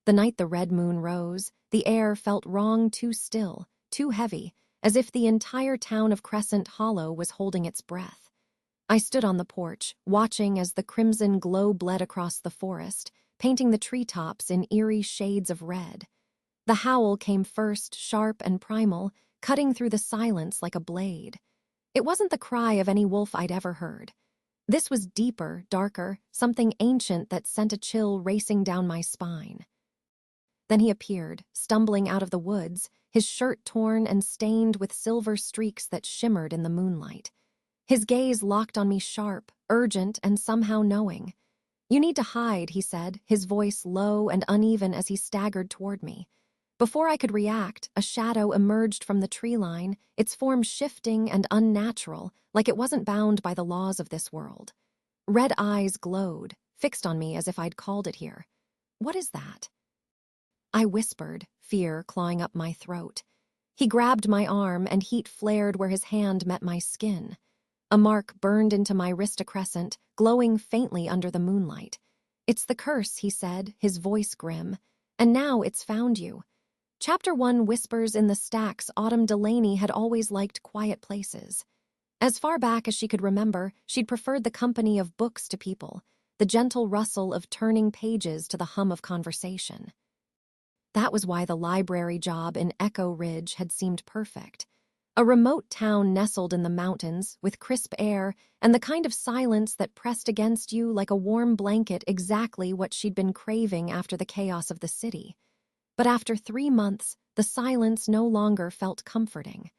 The night the red moon rose, the air felt wrong, too still, too heavy, as if the entire town of Crescent Hollow was holding its breath. I stood on the porch, watching as the crimson glow bled across the forest, painting the treetops in eerie shades of red. The howl came first, sharp and primal, cutting through the silence like a blade. It wasn't the cry of any wolf I'd ever heard. This was deeper, darker, something ancient that sent a chill racing down my spine. Then he appeared, stumbling out of the woods, his shirt torn and stained with silver streaks that shimmered in the moonlight. His gaze locked on me sharp, urgent, and somehow knowing. "You need to hide," he said, his voice low and uneven as he staggered toward me. Before I could react, a shadow emerged from the tree line, its form shifting and unnatural, like it wasn't bound by the laws of this world. Red eyes glowed, fixed on me as if I'd called it here. "What is that?" I whispered, fear clawing up my throat. He grabbed my arm, and heat flared where his hand met my skin. A mark burned into my wrist, a crescent, glowing faintly under the moonlight. "It's the curse," he said, his voice grim. "And now it's found you." Chapter 1 whispers in the stacks. Autumn Delaney had always liked quiet places. As far back as she could remember, she'd preferred the company of books to people, the gentle rustle of turning pages to the hum of conversation. That was why the library job in Echo Ridge had seemed perfect. A remote town nestled in the mountains, with crisp air and the kind of silence that pressed against you like a warm blanket, exactly what she'd been craving after the chaos of the city. But after 3 months, the silence no longer felt comforting.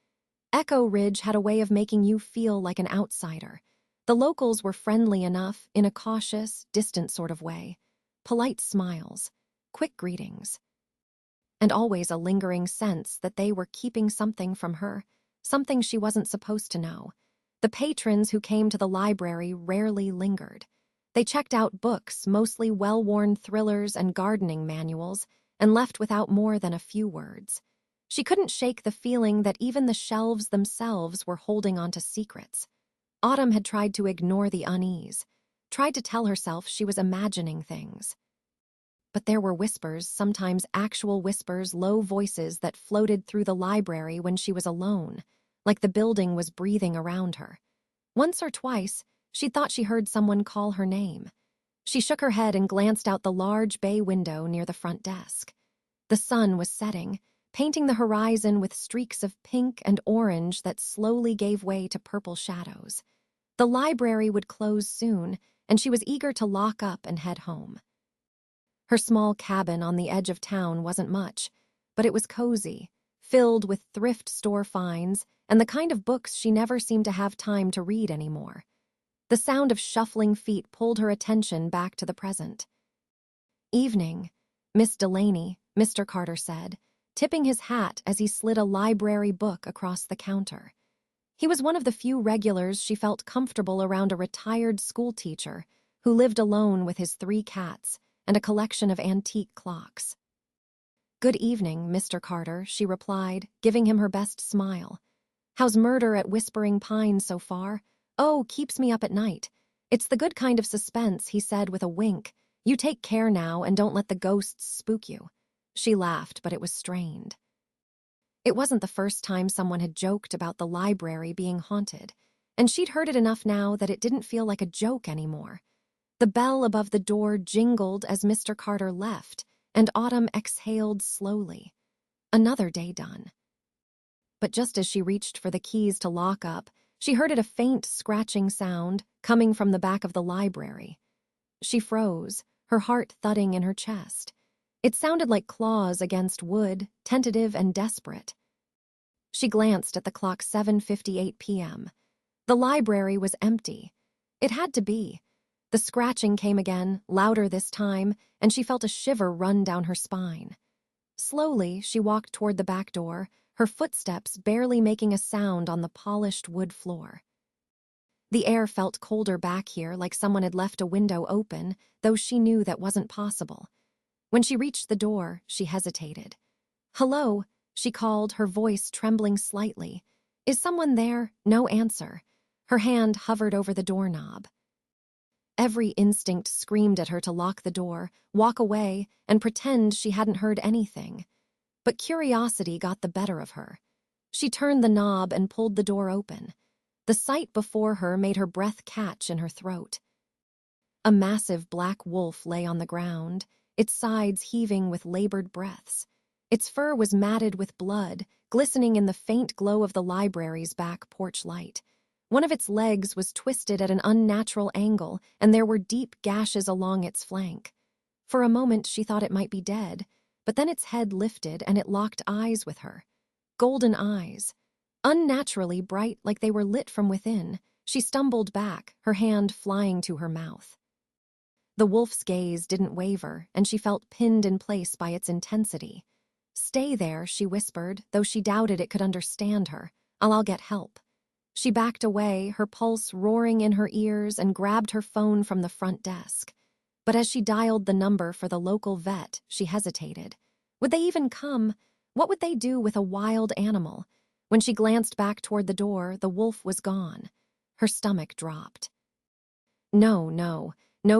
Echo Ridge had a way of making you feel like an outsider. The locals were friendly enough, in a cautious, distant sort of way. Polite smiles, quick greetings. And always a lingering sense that they were keeping something from her, something she wasn't supposed to know. The patrons who came to the library rarely lingered. They checked out books, mostly well-worn thrillers and gardening manuals, and left without more than a few words. She couldn't shake the feeling that even the shelves themselves were holding onto secrets. Autumn had tried to ignore the unease, tried to tell herself she was imagining things. But there were whispers, sometimes actual whispers, low voices that floated through the library when she was alone, like the building was breathing around her. Once or twice, she thought she heard someone call her name. She shook her head and glanced out the large bay window near the front desk. The sun was setting, painting the horizon with streaks of pink and orange that slowly gave way to purple shadows. The library would close soon, and she was eager to lock up and head home. Her small cabin on the edge of town wasn't much, but it was cozy, filled with thrift store finds and the kind of books she never seemed to have time to read anymore. The sound of shuffling feet pulled her attention back to the present. "Evening, Miss Delaney," Mr. Carter said, tipping his hat as he slid a library book across the counter. He was one of the few regulars she felt comfortable around, a retired schoolteacher who lived alone with his 3 cats and a collection of antique clocks. "Good evening, Mr. Carter," she replied, giving him her best smile. "How's Murder at Whispering Pines so far?" "Oh, keeps me up at night. It's the good kind of suspense," he said with a wink. "You take care now and don't let the ghosts spook you." She laughed, but it was strained. It wasn't the first time someone had joked about the library being haunted, and she'd heard it enough now that it didn't feel like a joke anymore. The bell above the door jingled as Mr. Carter left, and Autumn exhaled slowly. Another day done. But just as she reached for the keys to lock up, she heard a faint scratching sound coming from the back of the library. She froze, her heart thudding in her chest. It sounded like claws against wood, tentative and desperate. She glanced at the clock, 7:58 p.m. The library was empty. It had to be. The scratching came again, louder this time, and she felt a shiver run down her spine. Slowly, she walked toward the back door, her footsteps barely making a sound on the polished wood floor. The air felt colder back here, like someone had left a window open, though she knew that wasn't possible. When she reached the door, she hesitated. "Hello," she called, her voice trembling slightly. "Is someone there?" No answer. Her hand hovered over the doorknob. Every instinct screamed at her to lock the door, walk away, and pretend she hadn't heard anything. But curiosity got the better of her. She turned the knob and pulled the door open. The sight before her made her breath catch in her throat. A massive black wolf lay on the ground, its sides heaving with labored breaths. Its fur was matted with blood, glistening in the faint glow of the library's back porch light. One of its legs was twisted at an unnatural angle, and there were deep gashes along its flank. For a moment she thought it might be dead, but then its head lifted and it locked eyes with her. Golden eyes. Unnaturally bright like they were lit from within, she stumbled back, her hand flying to her mouth. The wolf's gaze didn't waver, and she felt pinned in place by its intensity. "Stay there," she whispered, though she doubted it could understand her. I'll get help." She backed away, her pulse roaring in her ears, and grabbed her phone from the front desk. But as she dialed the number for the local vet, she hesitated. Would they even come? What would they do with a wild animal? When she glanced back toward the door, the wolf was gone. Her stomach dropped. No,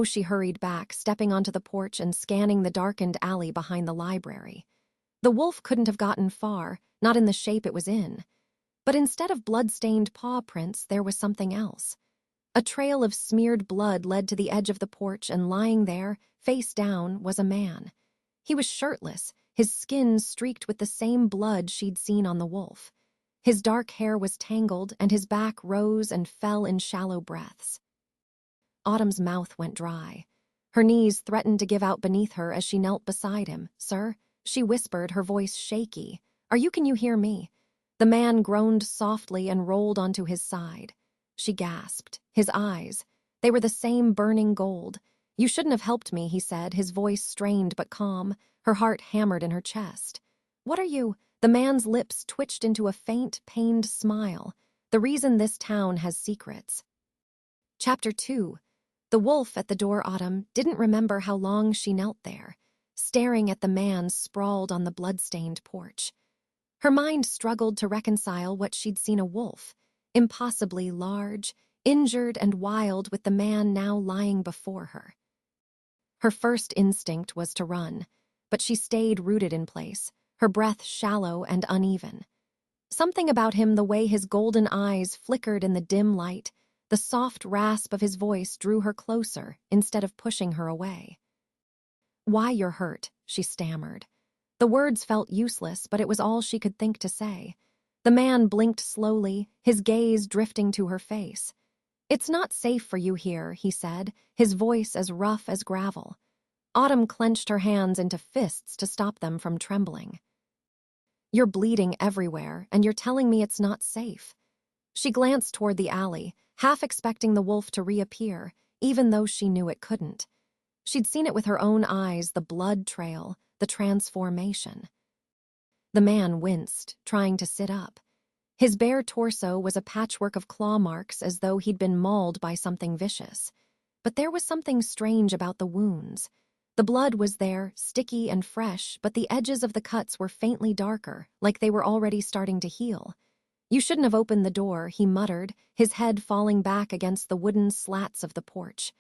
she hurried back, stepping onto the porch and scanning the darkened alley behind the library. The wolf couldn't have gotten far, not in the shape it was in. But instead of blood-stained paw prints, there was something else. A trail of smeared blood led to the edge of the porch, and lying there, face down, was a man. He was shirtless, his skin streaked with the same blood she'd seen on the wolf. His dark hair was tangled, and his back rose and fell in shallow breaths. Autumn's mouth went dry. Her knees threatened to give out beneath her as she knelt beside him. "Sir?" she whispered, her voice shaky. Can you hear me?" The man groaned softly and rolled onto his side. She gasped. His eyes. They were the same burning gold. "You shouldn't have helped me," he said, his voice strained but calm. Her heart hammered in her chest. "What are you?" The man's lips twitched into a faint, pained smile. "The reason this town has secrets." Chapter 2. The wolf at the door. Autumn didn't remember how long she knelt there, staring at the man sprawled on the blood-stained porch. Her mind struggled to reconcile what she'd seen: a wolf, impossibly large, injured and wild, with the man now lying before her. Her first instinct was to run, but she stayed rooted in place, her breath shallow and uneven. Something about him, the way his golden eyes flickered in the dim light, the soft rasp of his voice, drew her closer instead of pushing her away. "Why, you're hurt," she stammered. The words felt useless, but it was all she could think to say. The man blinked slowly, his gaze drifting to her face. "It's not safe for you here," he said, his voice as rough as gravel. Autumn clenched her hands into fists to stop them from trembling. "You're bleeding everywhere, and you're telling me it's not safe." She glanced toward the alley, half expecting the wolf to reappear, even though she knew it couldn't. She'd seen it with her own eyes, the blood trail, the transformation. The man winced, trying to sit up. His bare torso was a patchwork of claw marks, as though he'd been mauled by something vicious. But there was something strange about the wounds. The blood was there, sticky and fresh, but the edges of the cuts were faintly darker, like they were already starting to heal. "You shouldn't have opened the door," he muttered, his head falling back against the wooden slats of the porch.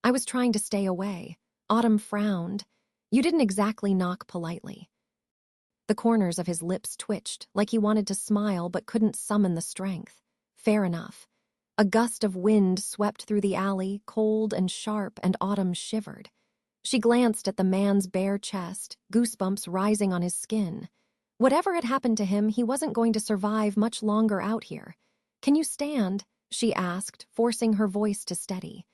"I was trying to stay away." Autumn frowned. "You didn't exactly knock politely." The corners of his lips twitched, like he wanted to smile but couldn't summon the strength. Fair enough. A gust of wind swept through the alley, cold and sharp, and Autumn shivered. She glanced at the man's bare chest, goosebumps rising on his skin. Whatever had happened to him, he wasn't going to survive much longer out here. "Can you stand?" she asked, forcing her voice to steady.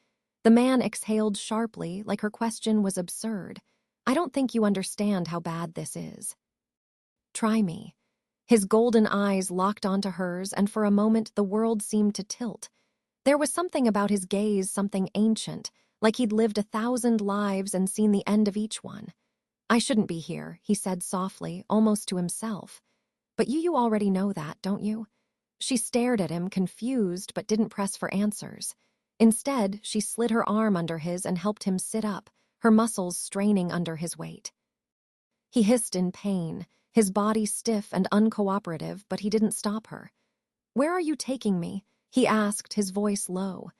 The man exhaled sharply, like her question was absurd. "I don't think you understand how bad this is." "Try me." His golden eyes locked onto hers, and for a moment the world seemed to tilt. There was something about his gaze, something ancient, like he'd lived 1,000 lives and seen the end of each one. "I shouldn't be here," he said softly, almost to himself. "But you already know that, don't you?" She stared at him, confused, but didn't press for answers. Instead, she slid her arm under his and helped him sit up, her muscles straining under his weight. He hissed in pain, his body stiff and uncooperative, but he didn't stop her. "Where are you taking me?" he asked, his voice low.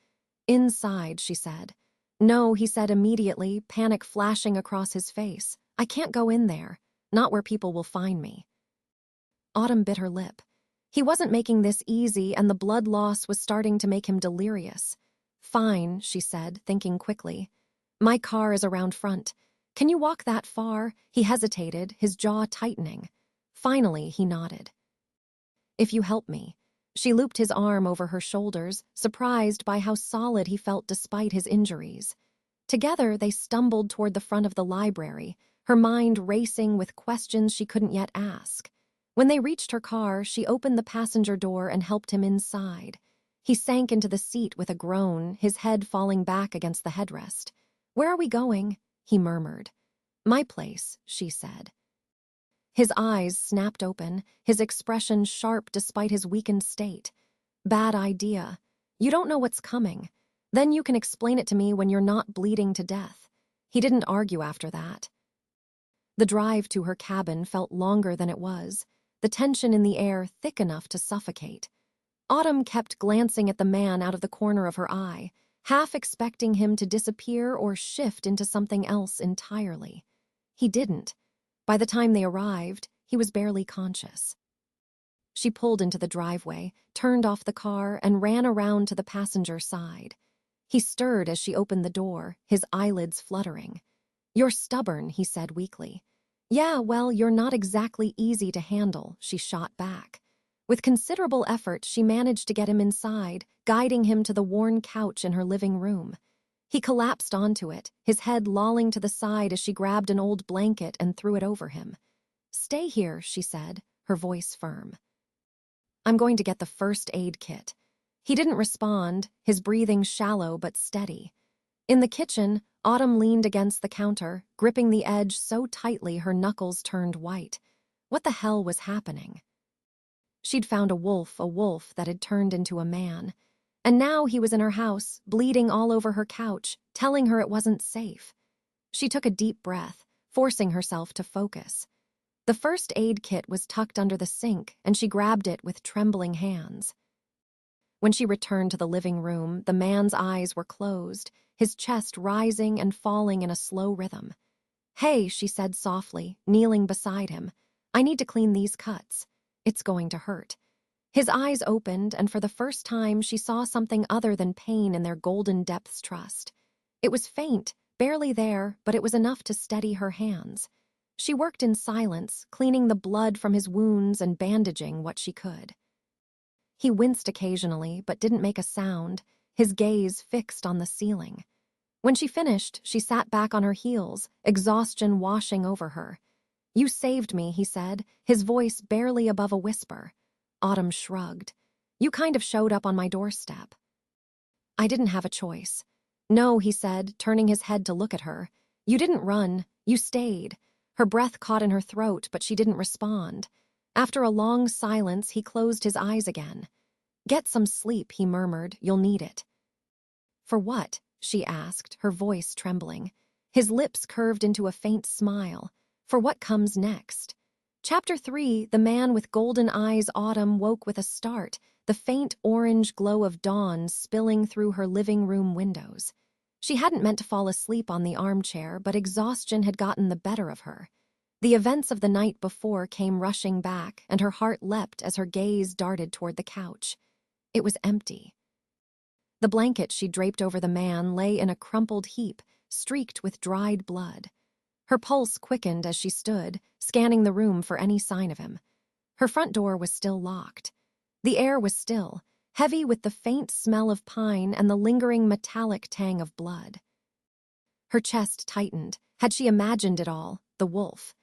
"Inside," she said. No, he said immediately, panic flashing across his face. I can't go in there. Not where people will find me. Autumn bit her lip. He wasn't making this easy, and the blood loss was starting to make him delirious. Fine, she said, thinking quickly. My car is around front. Can you walk that far? He hesitated, his jaw tightening. Finally, he nodded. If you help me. She looped his arm over her shoulders, surprised by how solid he felt despite his injuries. Together, they stumbled toward the front of the library, her mind racing with questions she couldn't yet ask. When they reached her car, she opened the passenger door and helped him inside. He sank into the seat with a groan, his head falling back against the headrest. Where are we going? He murmured. My place, she said. His eyes snapped open, his expression sharp despite his weakened state. Bad idea. You don't know what's coming. Then you can explain it to me when you're not bleeding to death. He didn't argue after that. The drive to her cabin felt longer than it was, the tension in the air thick enough to suffocate. Autumn kept glancing at the man out of the corner of her eye, half expecting him to disappear or shift into something else entirely. He didn't. By the time they arrived, he was barely conscious. She pulled into the driveway, turned off the car, and ran around to the passenger side. He stirred as she opened the door, his eyelids fluttering. You're stubborn, he said weakly. Yeah, well, you're not exactly easy to handle, she shot back. With considerable effort, she managed to get him inside, guiding him to the worn couch in her living room. He collapsed onto it, his head lolling to the side as she grabbed an old blanket and threw it over him. Stay here, she said, her voice firm. I'm going to get the first aid kit. He didn't respond, his breathing shallow but steady. In the kitchen, Autumn leaned against the counter, gripping the edge so tightly her knuckles turned white. What the hell was happening? She'd found a wolf that had turned into a man. And now he was in her house, bleeding all over her couch, telling her it wasn't safe. She took a deep breath, forcing herself to focus. The first aid kit was tucked under the sink, and she grabbed it with trembling hands. When she returned to the living room, the man's eyes were closed, his chest rising and falling in a slow rhythm. Hey, she said softly, kneeling beside him. I need to clean these cuts. It's going to hurt. His eyes opened, and for the first time she saw something other than pain in their golden depths trust. It was faint, barely there, but it was enough to steady her hands. She worked in silence, cleaning the blood from his wounds and bandaging what she could. He winced occasionally, but didn't make a sound, his gaze fixed on the ceiling. When she finished, she sat back on her heels, exhaustion washing over her. You saved me, he said, his voice barely above a whisper. Autumn shrugged. You kind of showed up on my doorstep. I didn't have a choice. No, he said, turning his head to look at her. You didn't run. You stayed. Her breath caught in her throat, but she didn't respond. After a long silence, he closed his eyes again. Get some sleep, he murmured. You'll need it. For what? She asked, her voice trembling. His lips curved into a faint smile. For what comes next? Chapter 3, The Man with Golden Eyes. Autumn woke with a start, the faint orange glow of dawn spilling through her living room windows. She hadn't meant to fall asleep on the armchair, but exhaustion had gotten the better of her. The events of the night before came rushing back, and her heart leapt as her gaze darted toward the couch. It was empty. The blanket she draped over the man lay in a crumpled heap, streaked with dried blood. Her pulse quickened as she stood, scanning the room for any sign of him. Her front door was still locked. The air was still, heavy with the faint smell of pine and the lingering metallic tang of blood. Her chest tightened. Had she imagined it all, the wolf?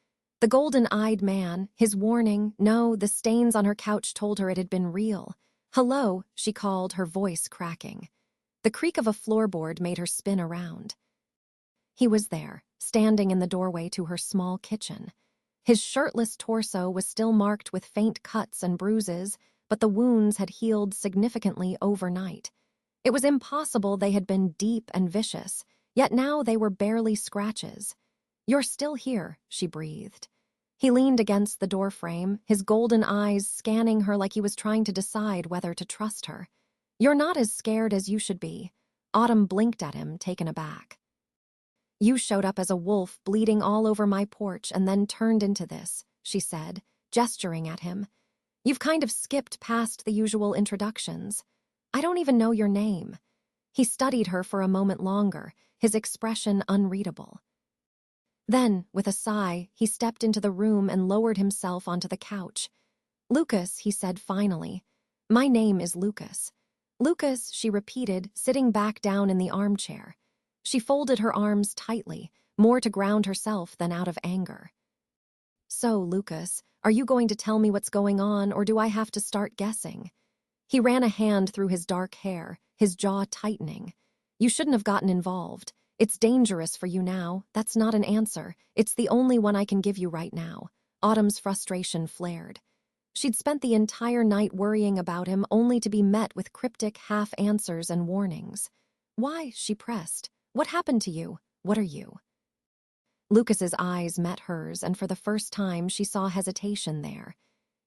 The golden-eyed man, his warning, no, the stains on her couch told her it had been real. Hello, she called, her voice cracking. The creak of a floorboard made her spin around. He was there, standing in the doorway to her small kitchen. His shirtless torso was still marked with faint cuts and bruises, but the wounds had healed significantly overnight. It was impossible they had been deep and vicious, yet now they were barely scratches. You're still here, she breathed. He leaned against the doorframe, his golden eyes scanning her like he was trying to decide whether to trust her. You're not as scared as you should be. Autumn blinked at him, taken aback. You showed up as a wolf, bleeding all over my porch, and then turned into this, she said, gesturing at him. You've kind of skipped past the usual introductions. I don't even know your name. He studied her for a moment longer, his expression unreadable. Then, with a sigh, he stepped into the room and lowered himself onto the couch. Lucas, he said finally. My name is Lucas. Lucas, she repeated, sitting back down in the armchair. She folded her arms tightly, more to ground herself than out of anger. So, Lucas, are you going to tell me what's going on, or do I have to start guessing? He ran a hand through his dark hair, his jaw tightening. You shouldn't have gotten involved. It's dangerous for you now. That's not an answer. It's the only one I can give you right now. Autumn's frustration flared. She'd spent the entire night worrying about him, only to be met with cryptic half-answers and warnings. Why? She pressed. What happened to you? What are you? Lucas's eyes met hers, and for the first time she saw hesitation there.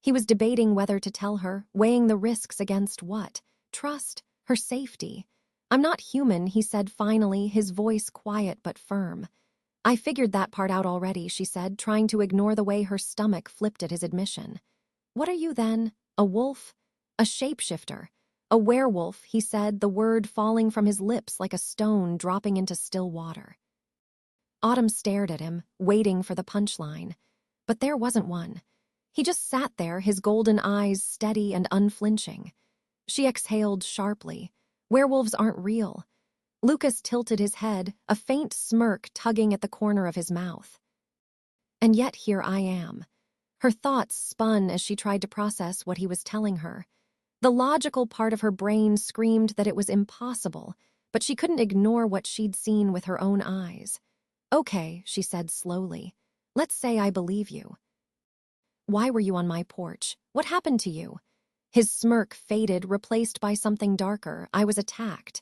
He was debating whether to tell her, weighing the risks against what? Trust, her safety. I'm not human, he said finally, his voice quiet but firm. I figured that part out already, she said, trying to ignore the way her stomach flipped at his admission. What are you then? A wolf? A shapeshifter? A werewolf, he said, the word falling from his lips like a stone dropping into still water. Autumn stared at him, waiting for the punchline. But there wasn't one. He just sat there, his golden eyes steady and unflinching. She exhaled sharply. Werewolves aren't real. Lucas tilted his head, a faint smirk tugging at the corner of his mouth. And yet here I am. Her thoughts spun as she tried to process what he was telling her. The logical part of her brain screamed that it was impossible, but she couldn't ignore what she'd seen with her own eyes. Okay, she said slowly. Let's say I believe you. Why were you on my porch? What happened to you? His smirk faded, replaced by something darker. I was attacked.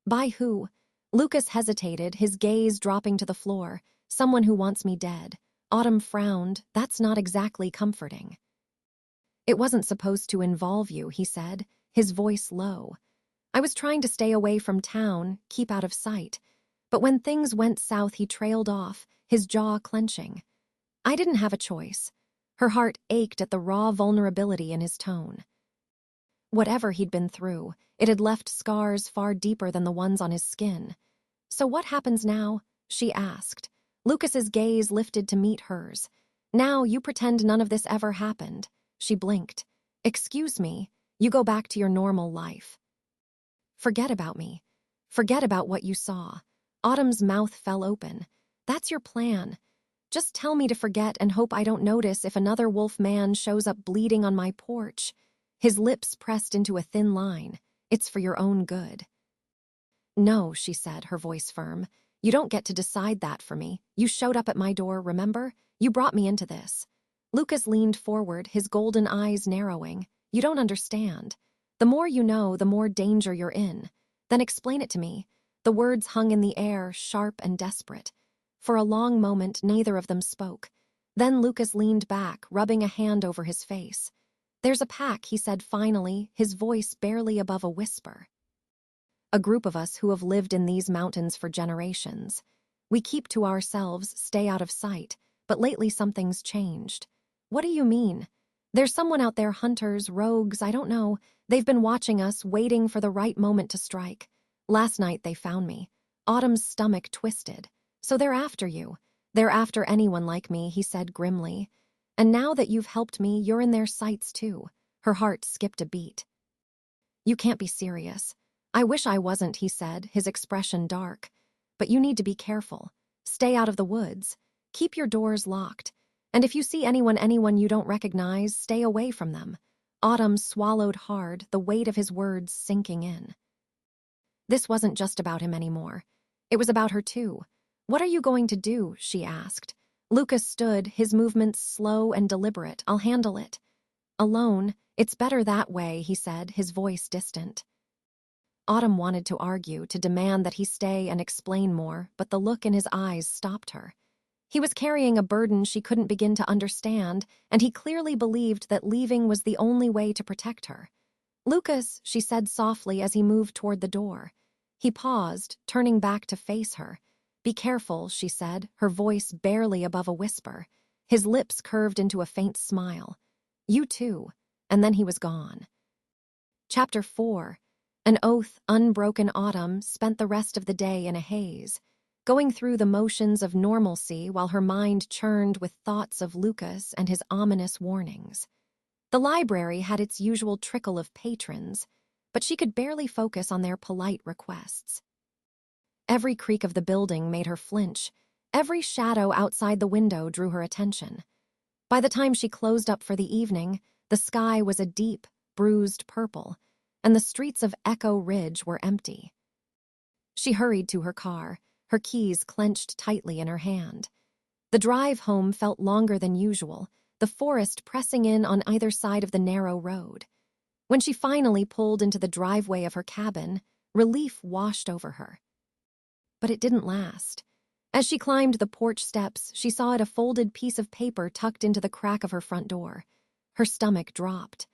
By who? Lucas hesitated, his gaze dropping to the floor. Someone who wants me dead. Autumn frowned. That's not exactly comforting. It wasn't supposed to involve you, he said, his voice low. I was trying to stay away from town, keep out of sight. But when things went south, he trailed off, his jaw clenching. I didn't have a choice. Her heart ached at the raw vulnerability in his tone. Whatever he'd been through, it had left scars far deeper than the ones on his skin. So what happens now? She asked. Lucas's gaze lifted to meet hers. Now you pretend none of this ever happened. She blinked. Excuse me, you go back to your normal life. Forget about me. Forget about what you saw. Autumn's mouth fell open. That's your plan. Just tell me to forget and hope I don't notice if another wolf man shows up bleeding on my porch. His lips pressed into a thin line. It's for your own good. No, she said, her voice firm. You don't get to decide that for me. You showed up at my door, remember? You brought me into this. Lucas leaned forward, his golden eyes narrowing. You don't understand. The more you know, the more danger you're in. Then explain it to me. The words hung in the air, sharp and desperate. For a long moment, neither of them spoke. Then Lucas leaned back, rubbing a hand over his face. There's a pack, he said finally, his voice barely above a whisper. A group of us who have lived in these mountains for generations. We keep to ourselves, stay out of sight, but lately something's changed. What do you mean? There's someone out there, hunters, rogues, I don't know. They've been watching us, waiting for the right moment to strike. Last night they found me. Autumn's stomach twisted. So they're after you. They're after anyone like me, he said grimly. And now that you've helped me, you're in their sights too. Her heart skipped a beat. You can't be serious. I wish I wasn't, he said, his expression dark. But you need to be careful. Stay out of the woods. Keep your doors locked. And if you see anyone you don't recognize, stay away from them. Autumn swallowed hard, the weight of his words sinking in. This wasn't just about him anymore. It was about her too. What are you going to do? She asked. Lucas stood, his movements slow and deliberate. I'll handle it. Alone, it's better that way, he said, his voice distant. Autumn wanted to argue, to demand that he stay and explain more, but the look in his eyes stopped her. He was carrying a burden she couldn't begin to understand, and he clearly believed that leaving was the only way to protect her. Lucas, she said softly as he moved toward the door. He paused, turning back to face her. "Be careful," she said, her voice barely above a whisper. His lips curved into a faint smile. "You too." And then he was gone. Chapter 4. An oath, unbroken Autumn spent the rest of the day in a haze, going through the motions of normalcy while her mind churned with thoughts of Lucas and his ominous warnings. The library had its usual trickle of patrons, but she could barely focus on their polite requests. Every creak of the building made her flinch. Every shadow outside the window drew her attention. By the time she closed up for the evening, the sky was a deep, bruised purple, and the streets of Echo Ridge were empty. She hurried to her car, her keys clenched tightly in her hand. The drive home felt longer than usual, the forest pressing in on either side of the narrow road. When she finally pulled into the driveway of her cabin, relief washed over her. But it didn't last. As she climbed the porch steps, she saw a folded piece of paper tucked into the crack of her front door. Her stomach dropped.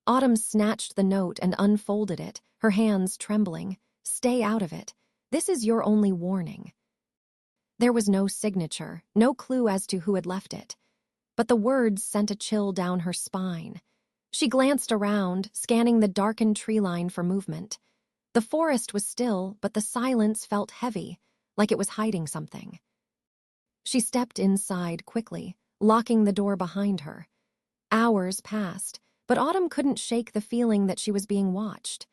Autumn snatched the note and unfolded it, her hands trembling. "Stay out of it. This is your only warning." There was no signature, no clue as to who had left it. But the words sent a chill down her spine. She glanced around, scanning the darkened tree line for movement. The forest was still, but the silence felt heavy, like it was hiding something. She stepped inside quickly, locking the door behind her. Hours passed, but Autumn couldn't shake the feeling that she was being watched.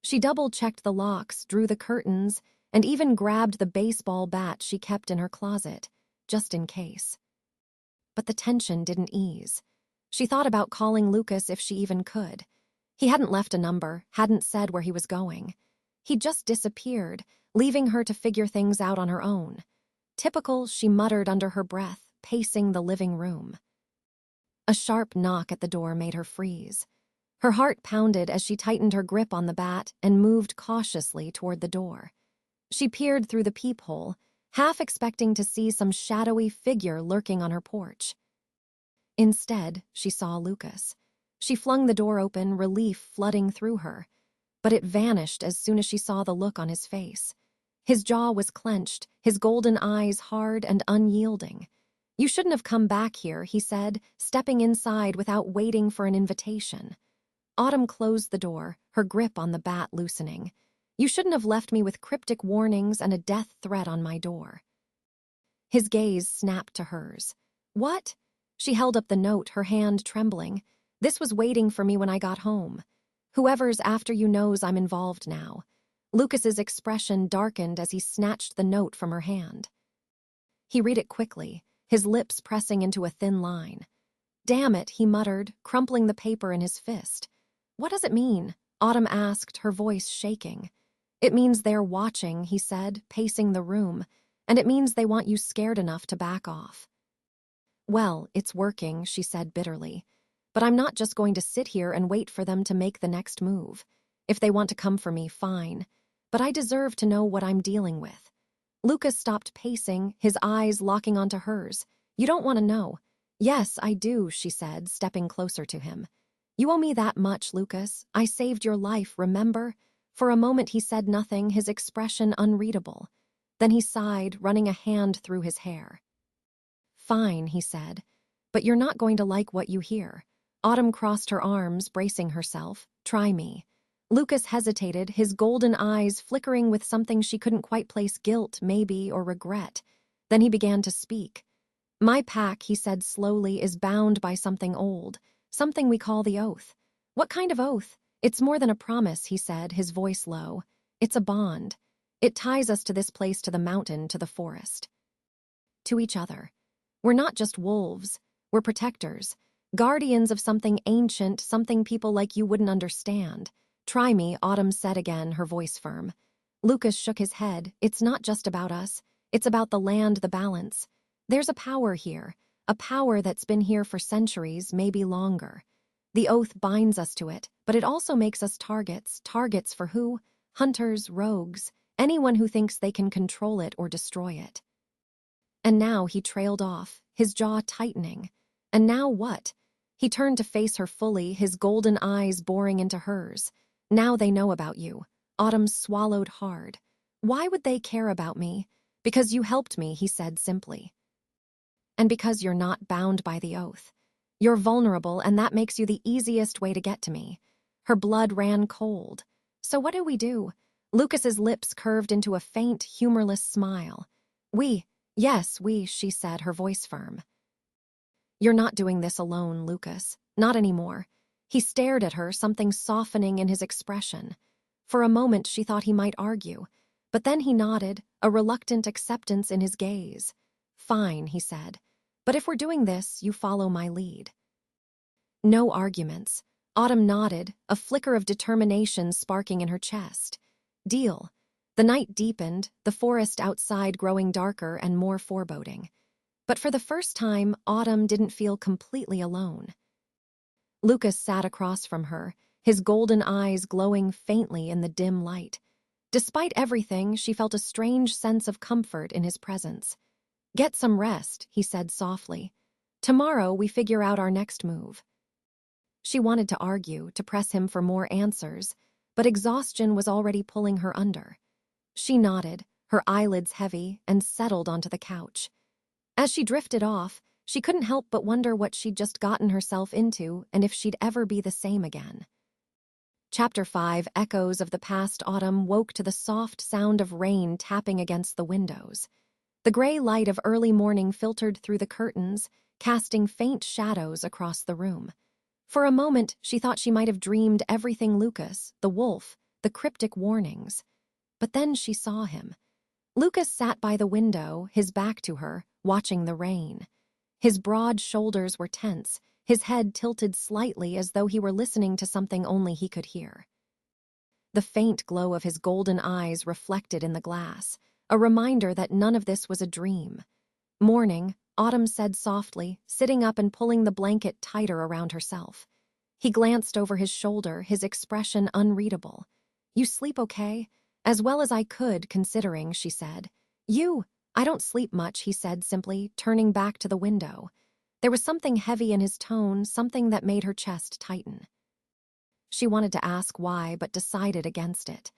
She double-checked the locks, drew the curtains, and even grabbed the baseball bat she kept in her closet, just in case. But the tension didn't ease. She thought about calling Lucas if she even could. He hadn't left a number, hadn't said where he was going. He'd just disappeared, leaving her to figure things out on her own. Typical, she muttered under her breath, pacing the living room. A sharp knock at the door made her freeze. Her heart pounded as she tightened her grip on the bat and moved cautiously toward the door. She peered through the peephole, half expecting to see some shadowy figure lurking on her porch. Instead, she saw Lucas. She flung the door open, relief flooding through her, but it vanished as soon as she saw the look on his face. His jaw was clenched, his golden eyes hard and unyielding. "You shouldn't have come back here," he said, stepping inside without waiting for an invitation. Autumn closed the door, her grip on the bat loosening. "You shouldn't have left me with cryptic warnings and a death threat on my door." His gaze snapped to hers. "What?" She held up the note, her hand trembling. "This was waiting for me when I got home. Whoever's after you knows I'm involved now." Lucas's expression darkened as he snatched the note from her hand. He read it quickly, his lips pressing into a thin line. "Damn it," he muttered, crumpling the paper in his fist. "What does it mean?" Autumn asked, her voice shaking. "It means they're watching," he said, pacing the room, "and it means they want you scared enough to back off." "Well, it's working," she said bitterly. "But I'm not just going to sit here and wait for them to make the next move. If they want to come for me, fine. But I deserve to know what I'm dealing with." Lucas stopped pacing, his eyes locking onto hers. "You don't want to know." "Yes, I do," she said, stepping closer to him. "You owe me that much, Lucas. I saved your life, remember?" For a moment he said nothing, his expression unreadable. Then he sighed, running a hand through his hair. "Fine," he said, "but you're not going to like what you hear." Autumn crossed her arms, bracing herself. "Try me." Lucas hesitated, his golden eyes flickering with something she couldn't quite place, guilt, maybe, or regret. Then he began to speak. "My pack," he said slowly, "is bound by something old, something we call the oath." "What kind of oath?" "It's more than a promise," he said, his voice low. "It's a bond. It ties us to this place, to the mountain, to the forest. To each other. We're not just wolves. We're protectors. Guardians of something ancient, something people like you wouldn't understand." "Try me," Autumn said again, her voice firm. Lucas shook his head. "It's not just about us. It's about the land, the balance. There's a power here, a power that's been here for centuries, maybe longer. The oath binds us to it, but it also makes us targets. Targets for who? Hunters, rogues, anyone who thinks they can control it or destroy it." And now he trailed off, his jaw tightening. "And now what?" He turned to face her fully, his golden eyes boring into hers. "Now they know about you." Autumn swallowed hard. Why would they care about me? Because you helped me, he said simply. And because you're not bound by the oath. You're vulnerable, and that makes you the easiest way to get to me. Her blood ran cold. So what do we do? Lucas's lips curved into a faint, humorless smile. Yes, we, she said, her voice firm. You're not doing this alone, Lucas. Not anymore. He stared at her, something softening in his expression. For a moment, she thought he might argue, but then he nodded, a reluctant acceptance in his gaze. Fine, he said. But if we're doing this, you follow my lead. No arguments. Autumn nodded, a flicker of determination sparking in her chest. Deal. The night deepened, the forest outside growing darker and more foreboding. But for the first time, Autumn didn't feel completely alone. Lucas sat across from her, his golden eyes glowing faintly in the dim light. Despite everything, she felt a strange sense of comfort in his presence. Get some rest, he said softly. Tomorrow we figure out our next move. She wanted to argue, to press him for more answers, but exhaustion was already pulling her under. She nodded, her eyelids heavy, and settled onto the couch. As she drifted off, she couldn't help but wonder what she'd just gotten herself into and if she'd ever be the same again. Chapter 5, echoes of the past autumn woke to the soft sound of rain tapping against the windows. The gray light of early morning filtered through the curtains, casting faint shadows across the room. For a moment, she thought she might have dreamed everything Lucas, the wolf, the cryptic warnings. But then she saw him. Lucas sat by the window, his back to her, watching the rain. His broad shoulders were tense, his head tilted slightly as though he were listening to something only he could hear. The faint glow of his golden eyes reflected in the glass, a reminder that none of this was a dream. Morning, Autumn said softly, sitting up and pulling the blanket tighter around herself. He glanced over his shoulder, his expression unreadable. You sleep okay? As well as I could, considering, she said. I don't sleep much, he said simply, turning back to the window. There was something heavy in his tone, something that made her chest tighten. She wanted to ask why, but decided against it.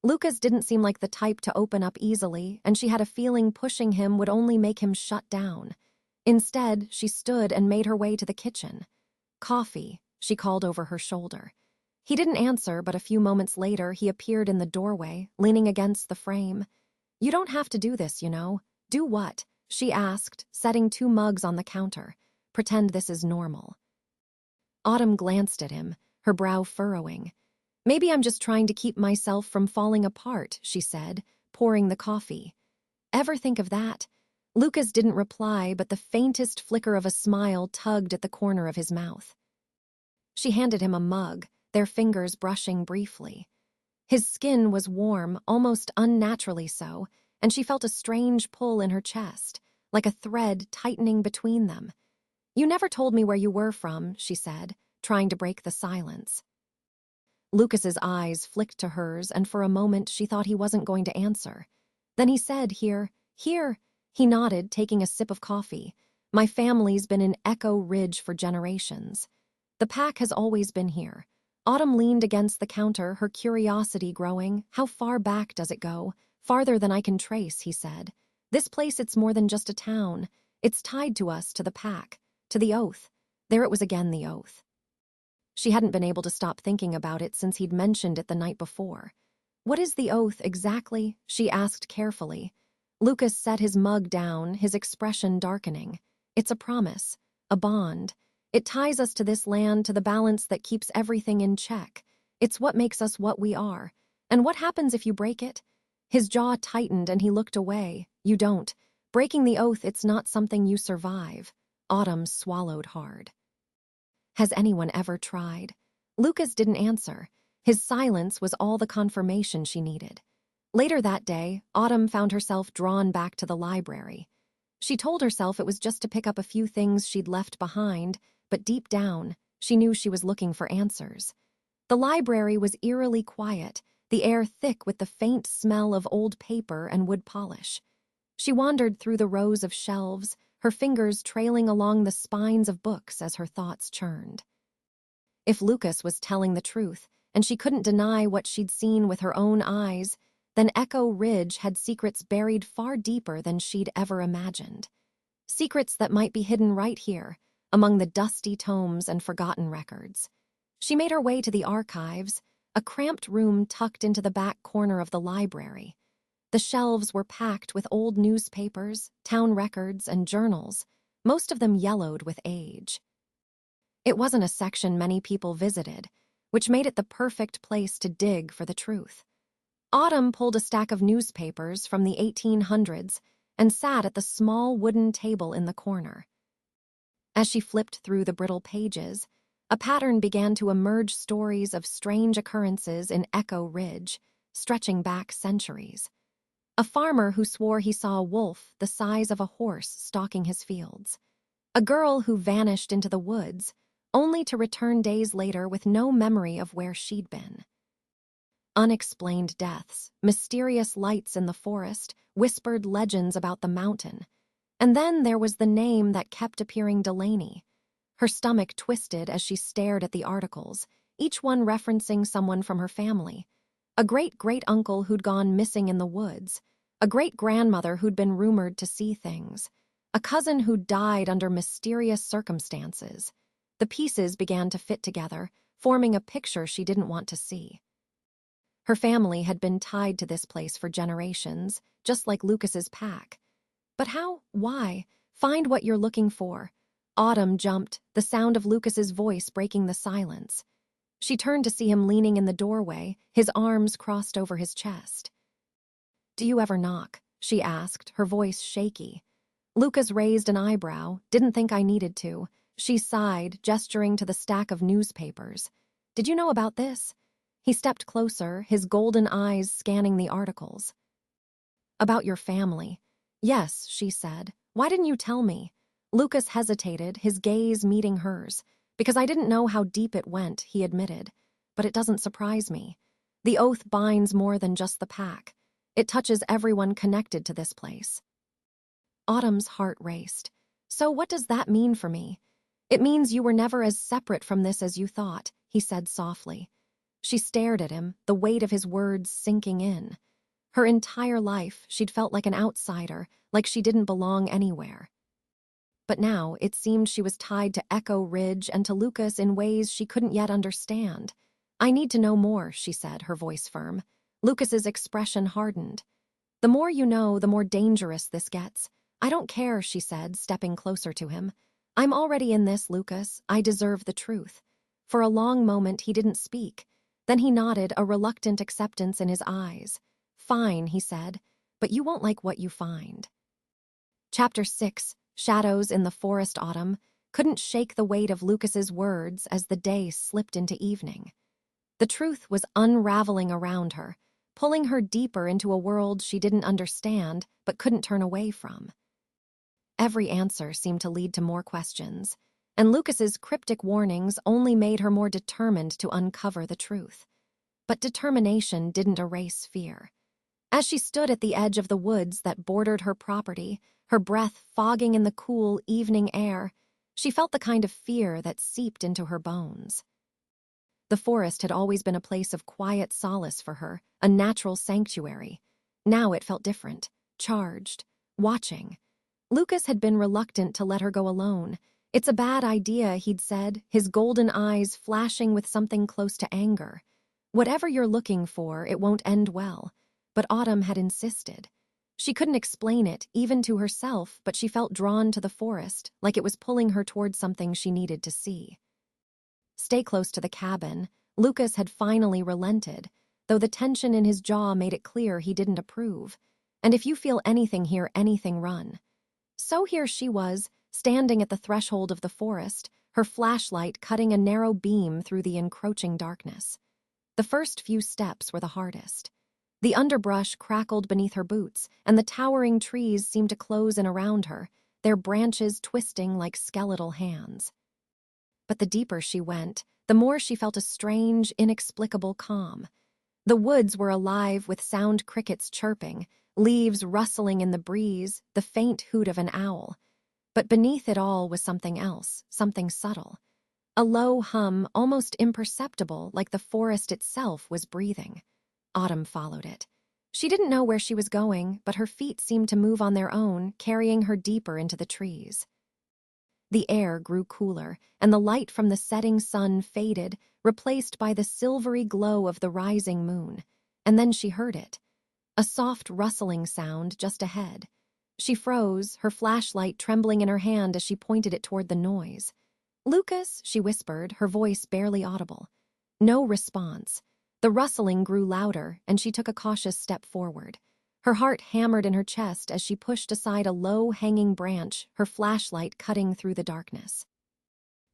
Lucas didn't seem like the type to open up easily, and she had a feeling pushing him would only make him shut down. Instead, she stood and made her way to the kitchen. Coffee, she called over her shoulder. He didn't answer, but a few moments later he appeared in the doorway, leaning against the frame. You don't have to do this, you know. Do what? She asked, setting 2 mugs on the counter. Pretend this is normal. Autumn glanced at him, her brow furrowing. Maybe I'm just trying to keep myself from falling apart, she said, pouring the coffee. Ever think of that? Lucas didn't reply, but the faintest flicker of a smile tugged at the corner of his mouth. She handed him a mug, their fingers brushing briefly. His skin was warm, almost unnaturally so, and she felt a strange pull in her chest, like a thread tightening between them. You never told me where you were from, she said, trying to break the silence. Lucas's eyes flicked to hers, and for a moment she thought he wasn't going to answer. Then he said, Here. He nodded, taking a sip of coffee. My family's been in Echo Ridge for generations. The pack has always been here. Autumn leaned against the counter, her curiosity growing. How far back does it go? Farther than I can trace, he said. This place, it's more than just a town. It's tied to us, to the pack, to the oath. There it was again, the oath. She hadn't been able to stop thinking about it since he'd mentioned it the night before. What is the oath exactly? She asked carefully. Lucas set his mug down, his expression darkening. It's a promise, a bond. It ties us to this land, to the balance that keeps everything in check. It's what makes us what we are. And what happens if you break it? His jaw tightened and he looked away. You don't. Breaking the oath, it's not something you survive. Autumn swallowed hard. Has anyone ever tried? Lucas didn't answer. His silence was all the confirmation she needed. Later that day, Autumn found herself drawn back to the library. She told herself it was just to pick up a few things she'd left behind, but deep down, she knew she was looking for answers. The library was eerily quiet, the air thick with the faint smell of old paper and wood polish. She wandered through the rows of shelves, her fingers trailing along the spines of books as her thoughts churned. If Lucas was telling the truth, and she couldn't deny what she'd seen with her own eyes, then Echo Ridge had secrets buried far deeper than she'd ever imagined. Secrets that might be hidden right here, among the dusty tomes and forgotten records. She made her way to the archives, a cramped room tucked into the back corner of the library. The shelves were packed with old newspapers, town records, and journals, most of them yellowed with age. It wasn't a section many people visited, which made it the perfect place to dig for the truth. Autumn pulled a stack of newspapers from the 1800s and sat at the small wooden table in the corner. As she flipped through the brittle pages, a pattern began to emerge, stories of strange occurrences in Echo Ridge, stretching back centuries. A farmer who swore he saw a wolf the size of a horse stalking his fields. A girl who vanished into the woods, only to return days later with no memory of where she'd been. Unexplained deaths, mysterious lights in the forest, whispered legends about the mountain. And then there was the name that kept appearing, Delaney. Her stomach twisted as she stared at the articles, each one referencing someone from her family. A great-great-uncle who'd gone missing in the woods, a great-grandmother who'd been rumored to see things, a cousin who'd died under mysterious circumstances. The pieces began to fit together, forming a picture she didn't want to see. Her family had been tied to this place for generations, just like Lucas's pack. But how? Why? Find what you're looking for. Autumn jumped, the sound of Lucas's voice breaking the silence. She turned to see him leaning in the doorway, his arms crossed over his chest. "Do you ever knock?" she asked, her voice shaky. Lucas raised an eyebrow, "Didn't think I needed to." She sighed, gesturing to the stack of newspapers. "Did you know about this?" He stepped closer, his golden eyes scanning the articles. "About your family." "Yes," she said. "Why didn't you tell me?" Lucas hesitated, his gaze meeting hers. "Because I didn't know how deep it went," he admitted. "But it doesn't surprise me. The oath binds more than just the pack. It touches everyone connected to this place." Autumn's heart raced. "So what does that mean for me?" "It means you were never as separate from this as you thought," he said softly. She stared at him, the weight of his words sinking in. Her entire life, she'd felt like an outsider, like she didn't belong anywhere. But now, it seemed she was tied to Echo Ridge and to Lucas in ways she couldn't yet understand. "I need to know more," she said, her voice firm. Lucas's expression hardened. "The more you know, the more dangerous this gets." "I don't care," she said, stepping closer to him. "I'm already in this, Lucas. I deserve the truth." For a long moment, he didn't speak. Then he nodded, a reluctant acceptance in his eyes. "Fine," he said, "but you won't like what you find." Chapter 6, Shadows in the Forest. Autumn couldn't shake the weight of Lucas's words as the day slipped into evening. The truth was unraveling around her, pulling her deeper into a world she didn't understand but couldn't turn away from. Every answer seemed to lead to more questions, and Lucas's cryptic warnings only made her more determined to uncover the truth. But determination didn't erase fear. As she stood at the edge of the woods that bordered her property, her breath fogging in the cool evening air, she felt the kind of fear that seeped into her bones. The forest had always been a place of quiet solace for her, a natural sanctuary. Now it felt different, charged, watching. Lucas had been reluctant to let her go alone. "It's a bad idea," he'd said, his golden eyes flashing with something close to anger. "Whatever you're looking for, it won't end well." But Autumn had insisted. She couldn't explain it, even to herself, but she felt drawn to the forest, like it was pulling her toward something she needed to see. Stay close to the cabin. Lucas had finally relented, though the tension in his jaw made it clear he didn't approve. "And if you feel anything here, anything, run." So here she was, standing at the threshold of the forest, her flashlight cutting a narrow beam through the encroaching darkness. The first few steps were the hardest. The underbrush crackled beneath her boots, and the towering trees seemed to close in around her, their branches twisting like skeletal hands. But the deeper she went, the more she felt a strange, inexplicable calm. The woods were alive with sound crickets chirping, leaves rustling in the breeze, the faint hoot of an owl. But beneath it all was something else, something subtle. A low hum, almost imperceptible, like the forest itself was breathing. Autumn followed it. She didn't know where she was going, but her feet seemed to move on their own, carrying her deeper into the trees. The air grew cooler, and the light from the setting sun faded, replaced by the silvery glow of the rising moon. And then she heard it. A soft rustling sound just ahead. She froze, her flashlight trembling in her hand as she pointed it toward the noise. "Lucas," she whispered, her voice barely audible. No response. The rustling grew louder, and she took a cautious step forward. Her heart hammered in her chest as she pushed aside a low-hanging branch, her flashlight cutting through the darkness.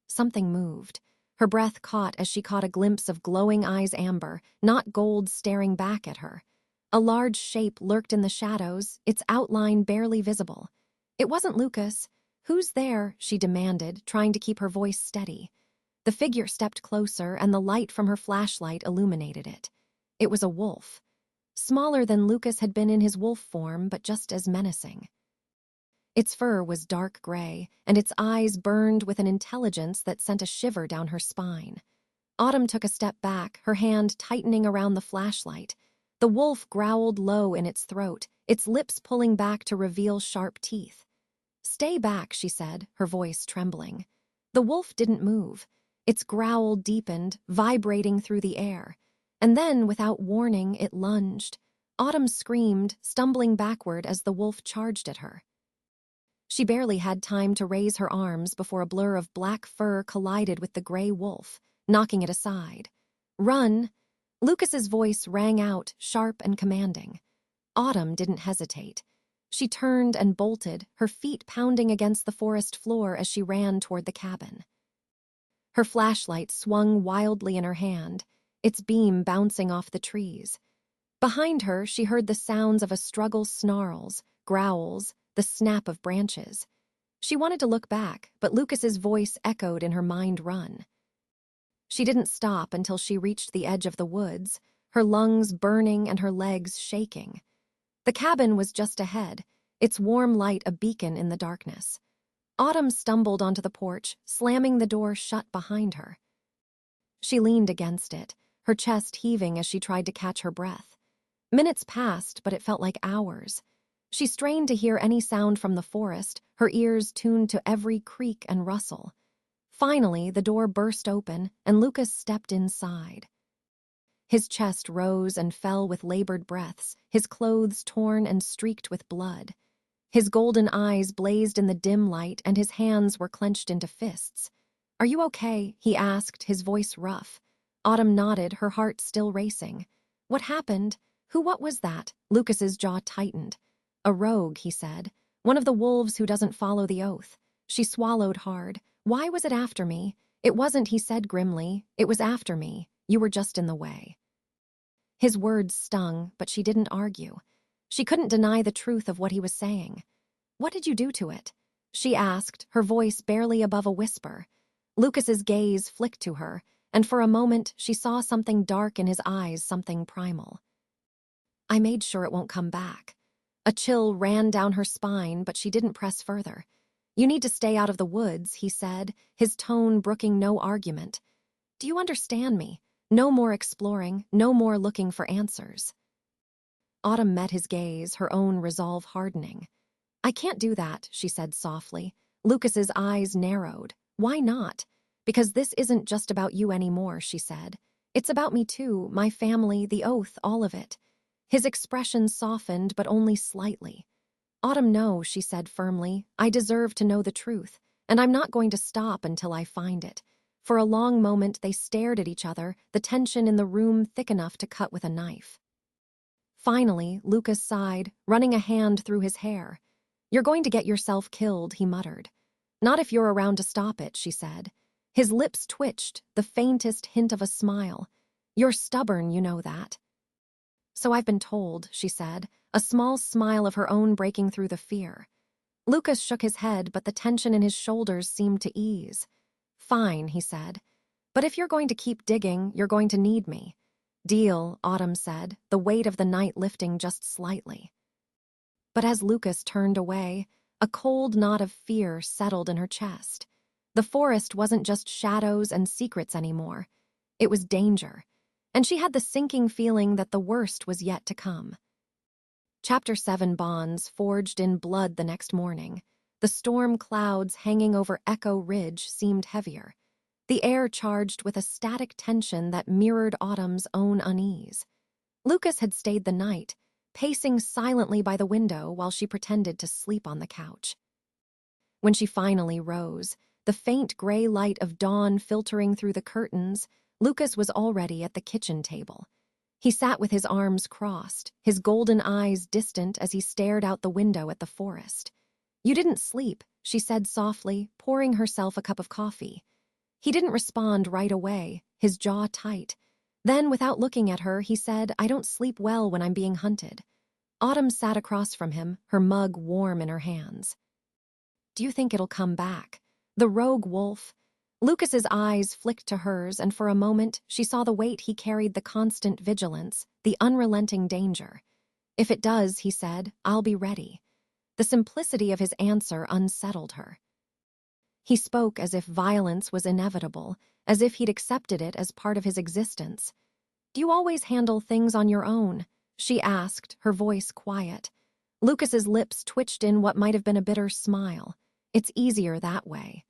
Something moved. Her breath caught as she caught a glimpse of glowing eyes amber, not gold, staring back at her. A large shape lurked in the shadows, its outline barely visible. It wasn't Lucas. "Who's there?" she demanded, trying to keep her voice steady. The figure stepped closer, and the light from her flashlight illuminated it. It was a wolf. Smaller than Lucas had been in his wolf form, but just as menacing. Its fur was dark gray, and its eyes burned with an intelligence that sent a shiver down her spine. Autumn took a step back, her hand tightening around the flashlight. The wolf growled low in its throat, its lips pulling back to reveal sharp teeth. "Stay back," she said, her voice trembling. The wolf didn't move. Its growl deepened, vibrating through the air. And then, without warning, it lunged. Autumn screamed, stumbling backward as the wolf charged at her. She barely had time to raise her arms before a blur of black fur collided with the gray wolf, knocking it aside. "Run!" Lucas's voice rang out, sharp and commanding. Autumn didn't hesitate. She turned and bolted, her feet pounding against the forest floor as she ran toward the cabin. Her flashlight swung wildly in her hand, its beam bouncing off the trees. Behind her, she heard the sounds of a struggle's snarls, growls, the snap of branches. She wanted to look back, but Lucas's voice echoed in her mind, "Run." She didn't stop until she reached the edge of the woods, her lungs burning and her legs shaking. The cabin was just ahead, its warm light a beacon in the darkness. Autumn stumbled onto the porch, slamming the door shut behind her. She leaned against it, her chest heaving as she tried to catch her breath. Minutes passed, but it felt like hours. She strained to hear any sound from the forest, her ears tuned to every creak and rustle. Finally, the door burst open, and Lucas stepped inside. His chest rose and fell with labored breaths, his clothes torn and streaked with blood. His golden eyes blazed in the dim light, and his hands were clenched into fists. "Are you okay?" he asked, his voice rough. Autumn nodded, her heart still racing. "What happened? What was that?" Lucas's jaw tightened. "A rogue," he said. "One of the wolves who doesn't follow the oath." She swallowed hard. "Why was it after me?" "It wasn't," he said grimly. "It was after me. You were just in the way." His words stung, but she didn't argue. She couldn't deny the truth of what he was saying. "What did you do to it?" she asked, her voice barely above a whisper. Lucas's gaze flicked to her, and for a moment she saw something dark in his eyes, something primal. "I made sure it won't come back." A chill ran down her spine, but she didn't press further. "You need to stay out of the woods," he said, his tone brooking no argument. "Do you understand me? No more exploring, no more looking for answers." Autumn met his gaze, her own resolve hardening. "I can't do that," she said softly. Lucas's eyes narrowed. "Why not?" "Because this isn't just about you anymore," she said. "It's about me too, my family, the oath, all of it." His expression softened, but only slightly. "Autumn, no," she said firmly. "I deserve to know the truth, and I'm not going to stop until I find it." For a long moment they stared at each other, the tension in the room thick enough to cut with a knife. Finally, Lucas sighed, running a hand through his hair. "You're going to get yourself killed," he muttered. "Not if you're around to stop it," she said. His lips twitched, the faintest hint of a smile. "You're stubborn, you know that." "So I've been told," she said, a small smile of her own breaking through the fear. Lucas shook his head, but the tension in his shoulders seemed to ease. "Fine," he said. "But if you're going to keep digging, you're going to need me." "Deal," Autumn said, the weight of the night lifting just slightly. But as Lucas turned away, a cold knot of fear settled in her chest. The forest wasn't just shadows and secrets anymore. It was danger, and she had the sinking feeling that the worst was yet to come. Chapter 7 Bonds forged in blood the next morning. The storm clouds hanging over Echo Ridge seemed heavier, the air charged with a static tension that mirrored Autumn's own unease. Lucas had stayed the night, pacing silently by the window while she pretended to sleep on the couch. When she finally rose, the faint gray light of dawn filtering through the curtains, Lucas was already at the kitchen table. He sat with his arms crossed, his golden eyes distant as he stared out the window at the forest. "You didn't sleep," she said softly, pouring herself a cup of coffee. He didn't respond right away, his jaw tight. Then, without looking at her, he said, "I don't sleep well when I'm being hunted." Autumn sat across from him, her mug warm in her hands. "Do you think it'll come back? The rogue wolf?" Lucas's eyes flicked to hers, and for a moment she saw the weight he carried, the constant vigilance, the unrelenting danger. "If it does," he said, "I'll be ready." The simplicity of his answer unsettled her. He spoke as if violence was inevitable, as if he'd accepted it as part of his existence. "Do you always handle things on your own?" she asked, her voice quiet. Lucas's lips twitched in what might have been a bitter smile. "It's easier that way."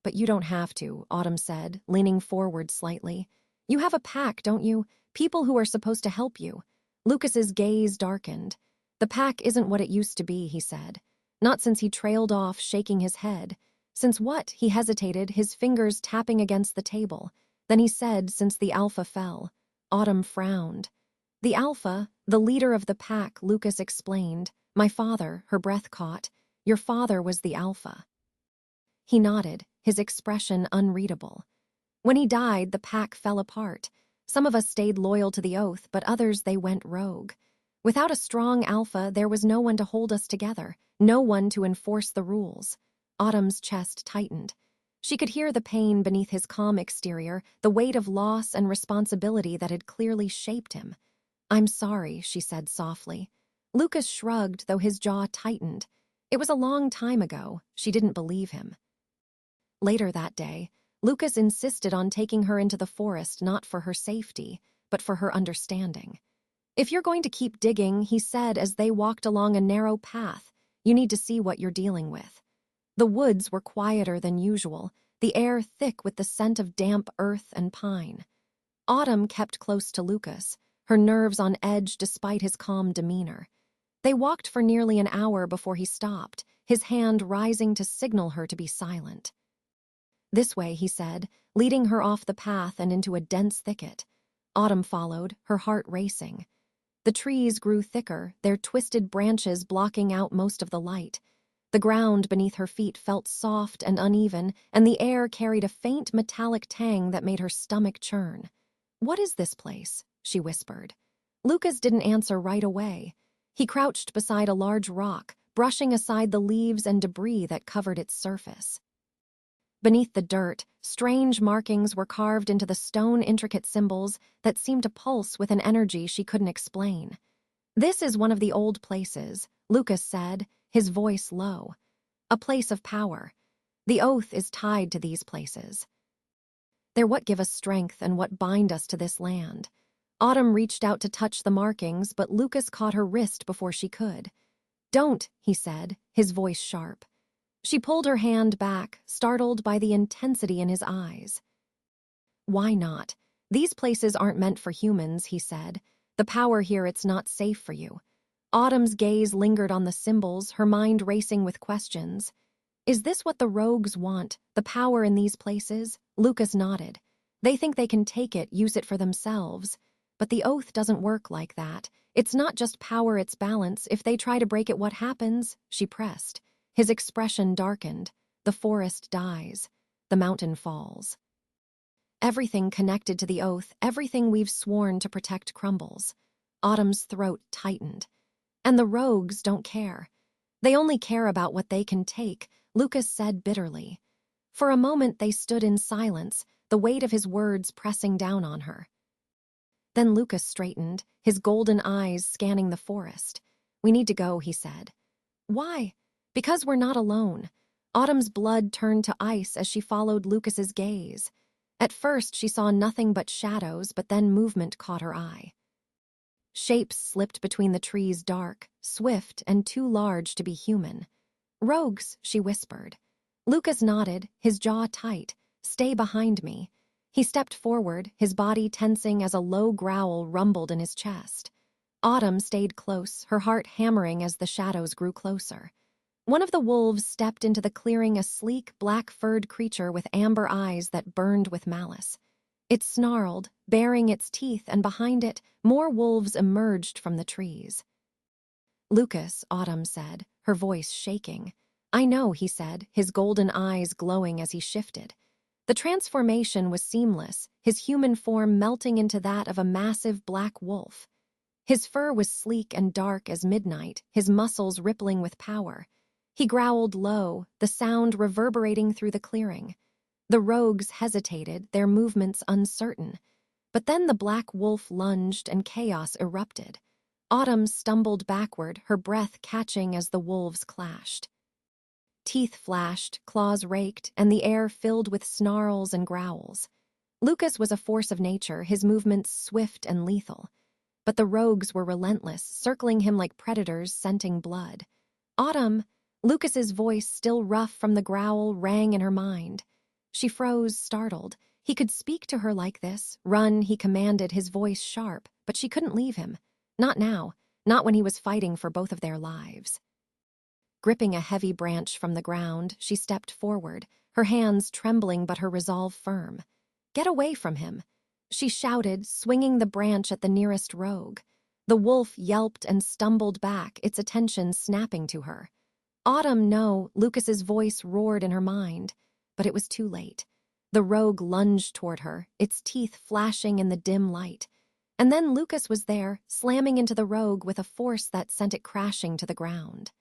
"But you don't have to," Autumn said, leaning forward slightly. "You have a pack, don't you? People who are supposed to help you." Lucas's gaze darkened. "The pack isn't what it used to be," he said. Not since he trailed off, shaking his head. "Since what?" He hesitated, his fingers tapping against the table. Then he said, "Since the Alpha fell." Autumn frowned. "The Alpha, the leader of the pack," Lucas explained. "My father," her breath caught. "Your father was the Alpha." He nodded, his expression unreadable. "When he died, the pack fell apart. Some of us stayed loyal to the oath, but others they went rogue. Without a strong Alpha, there was no one to hold us together, no one to enforce the rules." Autumn's chest tightened. She could hear the pain beneath his calm exterior, the weight of loss and responsibility that had clearly shaped him. "I'm sorry," she said softly. Lucas shrugged, though his jaw tightened. It was a long time ago. She didn't believe him. Later that day, Lucas insisted on taking her into the forest not for her safety, but for her understanding. "If you're going to keep digging," he said as they walked along a narrow path, "you need to see what you're dealing with." The woods were quieter than usual, the air thick with the scent of damp earth and pine. Autumn kept close to Lucas, her nerves on edge despite his calm demeanor. They walked for nearly an hour before he stopped, his hand rising to signal her to be silent. "This way," he said, leading her off the path and into a dense thicket. Autumn followed, her heart racing. The trees grew thicker, their twisted branches blocking out most of the light. The ground beneath her feet felt soft and uneven, and the air carried a faint metallic tang that made her stomach churn. "What is this place?" she whispered. Lucas didn't answer right away. He crouched beside a large rock, brushing aside the leaves and debris that covered its surface. Beneath the dirt, strange markings were carved into the stone, intricate symbols that seemed to pulse with an energy she couldn't explain. "This is one of the old places," Lucas said, his voice low. "A place of power. The oath is tied to these places. They're what give us strength and what bind us to this land." Autumn reached out to touch the markings, but Lucas caught her wrist before she could. "Don't," he said, his voice sharp. She pulled her hand back, startled by the intensity in his eyes. "Why not? These places aren't meant for humans," he said. "The power here, it's not safe for you." Autumn's gaze lingered on the symbols, her mind racing with questions. "Is this what the rogues want, the power in these places?" Lucas nodded. "They think they can take it, use it for themselves. But the oath doesn't work like that. It's not just power, it's balance. If they try to break it, what happens?" She pressed. His expression darkened. "The forest dies. The mountain falls. Everything connected to the oath, everything we've sworn to protect crumbles." Autumn's throat tightened. "And the rogues don't care. They only care about what they can take," Lucas said bitterly. For a moment they stood in silence, the weight of his words pressing down on her. Then Lucas straightened, his golden eyes scanning the forest. "We need to go," he said. "Why?" "Because we're not alone." Autumn's blood turned to ice as she followed Lucas's gaze. At first she saw nothing but shadows, but then movement caught her eye. Shapes slipped between the trees, dark, swift, and too large to be human. "Rogues," she whispered. Lucas nodded, his jaw tight. "Stay behind me." He stepped forward, his body tensing as a low growl rumbled in his chest. Autumn stayed close, her heart hammering as the shadows grew closer. One of the wolves stepped into the clearing, a sleek, black-furred creature with amber eyes that burned with malice. It snarled, baring its teeth, and behind it, more wolves emerged from the trees. "Lucas," Autumn said, her voice shaking. "I know," he said, his golden eyes glowing as he shifted. The transformation was seamless, his human form melting into that of a massive black wolf. His fur was sleek and dark as midnight, his muscles rippling with power. He growled low, the sound reverberating through the clearing. The rogues hesitated, their movements uncertain. But then the black wolf lunged and chaos erupted. Autumn stumbled backward, her breath catching as the wolves clashed. Teeth flashed, claws raked, and the air filled with snarls and growls. Lucas was a force of nature, his movements swift and lethal. But the rogues were relentless, circling him like predators scenting blood. "Autumn!" Lucas's voice, still rough from the growl, rang in her mind. She froze, startled. He could speak to her like this. "Run," he commanded, his voice sharp, but she couldn't leave him. Not now, not when he was fighting for both of their lives. Gripping a heavy branch from the ground, she stepped forward, her hands trembling but her resolve firm. "Get away from him," she shouted, swinging the branch at the nearest rogue. The wolf yelped and stumbled back, its attention snapping to her. "Autumn, no," Lucas's voice roared in her mind. But it was too late. The rogue lunged toward her, its teeth flashing in the dim light. And then Lucas was there, slamming into the rogue with a force that sent it crashing to the ground.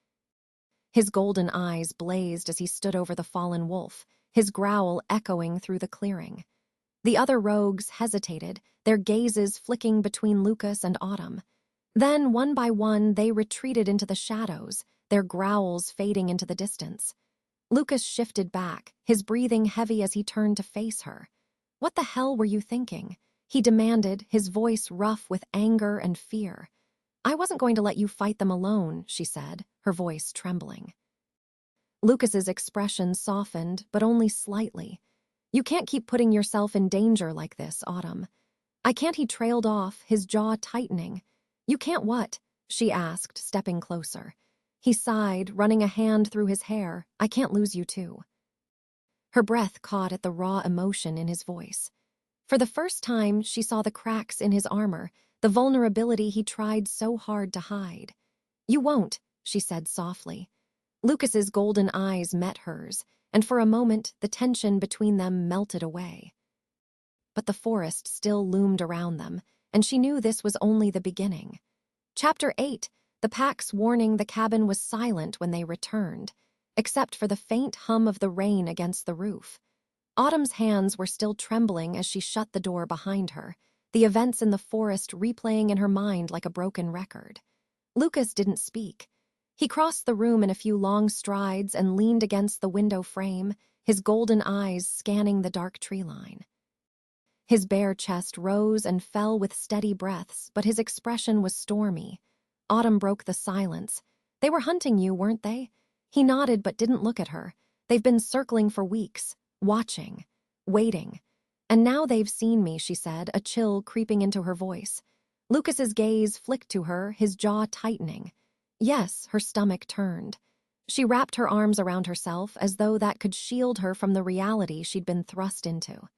His golden eyes blazed as he stood over the fallen wolf, his growl echoing through the clearing. The other rogues hesitated, their gazes flicking between Lucas and Autumn. Then, one by one, they retreated into the shadows, their growls fading into the distance. Lucas shifted back, his breathing heavy as he turned to face her. "What the hell were you thinking?" he demanded, his voice rough with anger and fear. "I wasn't going to let you fight them alone," she said, her voice trembling. Lucas's expression softened, but only slightly. "You can't keep putting yourself in danger like this, Autumn." "I can't," he trailed off, his jaw tightening. "You can't what?" she asked, stepping closer. He sighed, running a hand through his hair. "I can't lose you too." Her breath caught at the raw emotion in his voice. For the first time, she saw the cracks in his armor, the vulnerability he tried so hard to hide. "You won't," she said softly. Lucas's golden eyes met hers, and for a moment, the tension between them melted away. But the forest still loomed around them, and she knew this was only the beginning. Chapter 8. The pack's warning. The cabin was silent when they returned, except for the faint hum of the rain against the roof. Autumn's hands were still trembling as she shut the door behind her, the events in the forest replaying in her mind like a broken record. Lucas didn't speak. He crossed the room in a few long strides and leaned against the window frame, his golden eyes scanning the dark tree line. His bare chest rose and fell with steady breaths, but his expression was stormy. Autumn broke the silence. "They were hunting you, weren't they?" He nodded but didn't look at her. "They've been circling for weeks, watching, waiting. And now they've seen me," she said, a chill creeping into her voice. Lucas's gaze flicked to her, his jaw tightening. "Yes," her stomach turned. She wrapped her arms around herself as though that could shield her from the reality she'd been thrust into.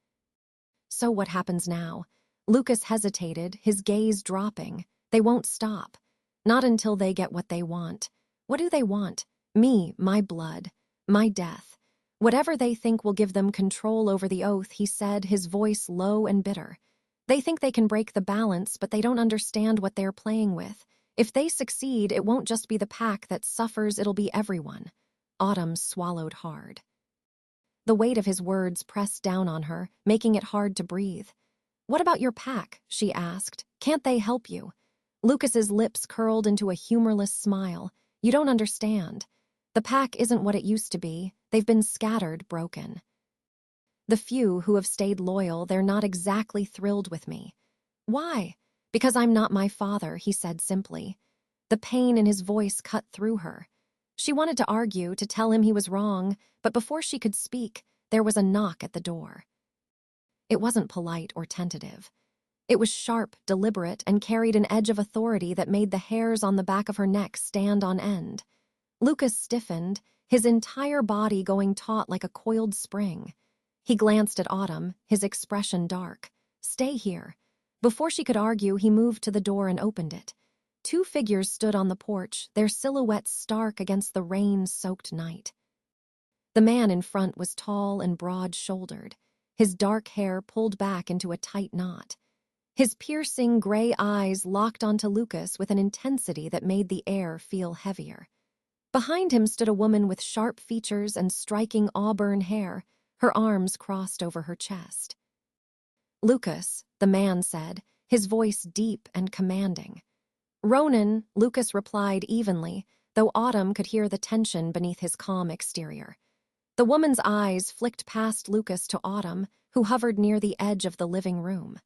"So what happens now?" Lucas hesitated, his gaze dropping. "They won't stop. Not until they get what they want." "What do they want?" "Me, my blood, my death. Whatever they think will give them control over the oath," he said, his voice low and bitter. "They think they can break the balance, but they don't understand what they're playing with. If they succeed, it won't just be the pack that suffers, it'll be everyone." Autumn swallowed hard. The weight of his words pressed down on her, making it hard to breathe. "What about your pack?" she asked. "Can't they help you?" Lucas's lips curled into a humorless smile. "You don't understand. The pack isn't what it used to be. They've been scattered, broken. The few who have stayed loyal, they're not exactly thrilled with me." "Why?" "Because I'm not my father," he said simply. The pain in his voice cut through her. She wanted to argue, to tell him he was wrong, but before she could speak, there was a knock at the door. It wasn't polite or tentative. It was sharp, deliberate, and carried an edge of authority that made the hairs on the back of her neck stand on end. Lucas stiffened, his entire body going taut like a coiled spring. He glanced at Autumn, his expression dark. "Stay here." Before she could argue, he moved to the door and opened it. Two figures stood on the porch, their silhouettes stark against the rain-soaked night. The man in front was tall and broad-shouldered, his dark hair pulled back into a tight knot. His piercing gray eyes locked onto Lucas with an intensity that made the air feel heavier. Behind him stood a woman with sharp features and striking auburn hair, her arms crossed over her chest. "Lucas," the man said, his voice deep and commanding. "Ronan," Lucas replied evenly, though Autumn could hear the tension beneath his calm exterior. The woman's eyes flicked past Lucas to Autumn, who hovered near the edge of the living room.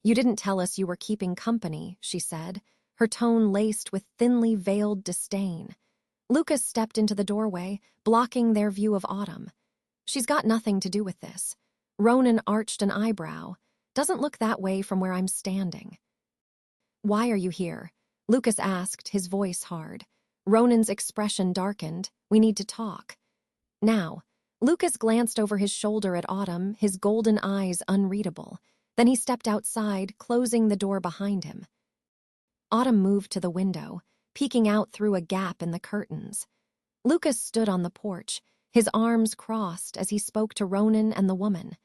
"You didn't tell us you were keeping company," she said, her tone laced with thinly veiled disdain. Lucas stepped into the doorway, blocking their view of Autumn. "She's got nothing to do with this." Ronan arched an eyebrow. "Doesn't look that way from where I'm standing." "Why are you here?" Lucas asked, his voice hard. Ronan's expression darkened. "We need to talk." "Now." Lucas glanced over his shoulder at Autumn, his golden eyes unreadable. Then he stepped outside, closing the door behind him. Autumn moved to the window, peeking out through a gap in the curtains. Lucas stood on the porch, his arms crossed as he spoke to Ronan and the woman.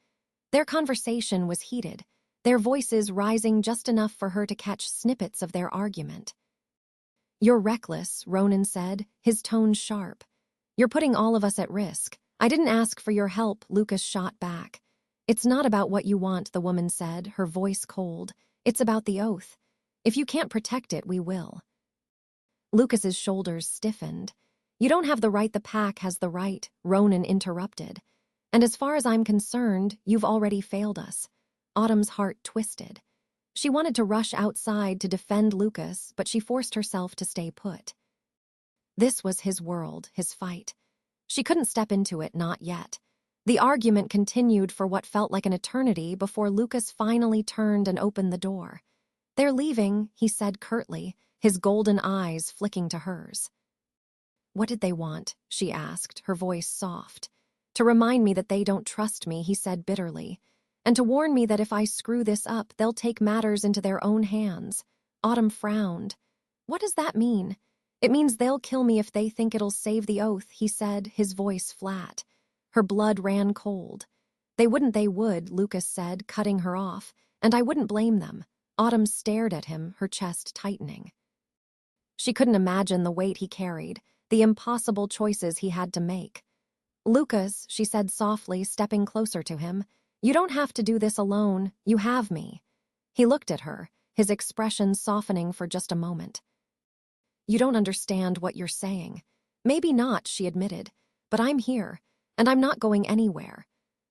Their conversation was heated, their voices rising just enough for her to catch snippets of their argument. "You're reckless," Ronan said, his tone sharp. "You're putting all of us at risk." "I didn't ask for your help," Lucas shot back. "It's not about what you want," the woman said, her voice cold. "It's about the oath. If you can't protect it, we will." Lucas's shoulders stiffened. "You don't have the right, the pack has the right," Ronan interrupted. "And as far as I'm concerned, you've already failed us." Autumn's heart twisted. She wanted to rush outside to defend Lucas, but she forced herself to stay put. This was his world, his fight. She couldn't step into it, not yet. The argument continued for what felt like an eternity before Lucas finally turned and opened the door. "They're leaving," he said curtly, his golden eyes flicking to hers. "What did they want?" she asked, her voice soft. "To remind me that they don't trust me," he said bitterly, "and to warn me that if I screw this up, they'll take matters into their own hands." Autumn frowned. "What does that mean?" "It means they'll kill me if they think it'll save the oath," he said, his voice flat. Her blood ran cold. They would," Lucas said, cutting her off, "and I wouldn't blame them." Autumn stared at him, her chest tightening. She couldn't imagine the weight he carried, the impossible choices he had to make. "Lucas," she said softly, stepping closer to him, "you don't have to do this alone. You have me." He looked at her, his expression softening for just a moment. "You don't understand what you're saying." "Maybe not," she admitted, "but I'm here. And I'm not going anywhere."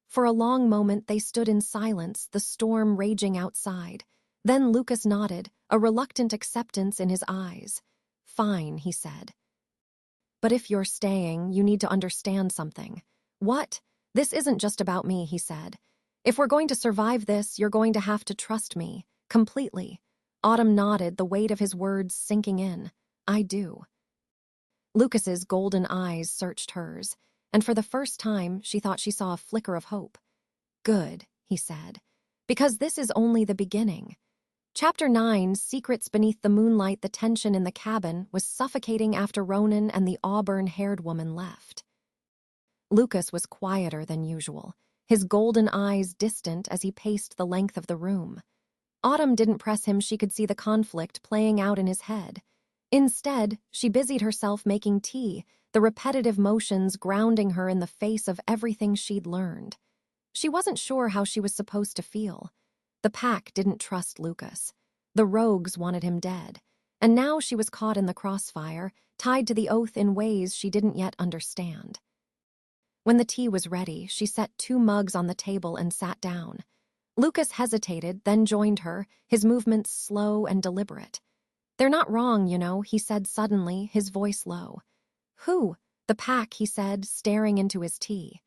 For a long moment they stood in silence, the storm raging outside. Then Lucas nodded, a reluctant acceptance in his eyes. "Fine," he said. "But if you're staying, you need to understand something." "What?" "This isn't just about me," he said. "If we're going to survive this, you're going to have to trust me. Completely." Autumn nodded, the weight of his words sinking in. "I do." Lucas's golden eyes searched hers, and for the first time she thought she saw a flicker of hope. "Good," he said, "because this is only the beginning." Chapter 9, Secrets Beneath the Moonlight. The tension in the cabin was suffocating after Ronan and the auburn-haired woman left. Lucas was quieter than usual, his golden eyes distant as he paced the length of the room. Autumn didn't press him. She could see the conflict playing out in his head. Instead, she busied herself making tea, the repetitive motions grounding her in the face of everything she'd learned. She wasn't sure how she was supposed to feel. The pack didn't trust Lucas. The rogues wanted him dead. And now she was caught in the crossfire, tied to the oath in ways she didn't yet understand. When the tea was ready, she set 2 mugs on the table and sat down. Lucas hesitated, then joined her, his movements slow and deliberate. "They're not wrong, you know," he said suddenly, his voice low. "Who?" "The pack," he said, staring into his tea.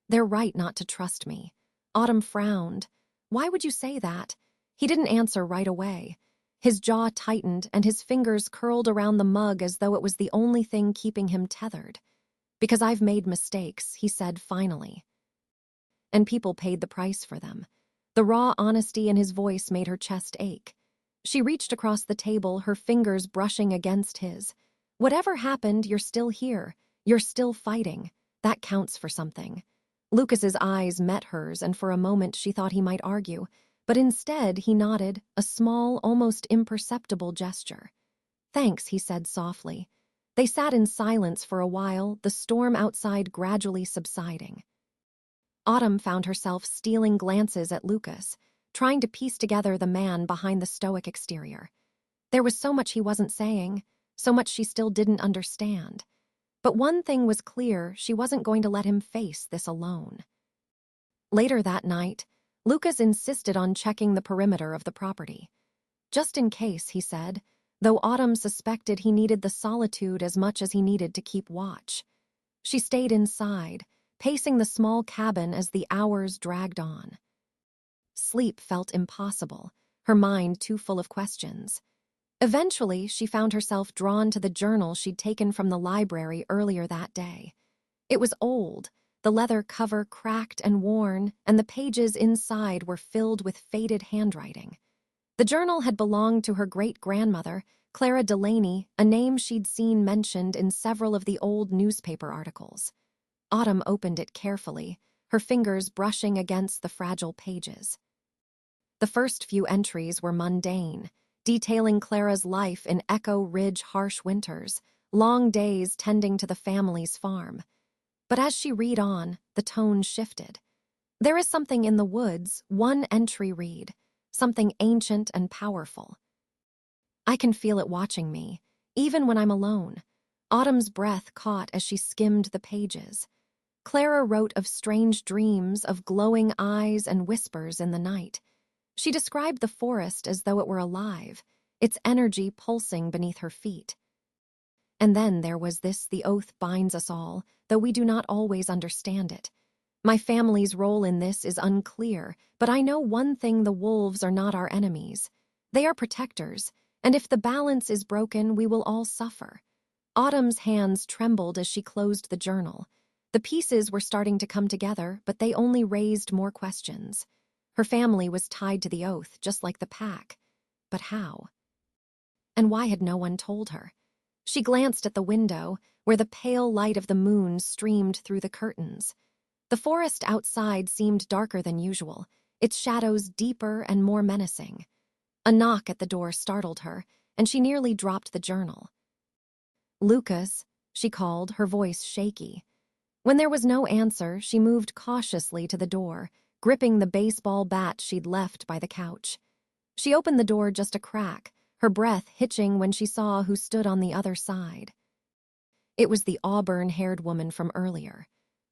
"They're right not to trust me." Autumn frowned. "Why would you say that?" He didn't answer right away. His jaw tightened and his fingers curled around the mug as though it was the only thing keeping him tethered. "Because I've made mistakes," he said finally. "And people paid the price for them." The raw honesty in his voice made her chest ache. She reached across the table, her fingers brushing against his. "Whatever happened, you're still here. You're still fighting. That counts for something." Lucas's eyes met hers, and for a moment she thought he might argue, but instead he nodded, a small, almost imperceptible gesture. "Thanks," he said softly. They sat in silence for a while, the storm outside gradually subsiding. Autumn found herself stealing glances at Lucas, trying to piece together the man behind the stoic exterior. There was so much he wasn't saying, so much she still didn't understand. But one thing was clear, she wasn't going to let him face this alone. Later that night, Lucas insisted on checking the perimeter of the property. "Just in case," he said, though Autumn suspected he needed the solitude as much as he needed to keep watch. She stayed inside, pacing the small cabin as the hours dragged on. Sleep felt impossible, her mind too full of questions. Eventually, she found herself drawn to the journal she'd taken from the library earlier that day. It was old, the leather cover cracked and worn, and the pages inside were filled with faded handwriting. The journal had belonged to her great-grandmother, Clara Delaney, a name she'd seen mentioned in several of the old newspaper articles. Autumn opened it carefully, her fingers brushing against the fragile pages. The first few entries were mundane, detailing Clara's life in Echo Ridge harsh winters, long days tending to the family's farm. But as she read on, the tone shifted. "There is something in the woods," one entry read, "something ancient and powerful. I can feel it watching me, even when I'm alone." Autumn's breath caught as she skimmed the pages. Clara wrote of strange dreams, of glowing eyes and whispers in the night. She described the forest as though it were alive, its energy pulsing beneath her feet. And then there was this: "The oath binds us all, though we do not always understand it. My family's role in this is unclear, but I know one thing: the wolves are not our enemies. They are protectors, and if the balance is broken, we will all suffer." Autumn's hands trembled as she closed the journal. The pieces were starting to come together, but they only raised more questions. Her family was tied to the oath, just like the pack. But how? And why had no one told her? She glanced at the window, where the pale light of the moon streamed through the curtains. The forest outside seemed darker than usual, its shadows deeper and more menacing. A knock at the door startled her, and she nearly dropped the journal. "Lucas," she called, her voice shaky. When there was no answer, she moved cautiously to the door, gripping the baseball bat she'd left by the couch. She opened the door just a crack, her breath hitching when she saw who stood on the other side. It was the auburn-haired woman from earlier.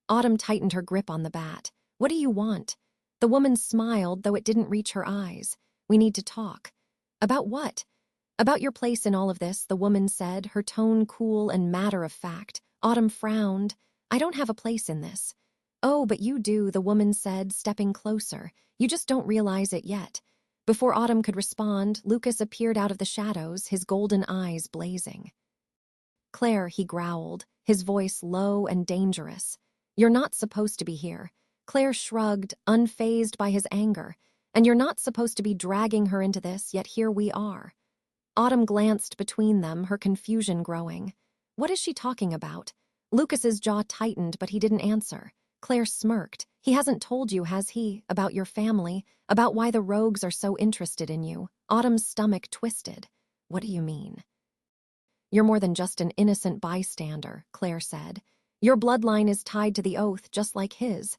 Autumn tightened her grip on the bat. "What do you want?" The woman smiled, though it didn't reach her eyes. "We need to talk." "About what?" "About your place in all of this," the woman said, her tone cool and matter-of-fact. Autumn frowned. "I don't have a place in this." "Oh, but you do," the woman said, stepping closer. "You just don't realize it yet." Before Autumn could respond, Lucas appeared out of the shadows, his golden eyes blazing. "Claire," he growled, his voice low and dangerous. "You're not supposed to be here." Claire shrugged, unfazed by his anger. "And you're not supposed to be dragging her into this, yet here we are." Autumn glanced between them, her confusion growing. What is she talking about? Lucas's jaw tightened, but he didn't answer. Claire smirked. "He hasn't told you, has he, about your family, about why the rogues are so interested in you?" Autumn's stomach twisted. "What do you mean?" "You're more than just an innocent bystander," Claire said. "Your bloodline is tied to the oath, just like his.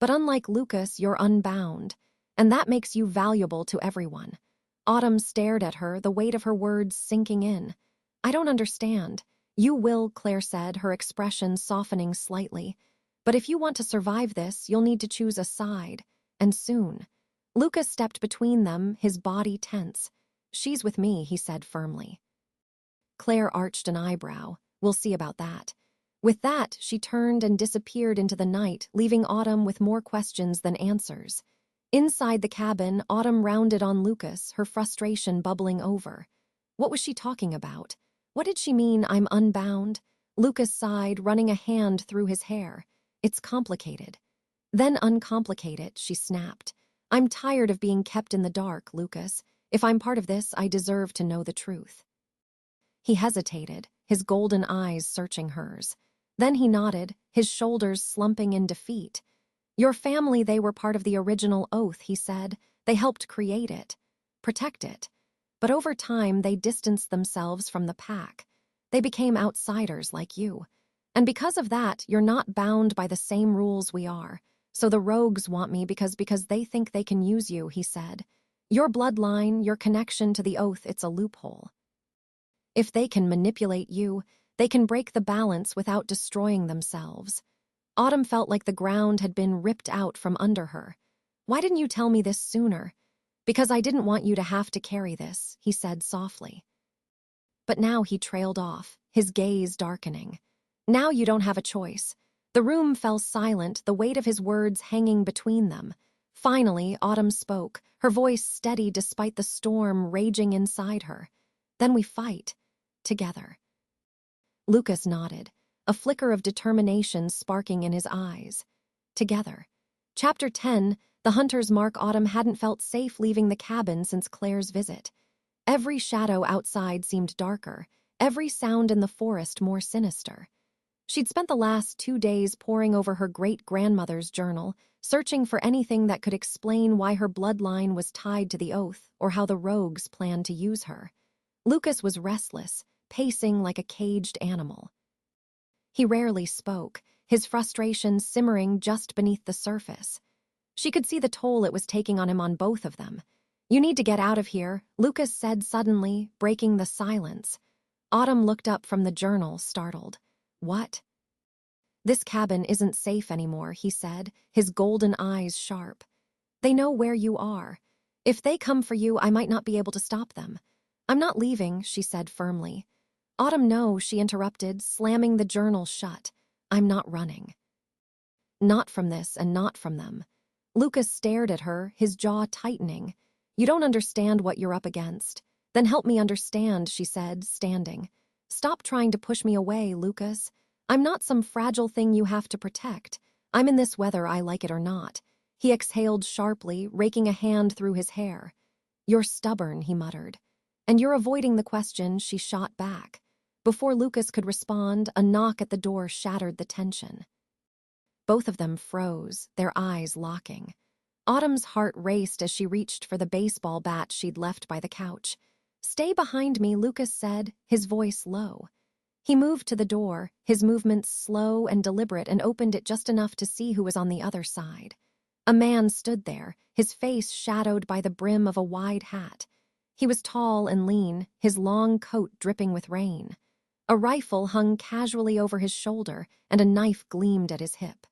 But unlike Lucas, you're unbound, and that makes you valuable to everyone." Autumn stared at her, the weight of her words sinking in. "I don't understand." "You will," Claire said, her expression softening slightly. "But if you want to survive this, you'll need to choose a side. And soon." Lucas stepped between them, his body tense. "She's with me," he said firmly. Claire arched an eyebrow. "We'll see about that." With that, she turned and disappeared into the night, leaving Autumn with more questions than answers. Inside the cabin, Autumn rounded on Lucas, her frustration bubbling over. What was she talking about? What did she mean, "I'm unbound"? Lucas sighed, running a hand through his hair. "It's complicated." "Then uncomplicate it," she snapped. "I'm tired of being kept in the dark, Lucas. If I'm part of this, I deserve to know the truth." He hesitated, his golden eyes searching hers. Then he nodded, his shoulders slumping in defeat. "Your family, they were part of the original oath," he said. "They helped create it, protect it. But over time, they distanced themselves from the pack. They became outsiders like you. And because of that, you're not bound by the same rules we are. So the rogues want me because they think they can use you," he said. "Your bloodline, your connection to the oath, it's a loophole. If they can manipulate you, they can break the balance without destroying themselves." Autumn felt like the ground had been ripped out from under her. "Why didn't you tell me this sooner?" "Because I didn't want you to have to carry this," he said softly. But now he trailed off, his gaze darkening. "Now you don't have a choice." The room fell silent, the weight of his words hanging between them. Finally, Autumn spoke, her voice steady despite the storm raging inside her. "Then we fight. Together." Lucas nodded, a flicker of determination sparking in his eyes. Together. Chapter 10, the hunters mark Autumn hadn't felt safe leaving the cabin since Claire's visit. Every shadow outside seemed darker, every sound in the forest more sinister. She'd spent the last 2 days poring over her great-grandmother's journal, searching for anything that could explain why her bloodline was tied to the oath or how the rogues planned to use her. Lucas was restless, pacing like a caged animal. He rarely spoke, his frustration simmering just beneath the surface. She could see the toll it was taking on him on both of them. "You need to get out of here," Lucas said suddenly, breaking the silence. Autumn looked up from the journal, startled. "What?" "This cabin isn't safe anymore," he said, his golden eyes sharp. "They know where you are. If they come for you, I might not be able to stop them." "I'm not leaving," she said firmly. "Autumn, no," she interrupted, slamming the journal shut. "I'm not running. Not from this and not from them." Lucas stared at her, his jaw tightening. "You don't understand what you're up against." "Then help me understand," she said, standing. "Stop trying to push me away, Lucas. I'm not some fragile thing you have to protect. I'm in this whether I like it or not." He exhaled sharply, raking a hand through his hair. "You're stubborn," he muttered. "And you're avoiding the question," she shot back. Before Lucas could respond, a knock at the door shattered the tension. Both of them froze, their eyes locking. Autumn's heart raced as she reached for the baseball bat she'd left by the couch. "Stay behind me," Lucas said, his voice low. He moved to the door, his movements slow and deliberate, and opened it just enough to see who was on the other side. A man stood there, his face shadowed by the brim of a wide hat. He was tall and lean, his long coat dripping with rain. A rifle hung casually over his shoulder, and a knife gleamed at his hip.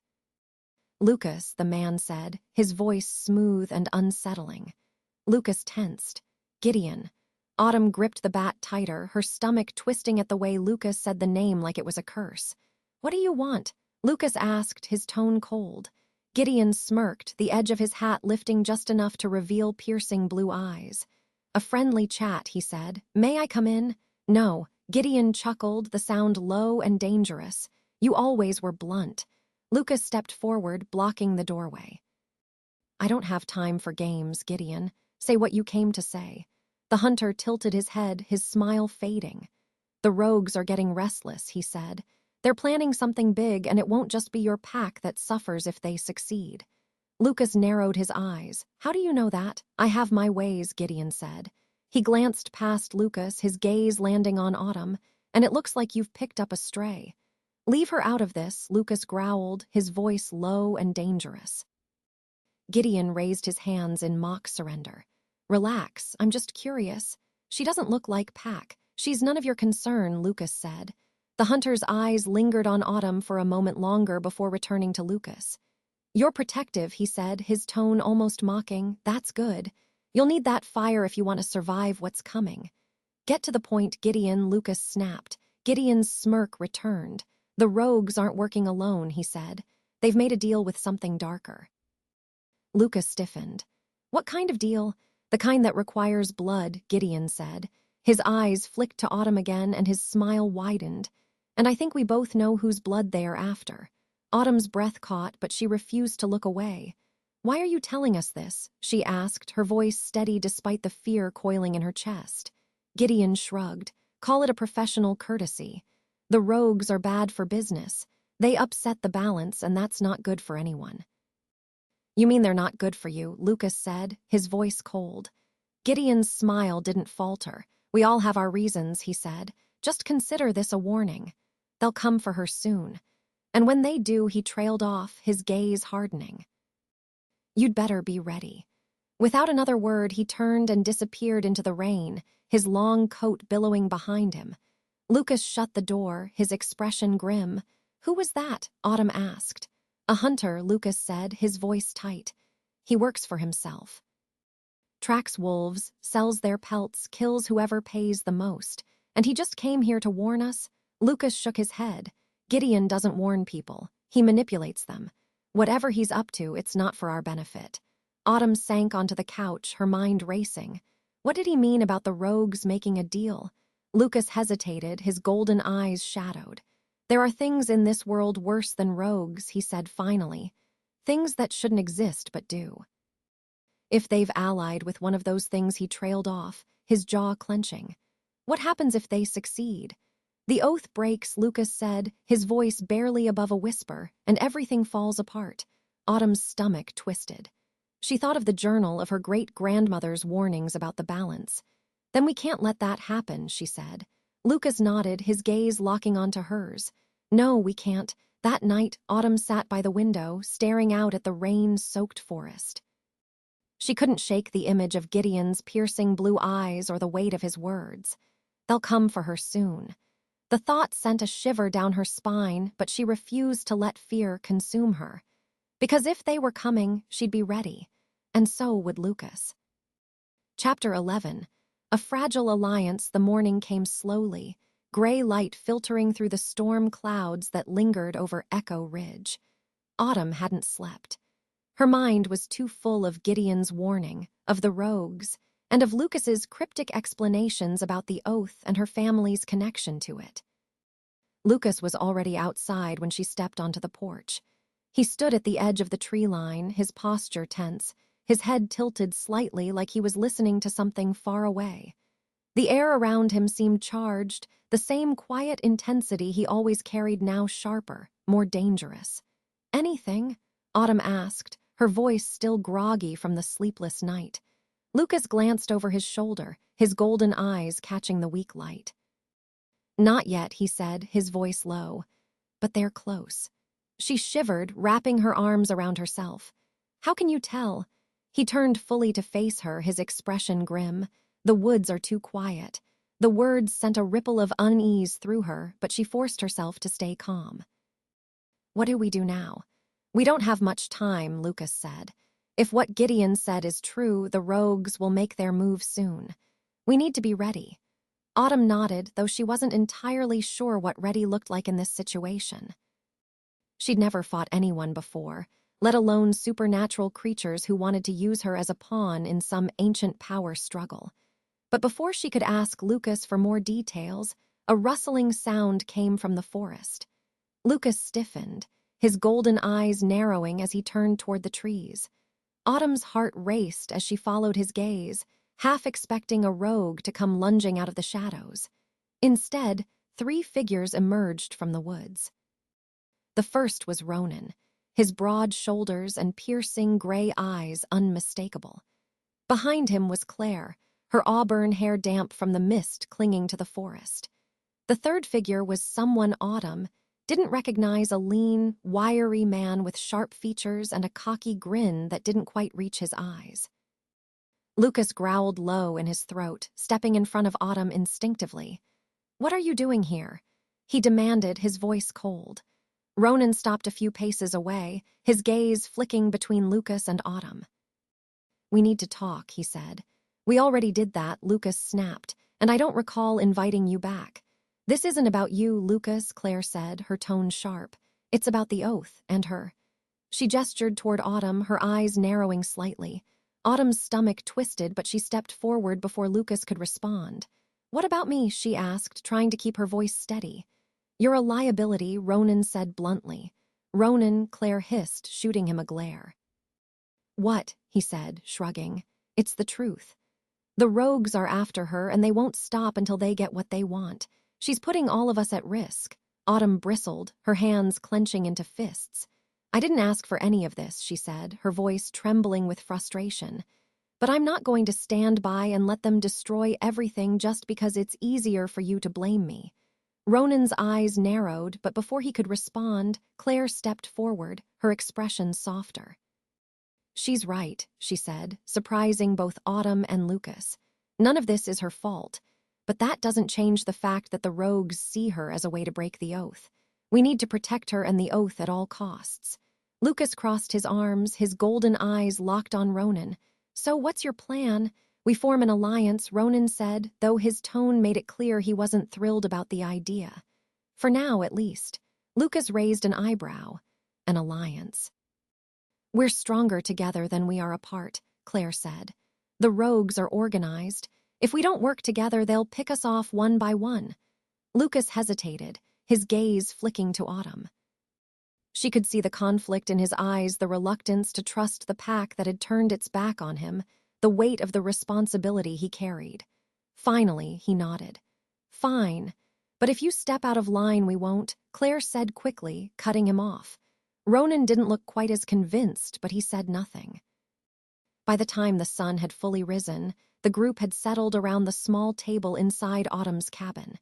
"Lucas," the man said, his voice smooth and unsettling. Lucas tensed. "Gideon." Autumn gripped the bat tighter, her stomach twisting at the way Lucas said the name like it was a curse. "What do you want?" Lucas asked, his tone cold. Gideon smirked, the edge of his hat lifting just enough to reveal piercing blue eyes. "A friendly chat," he said. "May I come in?" "No." Gideon chuckled, the sound low and dangerous. "You always were blunt." Lucas stepped forward, blocking the doorway. "I don't have time for games, Gideon. Say what you came to say." The hunter tilted his head, his smile fading. "The rogues are getting restless," he said. "They're planning something big, and it won't just be your pack that suffers if they succeed." Lucas narrowed his eyes. "How do you know that?" "I have my ways," Gideon said. He glanced past Lucas, his gaze landing on Autumn. "And it looks like you've picked up a stray." "Leave her out of this," Lucas growled, his voice low and dangerous. Gideon raised his hands in mock surrender. "Relax, I'm just curious. She doesn't look like pack. She's none of your concern," Lucas said. The hunter's eyes lingered on Autumn for a moment longer before returning to Lucas. "You're protective," he said, his tone almost mocking. "That's good. You'll need that fire if you want to survive what's coming." "Get to the point, Gideon," Lucas snapped. Gideon's smirk returned. "The rogues aren't working alone," he said. "They've made a deal with something darker." Lucas stiffened. "What kind of deal?" "The kind that requires blood," Gideon said. His eyes flicked to Autumn again and his smile widened. "And I think we both know whose blood they are after." Autumn's breath caught, but she refused to look away. "Why are you telling us this?" she asked, her voice steady despite the fear coiling in her chest. Gideon shrugged. "Call it a professional courtesy. The rogues are bad for business. They upset the balance, and that's not good for anyone." "You mean they're not good for you," Lucas said, his voice cold. Gideon's smile didn't falter. "We all have our reasons," he said. "Just consider this a warning. They'll come for her soon." And when they do, he trailed off, his gaze hardening. "You'd better be ready." Without another word, he turned and disappeared into the rain, his long coat billowing behind him. Lucas shut the door, his expression grim. "Who was that?" Autumn asked. "A hunter," Lucas said, his voice tight. "He works for himself. Tracks wolves, sells their pelts, kills whoever pays the most. And he just came here to warn us?" Lucas shook his head. "Gideon doesn't warn people. He manipulates them. Whatever he's up to, it's not for our benefit." Autumn sank onto the couch, her mind racing. What did he mean about the rogues making a deal? Lucas hesitated, his golden eyes shadowed. "There are things in this world worse than rogues," he said finally. "Things that shouldn't exist but do." "If they've allied with one of those things," he trailed off, his jaw clenching. "What happens if they succeed?" "The oath breaks," Lucas said, his voice barely above a whisper, "and everything falls apart." Autumn's stomach twisted. She thought of the journal, of her great-grandmother's warnings about the balance. "Then we can't let that happen," she said. Lucas nodded, his gaze locking onto hers. "No, we can't." That night, Autumn sat by the window, staring out at the rain-soaked forest. She couldn't shake the image of Gideon's piercing blue eyes or the weight of his words. "They'll come for her soon." The thought sent a shiver down her spine, but she refused to let fear consume her. Because if they were coming, she'd be ready. And so would Lucas. Chapter 11. A fragile alliance. The morning came slowly, gray light filtering through the storm clouds that lingered over Echo Ridge. Autumn hadn't slept. Her mind was too full of Gideon's warning, of the rogues, and of Lucas's cryptic explanations about the oath and her family's connection to it. Lucas was already outside when she stepped onto the porch. He stood at the edge of the tree line, his posture tense, his head tilted slightly like he was listening to something far away. The air around him seemed charged, the same quiet intensity he always carried now sharper, more dangerous. "Anything?" Autumn asked, her voice still groggy from the sleepless night. Lucas glanced over his shoulder, his golden eyes catching the weak light. "Not yet," he said, his voice low. "But they're close." She shivered, wrapping her arms around herself. "How can you tell?" He turned fully to face her, his expression grim. "The woods are too quiet." The words sent a ripple of unease through her, but she forced herself to stay calm. "What do we do now?" "We don't have much time," Lucas said. "If what Gideon said is true, the rogues will make their move soon. We need to be ready." Autumn nodded, though she wasn't entirely sure what ready looked like in this situation. She'd never fought anyone before, let alone supernatural creatures who wanted to use her as a pawn in some ancient power struggle. But before she could ask Lucas for more details, a rustling sound came from the forest. Lucas stiffened, his golden eyes narrowing as he turned toward the trees. Autumn's heart raced as she followed his gaze, half expecting a rogue to come lunging out of the shadows. Instead, 3 figures emerged from the woods. The first was Ronan, his broad shoulders and piercing gray eyes unmistakable. Behind him was Claire, her auburn hair damp from the mist clinging to the forest. The third figure was someone Autumn didn't recognize, a lean, wiry man with sharp features and a cocky grin that didn't quite reach his eyes. Lucas growled low in his throat, stepping in front of Autumn instinctively. "What are you doing here?" he demanded, his voice cold. Ronan stopped a few paces away, his gaze flicking between Lucas and Autumn. "We need to talk," he said. "We already did that," Lucas snapped, "and I don't recall inviting you back." "This isn't about you, Lucas," Claire said, her tone sharp. "It's about the oath and her." She gestured toward Autumn, her eyes narrowing slightly. Autumn's stomach twisted, but she stepped forward before Lucas could respond. "What about me?" she asked, trying to keep her voice steady. "You're a liability," Ronan said bluntly. "Ronan," Claire hissed, shooting him a glare. "What?" he said, shrugging. "It's the truth. The rogues are after her, and they won't stop until they get what they want. She's putting all of us at risk." Autumn bristled, her hands clenching into fists. "I didn't ask for any of this," she said, her voice trembling with frustration. "But I'm not going to stand by and let them destroy everything just because it's easier for you to blame me." Ronan's eyes narrowed, but before he could respond, Claire stepped forward, her expression softer. "She's right," she said, surprising both Autumn and Lucas. "None of this is her fault. But that doesn't change the fact that the rogues see her as a way to break the oath. We need to protect her and the oath at all costs." Lucas crossed his arms, his golden eyes locked on Ronan. "So what's your plan?" "We form an alliance," Ronan said, though his tone made it clear he wasn't thrilled about the idea. "For now, at least." Lucas raised an eyebrow. "An alliance." "We're stronger together than we are apart," Claire said. "The rogues are organized. If we don't work together, they'll pick us off one by one." Lucas hesitated, his gaze flicking to Autumn. She could see the conflict in his eyes, the reluctance to trust the pack that had turned its back on him, the weight of the responsibility he carried. Finally, he nodded. "Fine. But if you step out of line, we won't," Claire said quickly, cutting him off. Ronan didn't look quite as convinced, but he said nothing. By the time the sun had fully risen, the group had settled around the small table inside Autumn's cabin.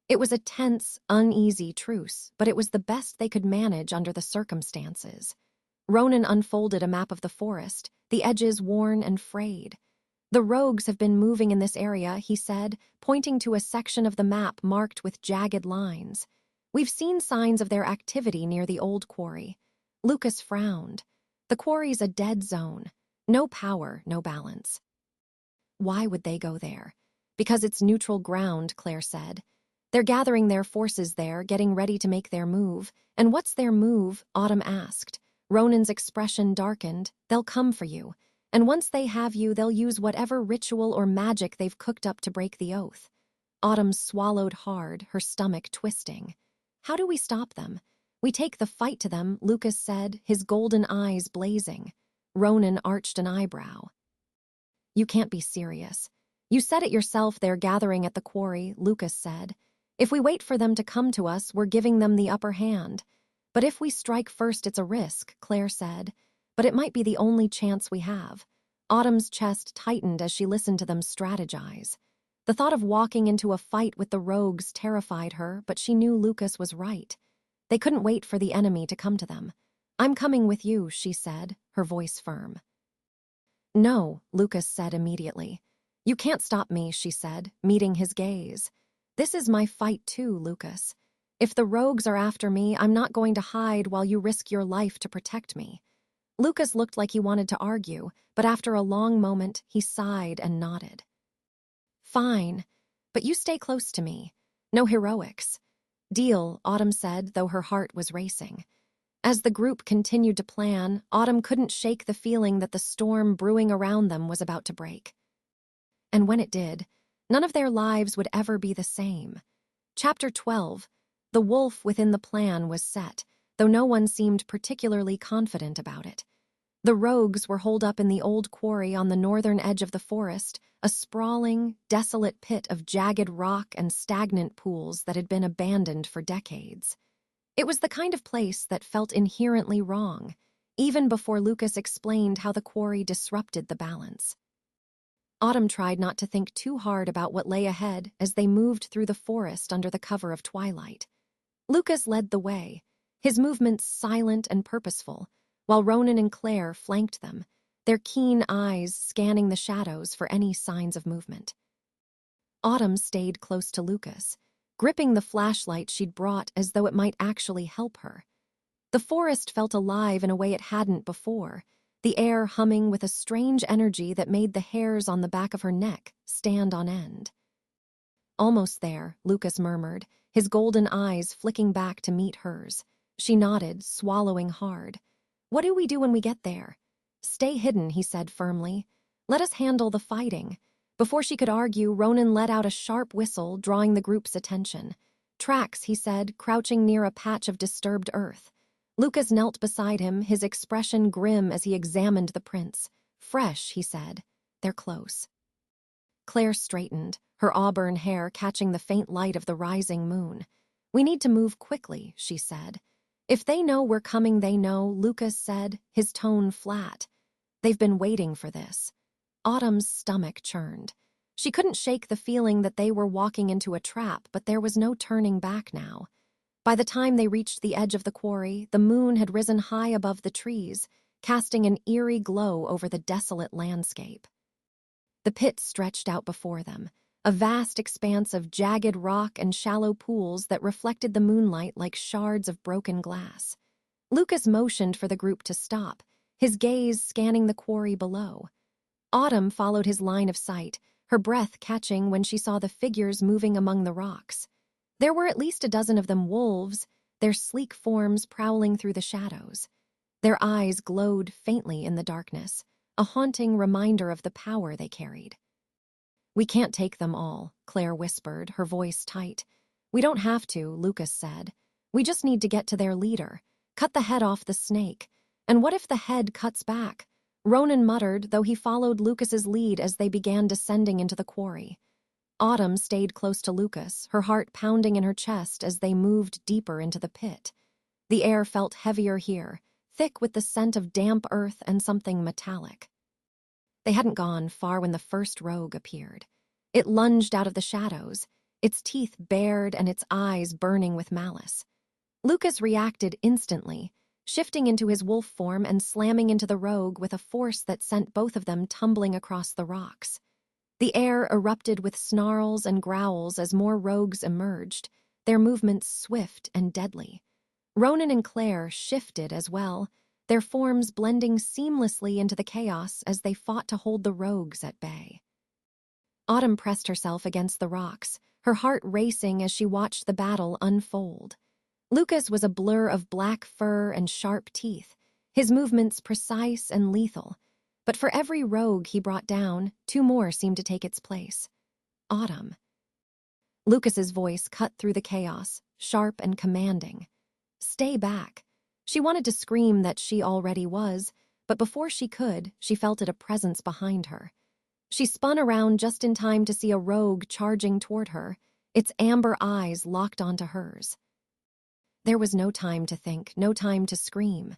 It was a tense, uneasy truce, but it was the best they could manage under the circumstances. Ronan unfolded a map of the forest, the edges worn and frayed. "The rogues have been moving in this area," he said, pointing to a section of the map marked with jagged lines. "We've seen signs of their activity near the old quarry." Lucas frowned. "The quarry's a dead zone. No power, no balance." "Why would they go there?" "Because it's neutral ground," Claire said. "They're gathering their forces there, getting ready to make their move." "And what's their move?" Autumn asked. Ronan's expression darkened. "They'll come for you. And once they have you, they'll use whatever ritual or magic they've cooked up to break the oath." Autumn swallowed hard, her stomach twisting. "How do we stop them?" "We take the fight to them," Lucas said, his golden eyes blazing. Ronan arched an eyebrow. "You can't be serious." "You said it yourself, they're gathering at the quarry," Lucas said. "If we wait for them to come to us, we're giving them the upper hand." "But if we strike first, it's a risk," Claire said. "But it might be the only chance we have." Autumn's chest tightened as she listened to them strategize. The thought of walking into a fight with the rogues terrified her, but she knew Lucas was right. They couldn't wait for the enemy to come to them. "I'm coming with you," she said, her voice firm. "No," Lucas said immediately. "You can't stop me," she said, meeting his gaze. "This is my fight too, Lucas. If the rogues are after me, I'm not going to hide while you risk your life to protect me." Lucas looked like he wanted to argue, but after a long moment, he sighed and nodded. "Fine, but you stay close to me. No heroics." "Deal," Autumn said, though her heart was racing. As the group continued to plan, Autumn couldn't shake the feeling that the storm brewing around them was about to break. And when it did, none of their lives would ever be the same. Chapter 12. The wolf within the plan was set, though no one seemed particularly confident about it. The rogues were holed up in the old quarry on the northern edge of the forest, a sprawling, desolate pit of jagged rock and stagnant pools that had been abandoned for decades. It was the kind of place that felt inherently wrong, even before Lucas explained how the quarry disrupted the balance. Autumn tried not to think too hard about what lay ahead as they moved through the forest under the cover of twilight. Lucas led the way, his movements silent and purposeful, while Ronan and Claire flanked them, their keen eyes scanning the shadows for any signs of movement. Autumn stayed close to Lucas, gripping the flashlight she'd brought as though it might actually help her. The forest felt alive in a way it hadn't before, the air humming with a strange energy that made the hairs on the back of her neck stand on end. "Almost there," Lucas murmured, his golden eyes flicking back to meet hers. She nodded, swallowing hard. "What do we do when we get there?" "Stay hidden," he said firmly. "Let us handle the fighting." Before she could argue, Ronan let out a sharp whistle, drawing the group's attention. "Tracks," he said, crouching near a patch of disturbed earth. Lucas knelt beside him, his expression grim as he examined the prints. "Fresh," he said. "They're close." Claire straightened, her auburn hair catching the faint light of the rising moon. "We need to move quickly," she said. "If they know we're coming, they know," Lucas said, his tone flat. "They've been waiting for this." Autumn's stomach churned. She couldn't shake the feeling that they were walking into a trap, but there was no turning back now. By the time they reached the edge of the quarry, the moon had risen high above the trees, casting an eerie glow over the desolate landscape. The pit stretched out before them, a vast expanse of jagged rock and shallow pools that reflected the moonlight like shards of broken glass. Lucas motioned for the group to stop, his gaze scanning the quarry below. Autumn followed his line of sight, her breath catching when she saw the figures moving among the rocks. There were at least a dozen of them wolves, their sleek forms prowling through the shadows. Their eyes glowed faintly in the darkness, a haunting reminder of the power they carried. "We can't take them all," Claire whispered, her voice tight. "We don't have to," Lucas said. "We just need to get to their leader. Cut the head off the snake. And what if the head cuts back?" Ronan muttered, though he followed Lucas's lead as they began descending into the quarry. Autumn stayed close to Lucas, her heart pounding in her chest as they moved deeper into the pit. The air felt heavier here, thick with the scent of damp earth and something metallic. They hadn't gone far when the first rogue appeared. It lunged out of the shadows, its teeth bared and its eyes burning with malice. Lucas reacted instantly, shifting into his wolf form and slamming into the rogue with a force that sent both of them tumbling across the rocks. The air erupted with snarls and growls as more rogues emerged, their movements swift and deadly. Ronan and Claire shifted as well, their forms blending seamlessly into the chaos as they fought to hold the rogues at bay. Autumn pressed herself against the rocks, her heart racing as she watched the battle unfold. Lucas was a blur of black fur and sharp teeth, his movements precise and lethal. But for every rogue he brought down, two more seemed to take its place. Autumn. Lucas's voice cut through the chaos, sharp and commanding. "Stay back." She wanted to scream that she already was, but before she could, she felt a presence behind her. She spun around just in time to see a rogue charging toward her, its amber eyes locked onto hers. There was no time to think, no time to scream.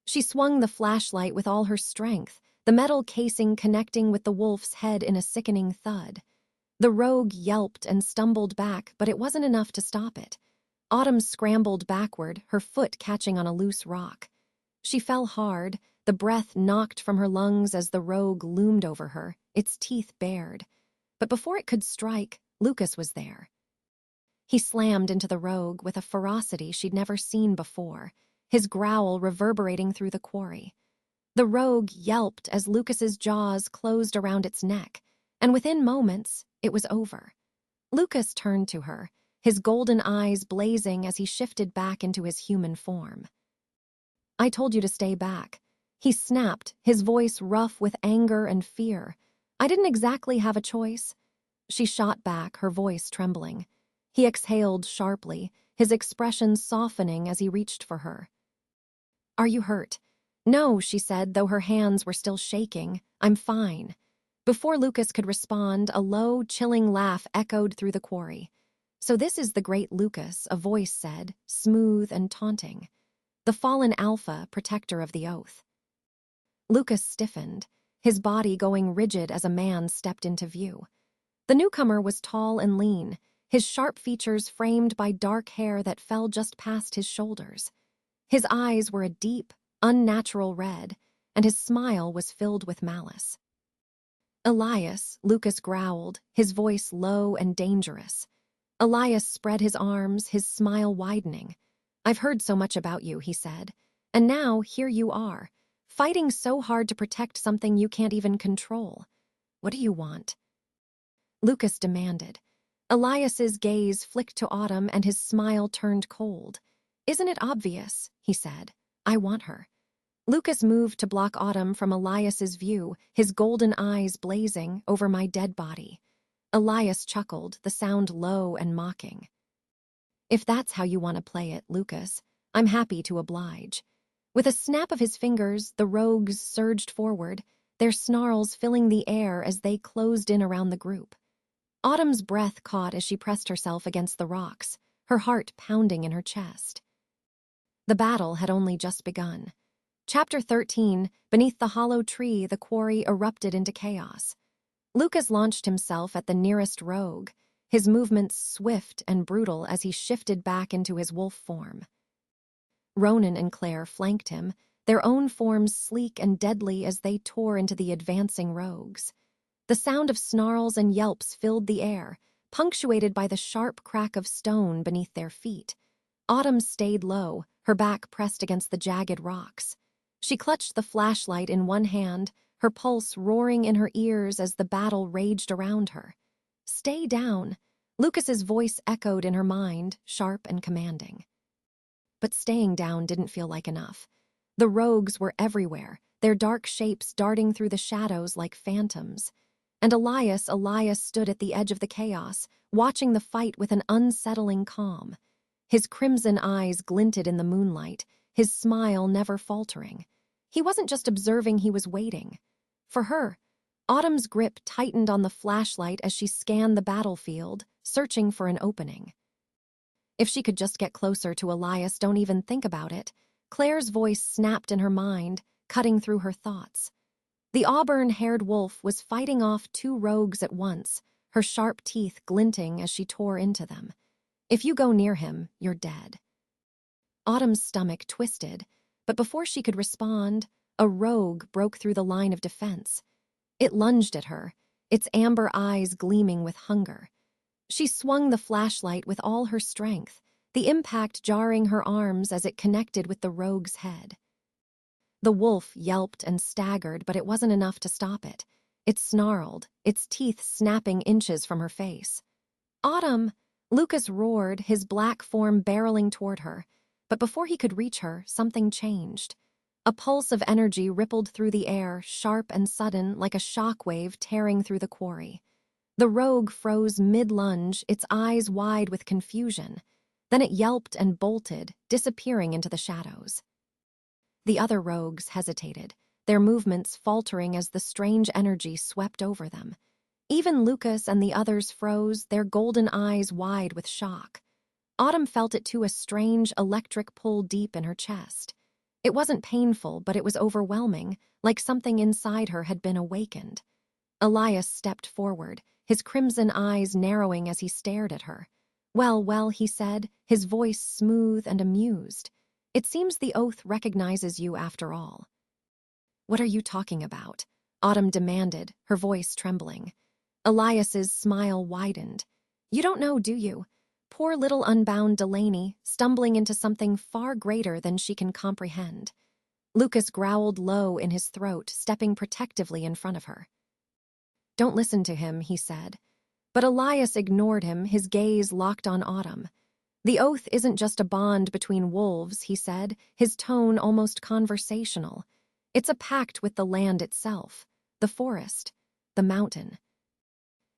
She swung the flashlight with all her strength, the metal casing connecting with the wolf's head in a sickening thud. The rogue yelped and stumbled back, but it wasn't enough to stop it. Autumn scrambled backward, her foot catching on a loose rock. She fell hard, the breath knocked from her lungs as the rogue loomed over her, its teeth bared. But before it could strike, Lucas was there. He slammed into the rogue with a ferocity she'd never seen before, his growl reverberating through the quarry. The rogue yelped as Lucas's jaws closed around its neck, and within moments, it was over. Lucas turned to her, his golden eyes blazing as he shifted back into his human form. "I told you to stay back." He snapped, his voice rough with anger and fear. "I didn't exactly have a choice." She shot back, her voice trembling. He exhaled sharply, his expression softening as he reached for her. "Are you hurt?" "No," she said, though her hands were still shaking. "I'm fine." Before Lucas could respond, a low, chilling laugh echoed through the quarry. "So this is the great Lucas," a voice said, smooth and taunting. "The fallen alpha, protector of the oath." Lucas stiffened, his body going rigid as a man stepped into view. The newcomer was tall and lean, his sharp features framed by dark hair that fell just past his shoulders. His eyes were a deep, unnatural red, and his smile was filled with malice. "Elias," Lucas growled, his voice low and dangerous. Elias spread his arms, his smile widening. "I've heard so much about you," he said. "And now here you are, fighting so hard to protect something you can't even control. What do you want?" Lucas demanded. Elias's gaze flicked to Autumn and his smile turned cold. "Isn't it obvious?" he said. "I want her." Lucas moved to block Autumn from Elias's view, his golden eyes blazing over my dead body. Elias chuckled, the sound low and mocking. "If that's how you want to play it, Lucas, I'm happy to oblige." With a snap of his fingers, the rogues surged forward, their snarls filling the air as they closed in around the group. Autumn's breath caught as she pressed herself against the rocks, her heart pounding in her chest. The battle had only just begun. Chapter 13, beneath the hollow tree, the quarry erupted into chaos. Lucas launched himself at the nearest rogue, his movements swift and brutal as he shifted back into his wolf form. Ronan and Claire flanked him, their own forms sleek and deadly as they tore into the advancing rogues. The sound of snarls and yelps filled the air, punctuated by the sharp crack of stone beneath their feet. Autumn stayed low, her back pressed against the jagged rocks. She clutched the flashlight in one hand, her pulse roaring in her ears as the battle raged around her. "Stay down," Lucas's voice echoed in her mind, sharp and commanding. But staying down didn't feel like enough. The rogues were everywhere, their dark shapes darting through the shadows like phantoms. And Elias stood at the edge of the chaos, watching the fight with an unsettling calm. His crimson eyes glinted in the moonlight, his smile never faltering. He wasn't just observing, he was waiting. For her, Autumn's grip tightened on the flashlight as she scanned the battlefield, searching for an opening. If she could just get closer to Elias, don't even think about it. Claire's voice snapped in her mind, cutting through her thoughts. The auburn-haired wolf was fighting off two rogues at once, her sharp teeth glinting as she tore into them. "If you go near him, you're dead." Autumn's stomach twisted, but before she could respond, a rogue broke through the line of defense. It lunged at her, its amber eyes gleaming with hunger. She swung the flashlight with all her strength, the impact jarring her arms as it connected with the rogue's head. The wolf yelped and staggered, but it wasn't enough to stop it. It snarled, its teeth snapping inches from her face. "Autumn!" Lucas roared, his black form barreling toward her. But before he could reach her, something changed. A pulse of energy rippled through the air, sharp and sudden, like a shockwave tearing through the quarry. The rogue froze mid-lunge, its eyes wide with confusion. Then it yelped and bolted, disappearing into the shadows. The other rogues hesitated, their movements faltering as the strange energy swept over them. Even Lucas and the others froze, their golden eyes wide with shock. Autumn felt it too, a strange electric pull deep in her chest. It wasn't painful, but it was overwhelming, like something inside her had been awakened. Elias stepped forward, his crimson eyes narrowing as he stared at her. Well, he said, his voice smooth and amused. "It seems the oath recognizes you after all." "What are you talking about?" Autumn demanded, her voice trembling. Elias's smile widened. "You don't know, do you? Poor little unbound Delaney, stumbling into something far greater than she can comprehend." Lucas growled low in his throat, stepping protectively in front of her. "Don't listen to him," he said. But Elias ignored him, his gaze locked on Autumn. "The oath isn't just a bond between wolves," he said, his tone almost conversational. "It's a pact with the land itself, the forest, the mountain.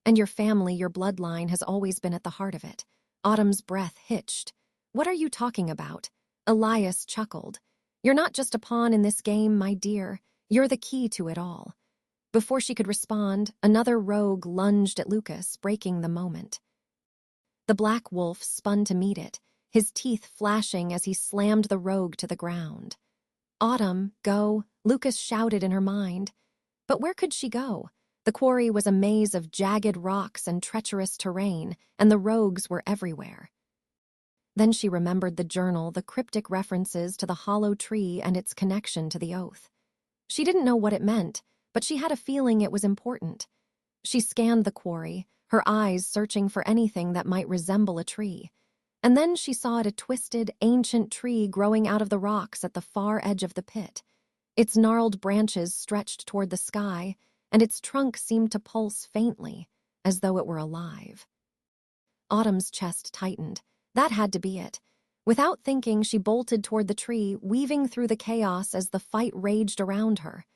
And your family, your bloodline, has always been at the heart of it." Autumn's breath hitched. "What are you talking about?" Elias chuckled. "You're not just a pawn in this game, my dear. You're the key to it all." Before she could respond, another rogue lunged at Lucas, breaking the moment. The black wolf spun to meet it, his teeth flashing as he slammed the rogue to the ground. "Autumn, go," Lucas shouted in her mind. But where could she go? The quarry was a maze of jagged rocks and treacherous terrain, and the rogues were everywhere. Then she remembered the journal, the cryptic references to the hollow tree and its connection to the oath. She didn't know what it meant, but she had a feeling it was important. She scanned the quarry, her eyes searching for anything that might resemble a tree. and then she saw a twisted, ancient tree growing out of the rocks at the far edge of the pit. Its gnarled branches stretched toward the sky, and its trunk seemed to pulse faintly, as though it were alive. Autumn's chest tightened. That had to be it. Without thinking, she bolted toward the tree, weaving through the chaos as the fight raged around her.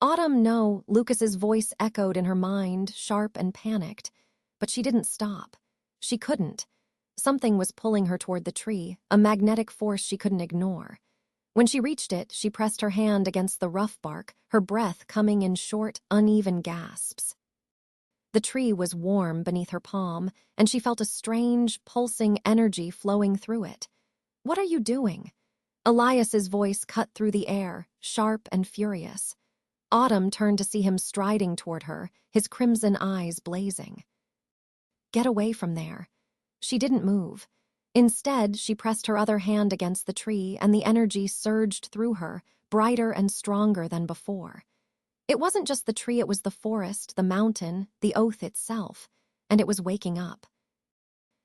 Autumn, no, Lucas's voice echoed in her mind, sharp and panicked. But she didn't stop. She couldn't. Something was pulling her toward the tree, a magnetic force she couldn't ignore. When she reached it, she pressed her hand against the rough bark, her breath coming in short, uneven gasps. The tree was warm beneath her palm, and she felt a strange, pulsing energy flowing through it. "What are you doing?" Elias's voice cut through the air, sharp and furious. Autumn turned to see him striding toward her, his crimson eyes blazing. "Get away from there." She didn't move. Instead, she pressed her other hand against the tree, and the energy surged through her, brighter and stronger than before. It wasn't just the tree, it was the forest, the mountain, the oath itself, and it was waking up.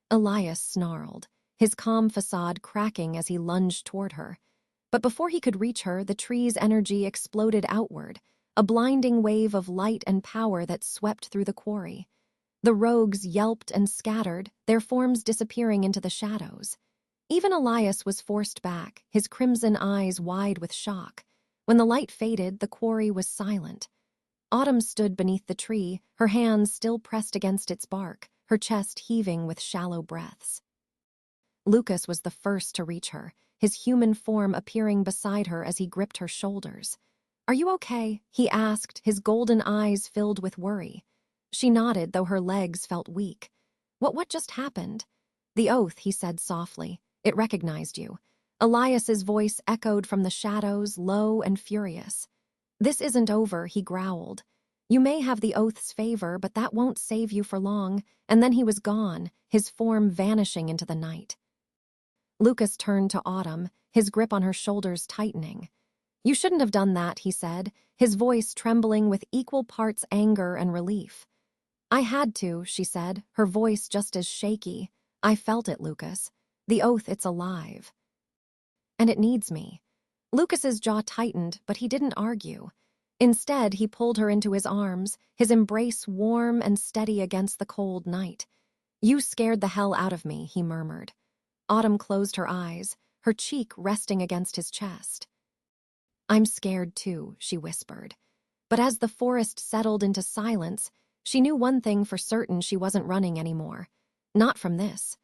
Elias snarled, his calm facade cracking as he lunged toward her. But before he could reach her, the tree's energy exploded outward, a blinding wave of light and power that swept through the quarry. The rogues yelped and scattered, their forms disappearing into the shadows. Even Elias was forced back, his crimson eyes wide with shock. When the light faded, the quarry was silent. Autumn stood beneath the tree, her hands still pressed against its bark, her chest heaving with shallow breaths. Lucas was the first to reach her, his human form appearing beside her as he gripped her shoulders. "Are you okay?" he asked, his golden eyes filled with worry. She nodded, though her legs felt weak. What just happened?" "The oath," he said softly. "It recognized you." Elias's voice echoed from the shadows, low and furious. "This isn't over," he growled. "You may have the oath's favor, but that won't save you for long." And then he was gone, his form vanishing into the night. Lucas turned to Autumn, his grip on her shoulders tightening. "You shouldn't have done that," he said, his voice trembling with equal parts anger and relief. "I had to," she said, her voice just as shaky. "I felt it, Lucas. The oath, it's alive. And it needs me." Lucas's jaw tightened, but he didn't argue. Instead, he pulled her into his arms, his embrace warm and steady against the cold night. "You scared the hell out of me," he murmured. Autumn closed her eyes, her cheek resting against his chest. "I'm scared too," she whispered. But as the forest settled into silence, she knew one thing for certain: she wasn't running anymore. Not from this.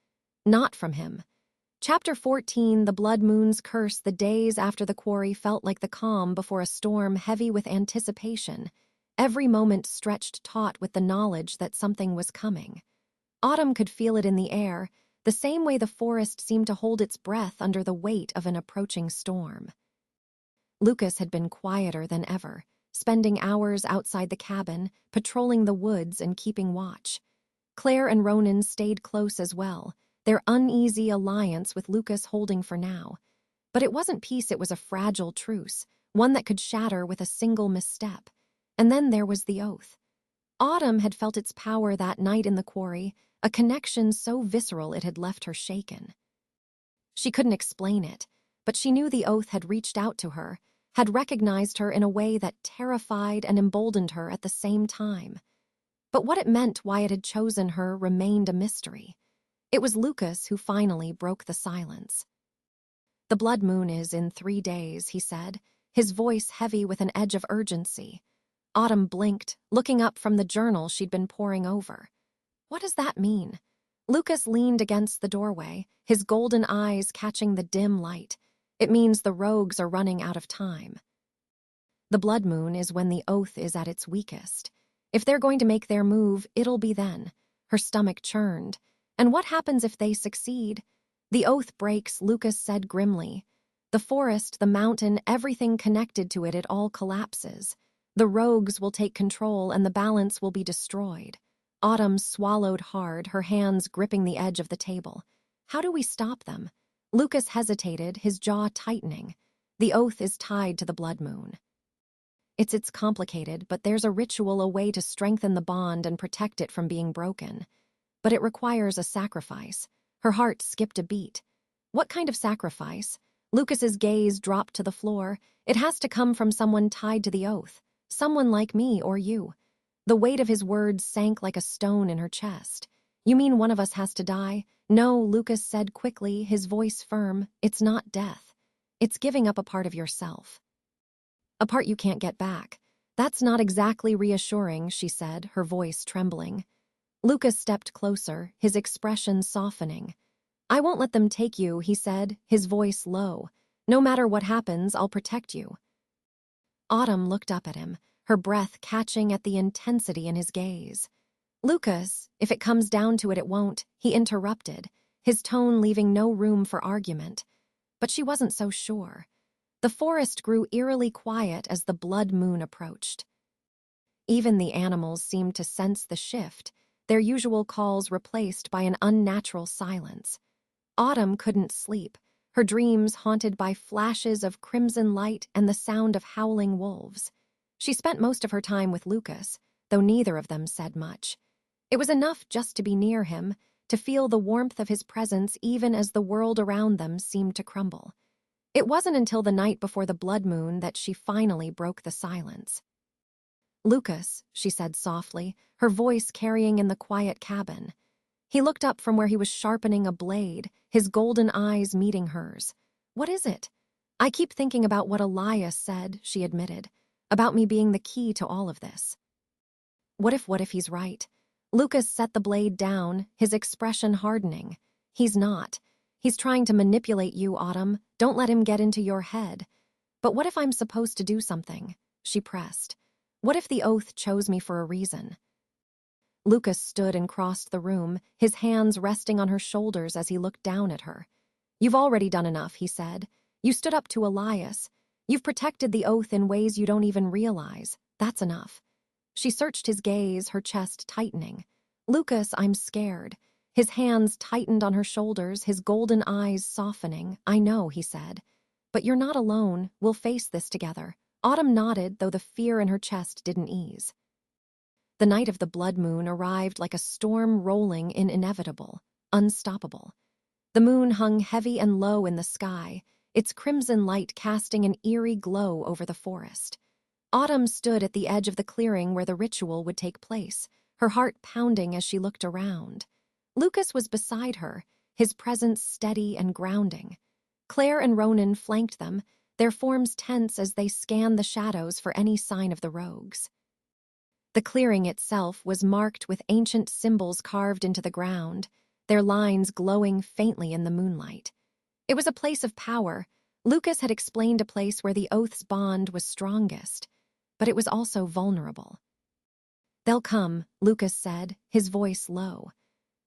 Not from him. Chapter 14, The Blood Moon's Curse. The days after the quarry felt like the calm before a storm, heavy with anticipation. Every moment stretched taut with the knowledge that something was coming. Autumn could feel it in the air, the same way the forest seemed to hold its breath under the weight of an approaching storm. Lucas had been quieter than ever, spending hours outside the cabin, patrolling the woods and keeping watch. Claire and Ronan stayed close as well, their uneasy alliance with Lucas holding for now. But it wasn't peace, it was a fragile truce, one that could shatter with a single misstep. And then there was the oath. Autumn had felt its power that night in the quarry, a connection so visceral it had left her shaken. She couldn't explain it, but she knew the oath had reached out to her, had recognized her in a way that terrified and emboldened her at the same time. But what it meant, why it had chosen her, remained a mystery. It was Lucas who finally broke the silence. "The blood moon is in 3 days," he said, his voice heavy with an edge of urgency. Autumn blinked, looking up from the journal she'd been poring over. "What does that mean?" Lucas leaned against the doorway, his golden eyes catching the dim light. "It means the rogues are running out of time. The blood moon is when the oath is at its weakest. If they're going to make their move, it'll be then." Her stomach churned. "And what happens if they succeed?" "The oath breaks," Lucas said grimly. "The forest, the mountain, everything connected to it, it all collapses. The rogues will take control and the balance will be destroyed." Autumn swallowed hard, her hands gripping the edge of the table. "How do we stop them?" Lucas hesitated, his jaw tightening. "The oath is tied to the blood moon. It's complicated, but there's a ritual, a way to strengthen the bond and protect it from being broken. But it requires a sacrifice. Her heart skipped a beat. What kind of sacrifice? Lucas's gaze dropped to the floor. It has to come from someone tied to the oath. Someone like me or you. The weight of his words sank like a stone in her chest. You mean one of us has to die? No, Lucas said quickly, his voice firm. It's not death. It's giving up a part of yourself. A part you can't get back. That's not exactly reassuring, she said, her voice trembling. Lucas stepped closer, his expression softening. I won't let them take you, he said, his voice low. No matter what happens, I'll protect you. Autumn looked up at him, her breath catching at the intensity in his gaze. Lucas, if it comes down to it, it won't, he interrupted, his tone leaving no room for argument. But she wasn't so sure. The forest grew eerily quiet as the blood moon approached. Even the animals seemed to sense the shift, their usual calls replaced by an unnatural silence. Autumn couldn't sleep, her dreams haunted by flashes of crimson light and the sound of howling wolves. She spent most of her time with Lucas, though neither of them said much. It was enough just to be near him, to feel the warmth of his presence even as the world around them seemed to crumble. It wasn't until the night before the blood moon that she finally broke the silence. Lucas, she said softly, her voice carrying in the quiet cabin. He looked up from where he was sharpening a blade, his golden eyes meeting hers. What is it? I keep thinking about what Elias said, she admitted, about me being the key to all of this. What if he's right? Lucas set the blade down, his expression hardening. He's not. He's trying to manipulate you, Autumn. Don't let him get into your head. But what if I'm supposed to do something? She pressed. What if the oath chose me for a reason? Lucas stood and crossed the room, his hands resting on her shoulders as he looked down at her. You've already done enough, he said. You stood up to Elias. You've protected the oath in ways you don't even realize. That's enough. She searched his gaze, her chest tightening. Lucas, I'm scared. His hands tightened on her shoulders, his golden eyes softening. I know, he said. But you're not alone. We'll face this together. Autumn nodded, though the fear in her chest didn't ease. The night of the blood moon arrived like a storm rolling in inevitable, unstoppable. The moon hung heavy and low in the sky, its crimson light casting an eerie glow over the forest. Autumn stood at the edge of the clearing where the ritual would take place, her heart pounding as she looked around. Lucas was beside her, his presence steady and grounding. Claire and Ronan flanked them, their forms tense as they scanned the shadows for any sign of the rogues. The clearing itself was marked with ancient symbols carved into the ground, their lines glowing faintly in the moonlight. It was a place of power. Lucas had explained a place where the oath's bond was strongest, but it was also vulnerable. They'll come, Lucas said, his voice low.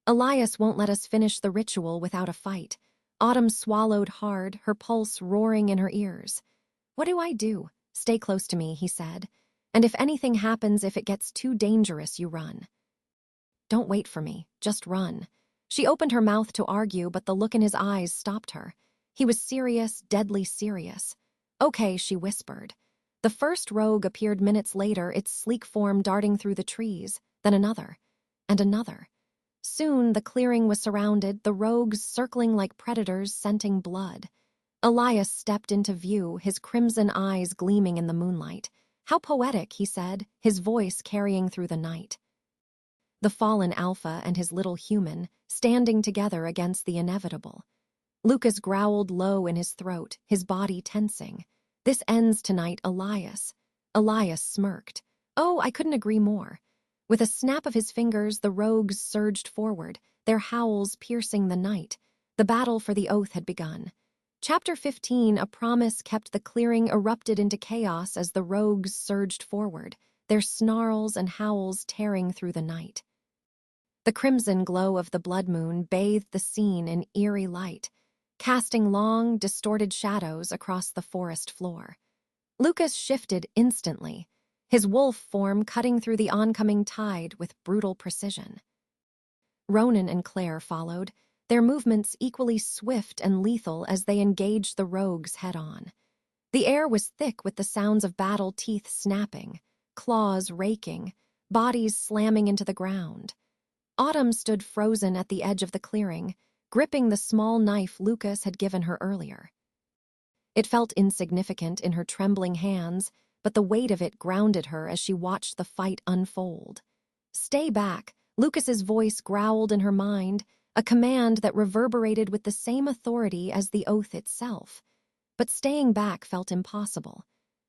Elias won't let us finish the ritual without a fight. Autumn swallowed hard, her pulse roaring in her ears. What do I do? Stay close to me, he said. And if anything happens, if it gets too dangerous, you run. Don't wait for me, just run. She opened her mouth to argue, but the look in his eyes stopped her. He was serious, deadly serious. Okay, she whispered. The first rogue appeared minutes later, its sleek form darting through the trees, then another, and another. Soon the clearing was surrounded, the rogues circling like predators scenting blood. Elias stepped into view, his crimson eyes gleaming in the moonlight. How poetic, he said, his voice carrying through the night. The fallen alpha and his little human, standing together against the inevitable. Lucas growled low in his throat, his body tensing. This ends tonight, Elias. Elias smirked. Oh, I couldn't agree more. With a snap of his fingers, the rogues surged forward, their howls piercing the night. The battle for the oath had begun. Chapter 15, A Promise Kept the Clearing, erupted into chaos as the rogues surged forward, their snarls and howls tearing through the night. The crimson glow of the blood moon bathed the scene in eerie light, casting long, distorted shadows across the forest floor. Lucas shifted instantly, his wolf form cutting through the oncoming tide with brutal precision. Ronan and Claire followed, their movements equally swift and lethal as they engaged the rogues head-on. The air was thick with the sounds of battle, teeth snapping, claws raking, bodies slamming into the ground. Autumn stood frozen at the edge of the clearing, gripping the small knife Lucas had given her earlier. It felt insignificant in her trembling hands, but the weight of it grounded her as she watched the fight unfold. "Stay back," Lucas's voice growled in her mind, a command that reverberated with the same authority as the oath itself. But staying back felt impossible.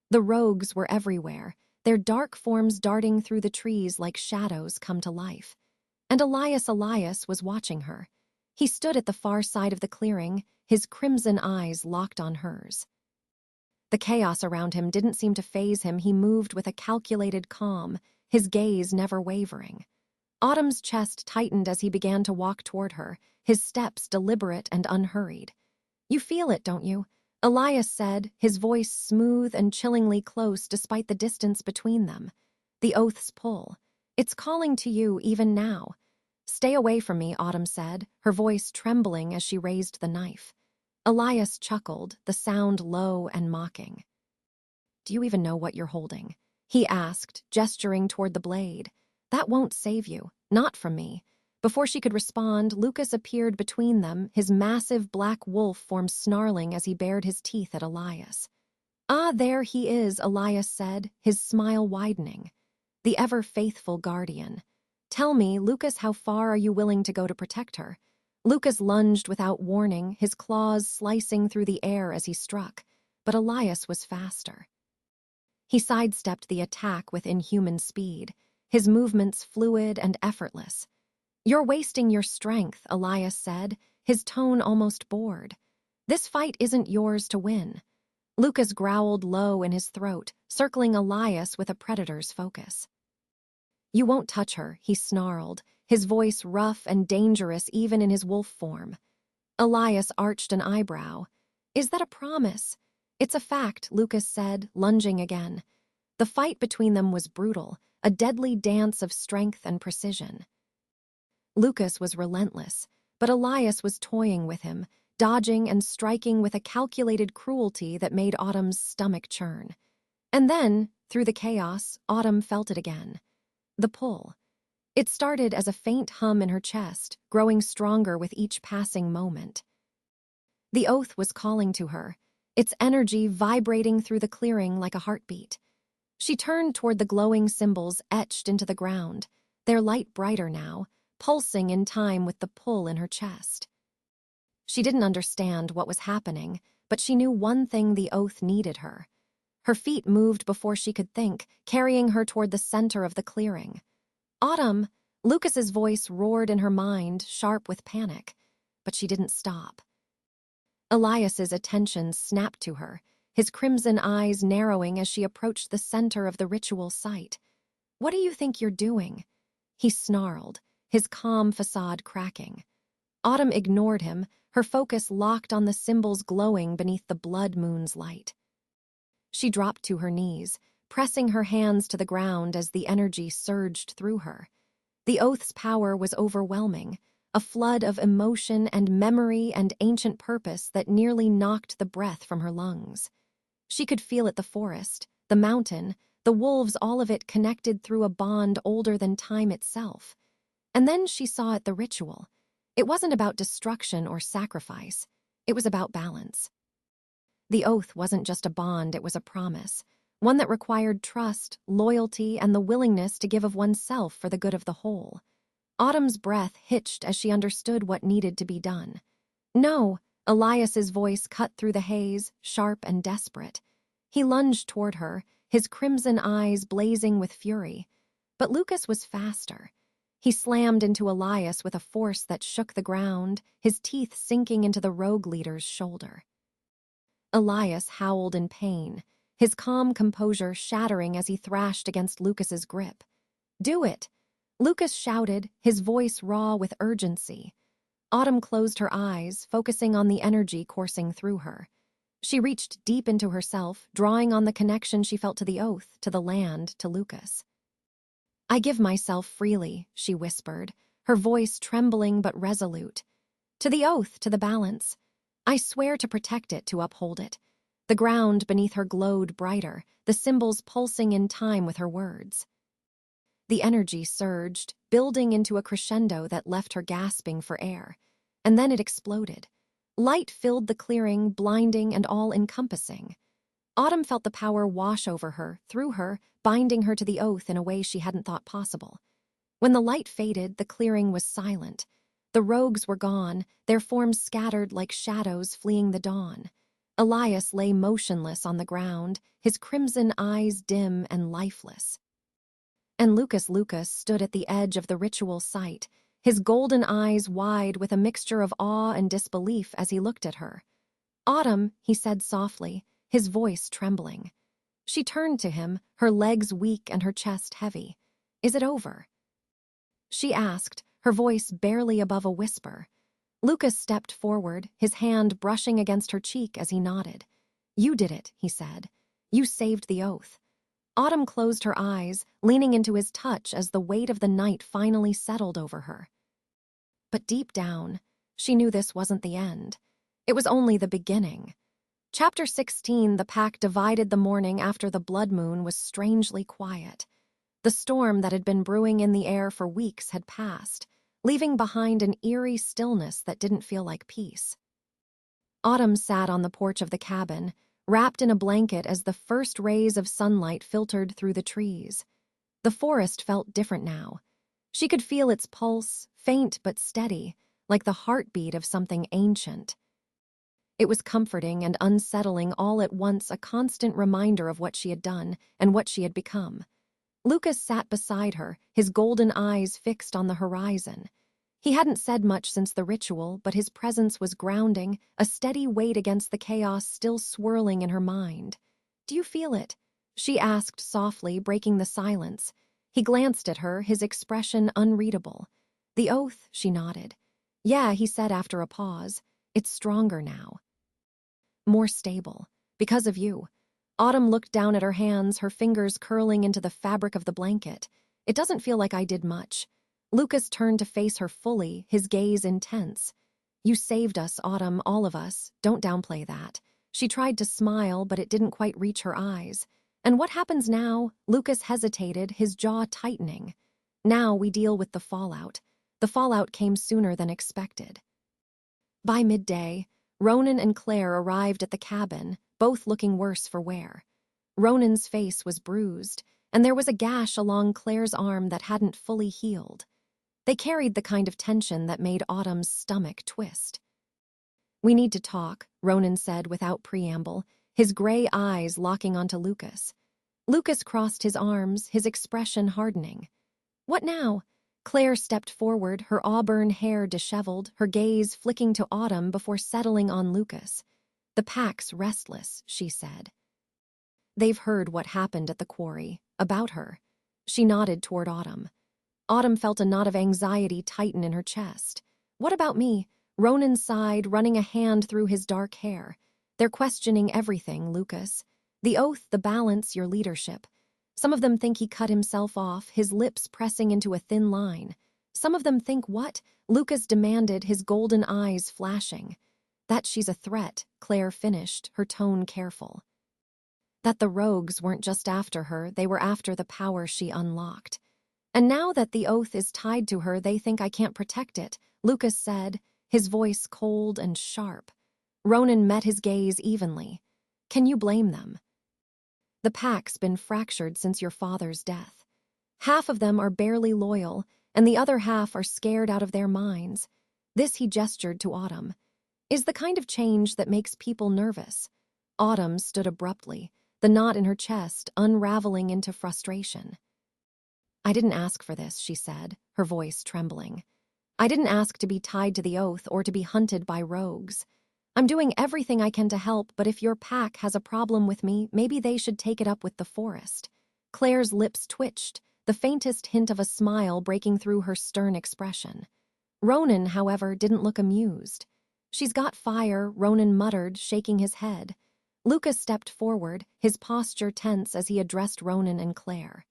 The rogues were everywhere, their dark forms darting through the trees like shadows come to life. And Elias was watching her. He stood at the far side of the clearing, his crimson eyes locked on hers. The chaos around him didn't seem to faze him. He moved with a calculated calm, his gaze never wavering. Autumn's chest tightened as he began to walk toward her, his steps deliberate and unhurried. "You feel it, don't you?" Elias said, his voice smooth and chillingly close despite the distance between them. "The oath's pull. It's calling to you even now." "Stay away from me," Autumn said, her voice trembling as she raised the knife. Elias chuckled, the sound low and mocking. "Do you even know what you're holding?" he asked, gesturing toward the blade. "That won't save you, not from me." Before she could respond, Lucas appeared between them, his massive black wolf form snarling as he bared his teeth at Elias. "Ah, there he is," Elias said, his smile widening. "The ever-faithful guardian. Tell me, Lucas, how far are you willing to go to protect her?" Lucas lunged without warning, his claws slicing through the air as he struck, but Elias was faster. He sidestepped the attack with inhuman speed, his movements fluid and effortless. "You're wasting your strength," Elias said, his tone almost bored. "This fight isn't yours to win." Lucas growled low in his throat, circling Elias with a predator's focus. "You won't touch her," he snarled, his voice rough and dangerous even in his wolf form. Elias arched an eyebrow. "Is that a promise?" "It's a fact," Lucas said, lunging again. The fight between them was brutal, a deadly dance of strength and precision. Lucas was relentless, but Elias was toying with him, dodging and striking with a calculated cruelty that made Autumn's stomach churn. And then, through the chaos, Autumn felt it again. The pull. It started as a faint hum in her chest, growing stronger with each passing moment. The oath was calling to her, its energy vibrating through the clearing like a heartbeat. She turned toward the glowing symbols etched into the ground, their light brighter now, pulsing in time with the pull in her chest. She didn't understand what was happening, but she knew one thing: the oath needed her. Her feet moved before she could think, carrying her toward the center of the clearing. "Autumn!" Lucas's voice roared in her mind, sharp with panic, but she didn't stop. Elias's attention snapped to her, his crimson eyes narrowing as she approached the center of the ritual site. "What do you think you're doing?" he snarled, his calm facade cracking. Autumn ignored him, her focus locked on the symbols glowing beneath the blood moon's light. She dropped to her knees, pressing her hands to the ground as the energy surged through her. The oath's power was overwhelming, a flood of emotion and memory and ancient purpose that nearly knocked the breath from her lungs. She could feel it: the forest, the mountain, the wolves, all of it connected through a bond older than time itself. And then she saw it: the ritual. It wasn't about destruction or sacrifice. It was about balance. The oath wasn't just a bond, it was a promise, one that required trust, loyalty, and the willingness to give of oneself for the good of the whole. Autumn's breath hitched as she understood what needed to be done. "No," Elias's voice cut through the haze, sharp and desperate. He lunged toward her, his crimson eyes blazing with fury. But Lucas was faster. He slammed into Elias with a force that shook the ground, his teeth sinking into the rogue leader's shoulder. Elias howled in pain, his calm composure shattering as he thrashed against Lucas's grip. "Do it!" Lucas shouted, his voice raw with urgency. Autumn closed her eyes, focusing on the energy coursing through her. She reached deep into herself, drawing on the connection she felt to the oath, to the land, to Lucas. "I give myself freely," she whispered, her voice trembling but resolute. "To the oath, to the balance. I swear to protect it, to uphold it." The ground beneath her glowed brighter, the symbols pulsing in time with her words. The energy surged, building into a crescendo that left her gasping for air. and then it exploded. Light filled the clearing, blinding and all-encompassing. Autumn felt the power wash over her, through her, binding her to the oath in a way she hadn't thought possible. When the light faded, the clearing was silent. The rogues were gone, their forms scattered like shadows fleeing the dawn. Elias lay motionless on the ground, his crimson eyes dim and lifeless. And Lucas stood at the edge of the ritual site, his golden eyes wide with a mixture of awe and disbelief as he looked at her. "Autumn," he said softly, his voice trembling. She turned to him, her legs weak and her chest heavy. "Is it over?" she asked, her voice barely above a whisper. Lucas stepped forward, his hand brushing against her cheek as he nodded. "You did it," he said. "You saved the oath." Autumn closed her eyes, leaning into his touch as the weight of the night finally settled over her. But deep down, she knew this wasn't the end. It was only the beginning. Chapter 16, the pack divided the morning after the blood moon was strangely quiet. The storm that had been brewing in the air for weeks had passed, leaving behind an eerie stillness that didn't feel like peace. Autumn sat on the porch of the cabin, wrapped in a blanket as the first rays of sunlight filtered through the trees. The forest felt different now. She could feel its pulse, faint but steady, like the heartbeat of something ancient. It was comforting and unsettling all at once, a constant reminder of what she had done and what she had become. Lucas sat beside her, his golden eyes fixed on the horizon. He hadn't said much since the ritual, but his presence was grounding, a steady weight against the chaos still swirling in her mind. "Do you feel it?" she asked softly, breaking the silence. He glanced at her, his expression unreadable. "The oath," she nodded. "Yeah," he said after a pause. "It's stronger now. More stable. Because of you." Autumn looked down at her hands, her fingers curling into the fabric of the blanket. "It doesn't feel like I did much." Lucas turned to face her fully, his gaze intense. "You saved us, Autumn, all of us. Don't downplay that." She tried to smile, but it didn't quite reach her eyes. "And what happens now?" Lucas hesitated, his jaw tightening. "Now we deal with the fallout." The fallout came sooner than expected. By midday, Ronan and Claire arrived at the cabin, both looking worse for wear. Ronan's face was bruised, and there was a gash along Claire's arm that hadn't fully healed. They carried the kind of tension that made Autumn's stomach twist. "We need to talk," Ronan said without preamble, his gray eyes locking onto Lucas. Lucas crossed his arms, his expression hardening. "What now?" Claire stepped forward, her auburn hair disheveled, her gaze flicking to Autumn before settling on Lucas. "The pack's restless," she said. "They've heard what happened at the quarry, about her." She nodded toward Autumn. Autumn felt a knot of anxiety tighten in her chest. "What about me?" Ronan sighed, running a hand through his dark hair. "They're questioning everything, Lucas. The oath, the balance, your leadership. Some of them think he cut himself off, his lips pressing into a thin line. Some of them think what?" Lucas demanded, his golden eyes flashing. "That she's a threat," Claire finished, her tone careful. "That the rogues weren't just after her, they were after the power she unlocked. And now that the oath is tied to her, they think I can't protect it," Lucas said, his voice cold and sharp. Ronan met his gaze evenly. "Can you blame them? The pack's been fractured since your father's death. Half of them are barely loyal, and the other half are scared out of their minds." This he gestured to Autumn. "Is the kind of change that makes people nervous." Autumn stood abruptly, the knot in her chest unraveling into frustration. "I didn't ask for this," she said, her voice trembling. "I didn't ask to be tied to the oath or to be hunted by rogues. I'm doing everything I can to help, but if your pack has a problem with me, maybe they should take it up with the forest." Claire's lips twitched, the faintest hint of a smile breaking through her stern expression. Ronan, however, didn't look amused. "She's got fire," Ronan muttered, shaking his head. Lucas stepped forward, his posture tense as he addressed Ronan and Claire.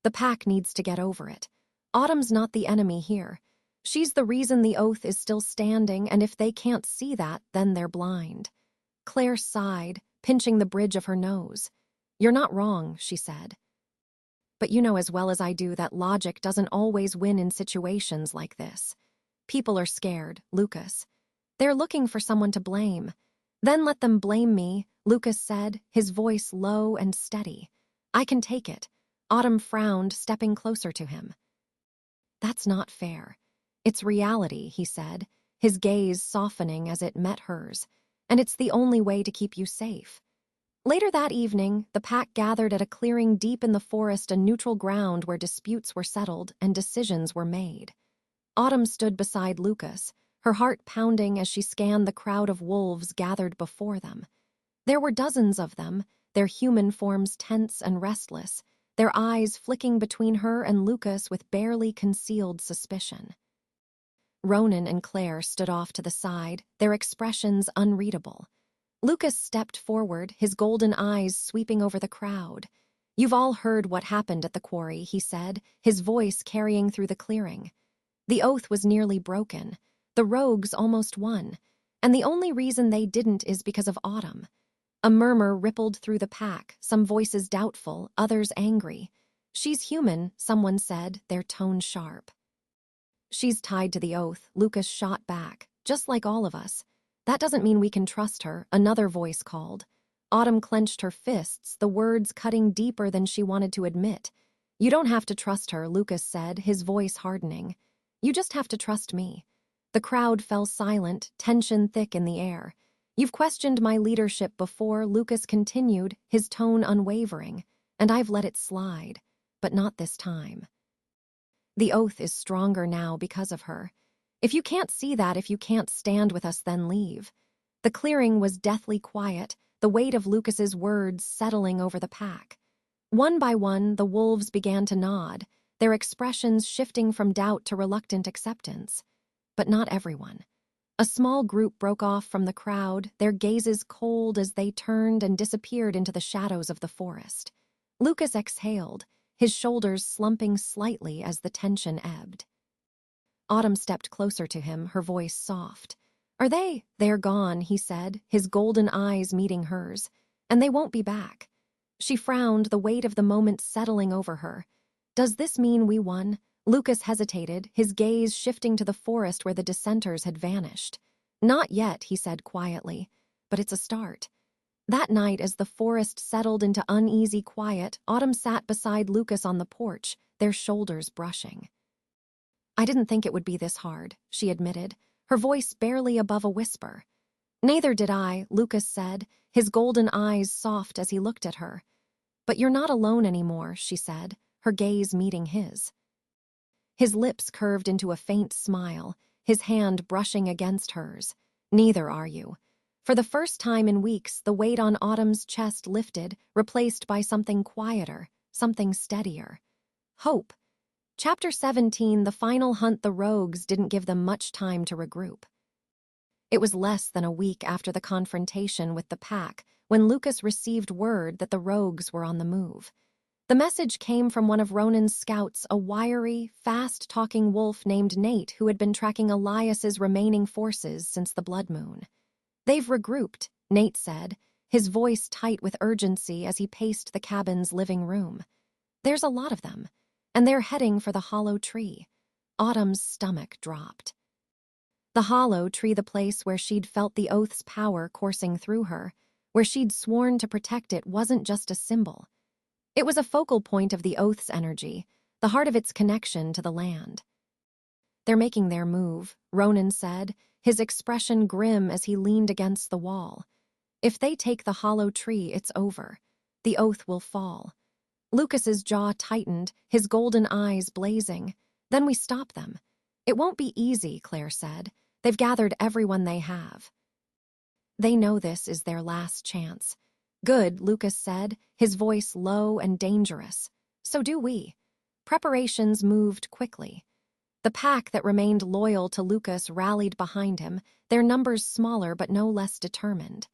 "The pack needs to get over it. Autumn's not the enemy here. She's the reason the oath is still standing, and if they can't see that, then they're blind." Claire sighed, pinching the bridge of her nose. "You're not wrong," she said. "But you know as well as I do that logic doesn't always win in situations like this." People are scared, Lucas. They're looking for someone to blame. Then let them blame me, Lucas said, his voice low and steady. I can take it. Autumn frowned, stepping closer to him. That's not fair. It's reality, he said, his gaze softening as it met hers. And it's the only way to keep you safe. Later that evening, the pack gathered at a clearing deep in the forest, a neutral ground where disputes were settled and decisions were made. Autumn stood beside Lucas, her heart pounding as she scanned the crowd of wolves gathered before them. There were dozens of them, their human forms tense and restless, their eyes flicking between her and Lucas with barely concealed suspicion. Ronan and Claire stood off to the side, their expressions unreadable. Lucas stepped forward, his golden eyes sweeping over the crowd. You've all heard what happened at the quarry, he said, his voice carrying through the clearing. The oath was nearly broken. The rogues almost won. And the only reason they didn't is because of Autumn. A murmur rippled through the pack, some voices doubtful, others angry. She's human, someone said, their tone sharp. She's tied to the oath, Lucas shot back, just like all of us. That doesn't mean we can trust her, another voice called. Autumn clenched her fists, the words cutting deeper than she wanted to admit. You don't have to trust her, Lucas said, his voice hardening. You just have to trust me. The crowd fell silent, tension thick in the air. You've questioned my leadership before, Lucas continued, his tone unwavering, and I've let it slide, but not this time. The oath is stronger now because of her. If you can't see that, if you can't stand with us, then leave. The clearing was deathly quiet, the weight of Lucas's words settling over the pack. One by one, the wolves began to nod, their expressions shifting from doubt to reluctant acceptance. But not everyone. A small group broke off from the crowd, their gazes cold as they turned and disappeared into the shadows of the forest. Lucas exhaled, his shoulders slumping slightly as the tension ebbed. Autumn stepped closer to him, her voice soft. They're gone, he said, his golden eyes meeting hers. And they won't be back. She frowned, the weight of the moment settling over her. Does this mean we won? Lucas hesitated, his gaze shifting to the forest where the dissenters had vanished. Not yet, he said quietly, but it's a start. That night, as the forest settled into uneasy quiet, Autumn sat beside Lucas on the porch, their shoulders brushing. I didn't think it would be this hard, she admitted, her voice barely above a whisper. Neither did I, Lucas said, his golden eyes soft as he looked at her. But you're not alone anymore, she said, her gaze meeting his. His lips curved into a faint smile, his hand brushing against hers. Neither are you. For the first time in weeks, the weight on Autumn's chest lifted, replaced by something quieter, something steadier. Hope. Chapter 17, the final hunt. The rogues didn't give them much time to regroup. It was less than a week after the confrontation with the pack when Lucas received word that the rogues were on the move. The message came from one of Ronan's scouts, a wiry, fast-talking wolf named Nate who had been tracking Elias's remaining forces since the blood moon. They've regrouped, Nate said, his voice tight with urgency as he paced the cabin's living room. There's a lot of them, and they're heading for the hollow tree. Autumn's stomach dropped. The hollow tree, the place where she'd felt the oath's power coursing through her, where she'd sworn to protect it, wasn't just a symbol. It was a focal point of the oath's energy, the heart of its connection to the land. They're making their move, Ronan said, his expression grim as he leaned against the wall. If they take the hollow tree, it's over. The oath will fall. Lucas's jaw tightened, his golden eyes blazing. Then we stop them. It won't be easy, Claire said. They've gathered everyone they have. They know this is their last chance. Good, Lucas said, his voice low and dangerous. So do we. Preparations moved quickly. The pack that remained loyal to Lucas rallied behind him, their numbers smaller but no less determined.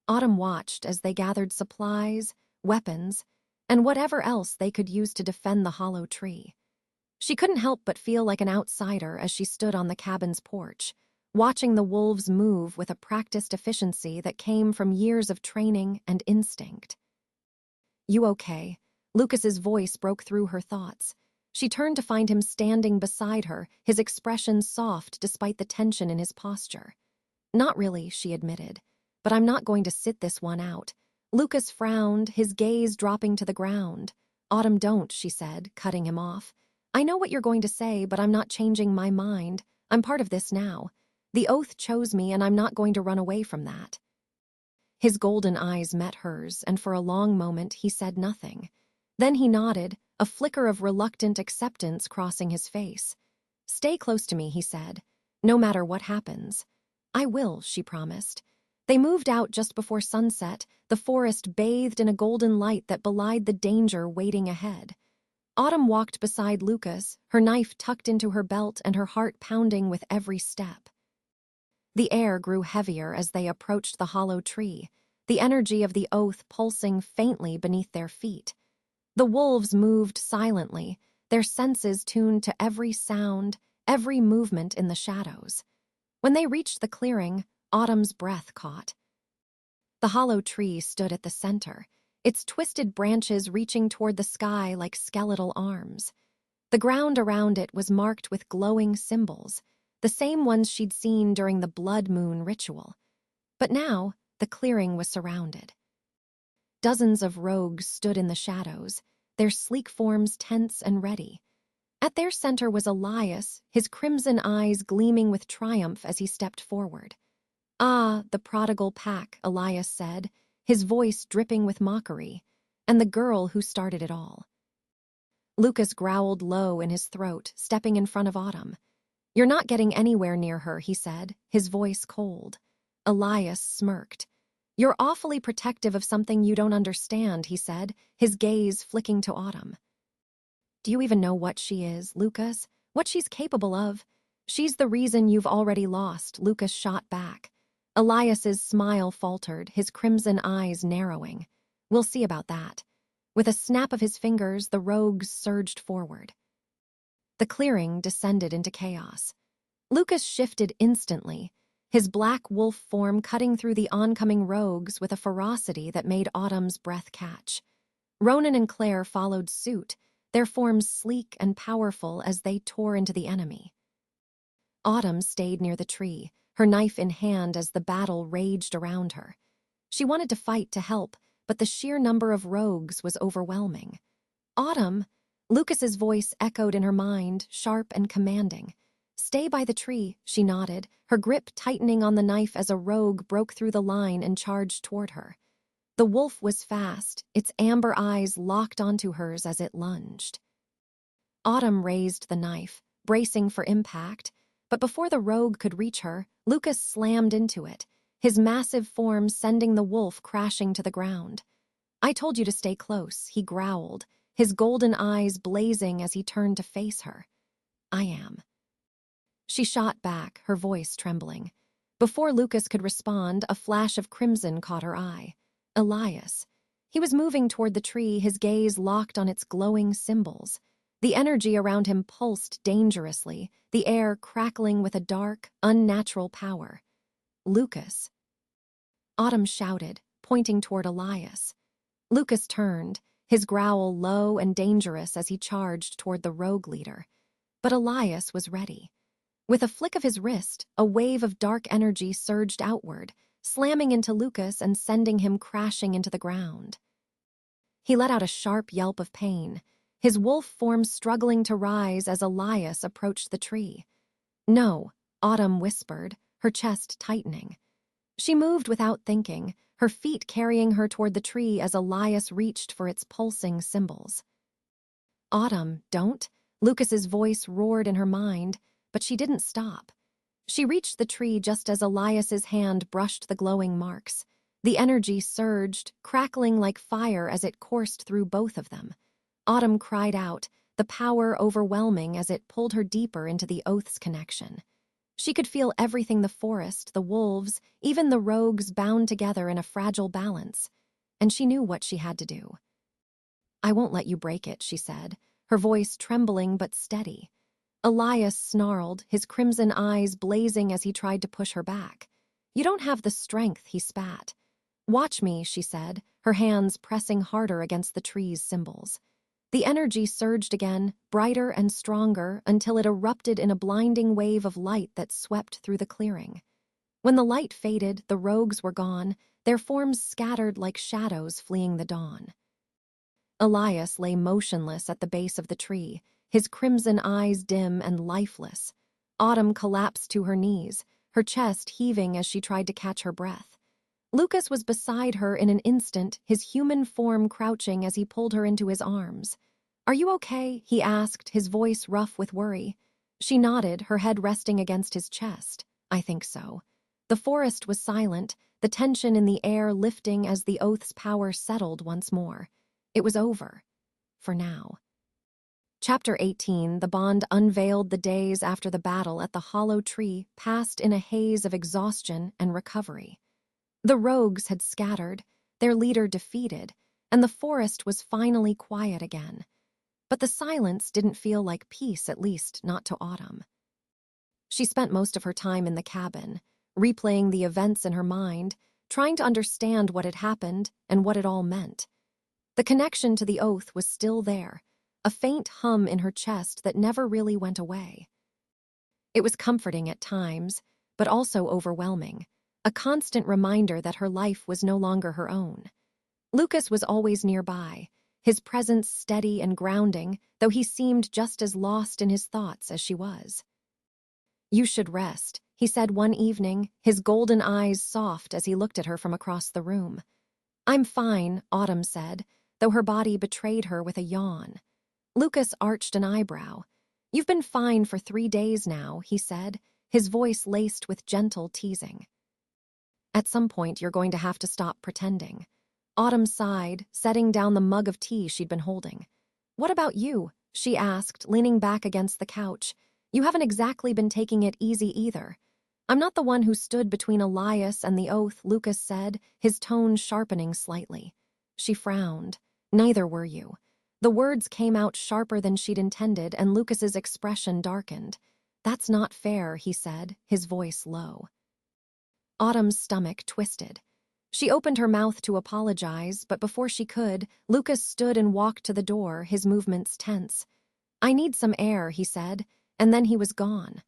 Autumn watched as they gathered supplies, weapons, and whatever else they could use to defend the hollow tree. She couldn't help but feel like an outsider as she stood on the cabin's porch, watching the wolves move with a practiced efficiency that came from years of training and instinct. You okay? Lucas's voice broke through her thoughts. She turned to find him standing beside her, his expression soft despite the tension in his posture. "Not really," she admitted, "but I'm not going to sit this one out." Lucas frowned, his gaze dropping to the ground. "Autumn, don't," she said, cutting him off. "I know what you're going to say, but I'm not changing my mind. I'm part of this now. The oath chose me, and I'm not going to run away from that." His golden eyes met hers, and for a long moment he said nothing. Then he nodded, a flicker of reluctant acceptance crossing his face. "Stay close to me," he said, "no matter what happens." "I will," she promised. They moved out just before sunset, the forest bathed in a golden light that belied the danger waiting ahead. Autumn walked beside Lucas, her knife tucked into her belt and her heart pounding with every step. The air grew heavier as they approached the hollow tree, the energy of the oath pulsing faintly beneath their feet. The wolves moved silently, their senses tuned to every sound, every movement in the shadows. When they reached the clearing, Autumn's breath caught. The hollow tree stood at the center, its twisted branches reaching toward the sky like skeletal arms. The ground around it was marked with glowing symbols, the same ones she'd seen during the blood moon ritual. But now, the clearing was surrounded. Dozens of rogues stood in the shadows, their sleek forms tense and ready. At their center was Elias, his crimson eyes gleaming with triumph as he stepped forward. "Ah, the prodigal pack," Elias said, his voice dripping with mockery, "and the girl who started it all." Lucas growled low in his throat, stepping in front of Autumn. "You're not getting anywhere near her," he said, his voice cold. Elias smirked. "You're awfully protective of something you don't understand," he said, his gaze flicking to Autumn. "Do you even know what she is, Lucas? What she's capable of?" "She's the reason you've already lost," Lucas shot back. Elias's smile faltered, his crimson eyes narrowing. "We'll see about that." With a snap of his fingers, the rogues surged forward. The clearing descended into chaos. Lucas shifted instantly, his black wolf form cutting through the oncoming rogues with a ferocity that made Autumn's breath catch. Ronan and Claire followed suit, their forms sleek and powerful as they tore into the enemy. Autumn stayed near the tree, her knife in hand as the battle raged around her. She wanted to fight to help, but the sheer number of rogues was overwhelming. "Autumn!" Lucas's voice echoed in her mind, sharp and commanding. "Stay by the tree," she nodded, her grip tightening on the knife as a rogue broke through the line and charged toward her. The wolf was fast, its amber eyes locked onto hers as it lunged. Autumn raised the knife, bracing for impact, but before the rogue could reach her, Lucas slammed into it, his massive form sending the wolf crashing to the ground. "I told you to stay close," he growled, his golden eyes blazing as he turned to face her. "I am." She shot back, her voice trembling. Before Lucas could respond, a flash of crimson caught her eye. Elias. He was moving toward the tree, his gaze locked on its glowing symbols. The energy around him pulsed dangerously, the air crackling with a dark, unnatural power. "Lucas." Autumn shouted, pointing toward Elias. Lucas turned, his growl low and dangerous as he charged toward the rogue leader. But Elias was ready. With a flick of his wrist, a wave of dark energy surged outward, slamming into Lucas and sending him crashing into the ground. He let out a sharp yelp of pain, his wolf form struggling to rise as Elias approached the tree. "No," Autumn whispered, her chest tightening. She moved without thinking, her feet carrying her toward the tree as Elias reached for its pulsing symbols. "Autumn, don't," Lucas's voice roared in her mind, but she didn't stop. She reached the tree just as Elias's hand brushed the glowing marks. The energy surged, crackling like fire as it coursed through both of them. Autumn cried out, the power overwhelming as it pulled her deeper into the oath's connection. She could feel everything: the forest, the wolves, even the rogues bound together in a fragile balance. And she knew what she had to do. "I won't let you break it," she said, her voice trembling but steady. Elias snarled, his crimson eyes blazing as he tried to push her back. "You don't have the strength," he spat. "Watch me," she said, her hands pressing harder against the tree's symbols. The energy surged again, brighter and stronger, until it erupted in a blinding wave of light that swept through the clearing. When the light faded, the rogues were gone, their forms scattered like shadows fleeing the dawn. Elias lay motionless at the base of the tree, his crimson eyes dim and lifeless. Autumn collapsed to her knees, her chest heaving as she tried to catch her breath. Lucas was beside her in an instant, his human form crouching as he pulled her into his arms. "Are you okay?" he asked, his voice rough with worry. She nodded, her head resting against his chest. "I think so." The forest was silent, the tension in the air lifting as the oath's power settled once more. It was over. For now. Chapter 18, the bond unveiled the days after the battle at the hollow tree passed in a haze of exhaustion and recovery. The rogues had scattered, their leader defeated, and the forest was finally quiet again. But the silence didn't feel like peace, at least not to Autumn. She spent most of her time in the cabin, replaying the events in her mind, trying to understand what had happened and what it all meant. The connection to the oath was still there, a faint hum in her chest that never really went away. It was comforting at times, but also overwhelming, a constant reminder that her life was no longer her own. Lucas was always nearby, his presence steady and grounding, though he seemed just as lost in his thoughts as she was. "You should rest," he said one evening, his golden eyes soft as he looked at her from across the room. "I'm fine," Autumn said, though her body betrayed her with a yawn. Lucas arched an eyebrow. "You've been fine for 3 days now," he said, his voice laced with gentle teasing. "At some point, you're going to have to stop pretending." Autumn sighed, setting down the mug of tea she'd been holding. "What about you?" she asked, leaning back against the couch. "You haven't exactly been taking it easy either." "I'm not the one who stood between Elias and the oath," Lucas said, his tone sharpening slightly. She frowned. "Neither were you." The words came out sharper than she'd intended, and Lucas's expression darkened. "That's not fair," he said, his voice low. Autumn's stomach twisted. She opened her mouth to apologize, but before she could, Lucas stood and walked to the door, his movements tense. "I need some air," he said, and then he was gone.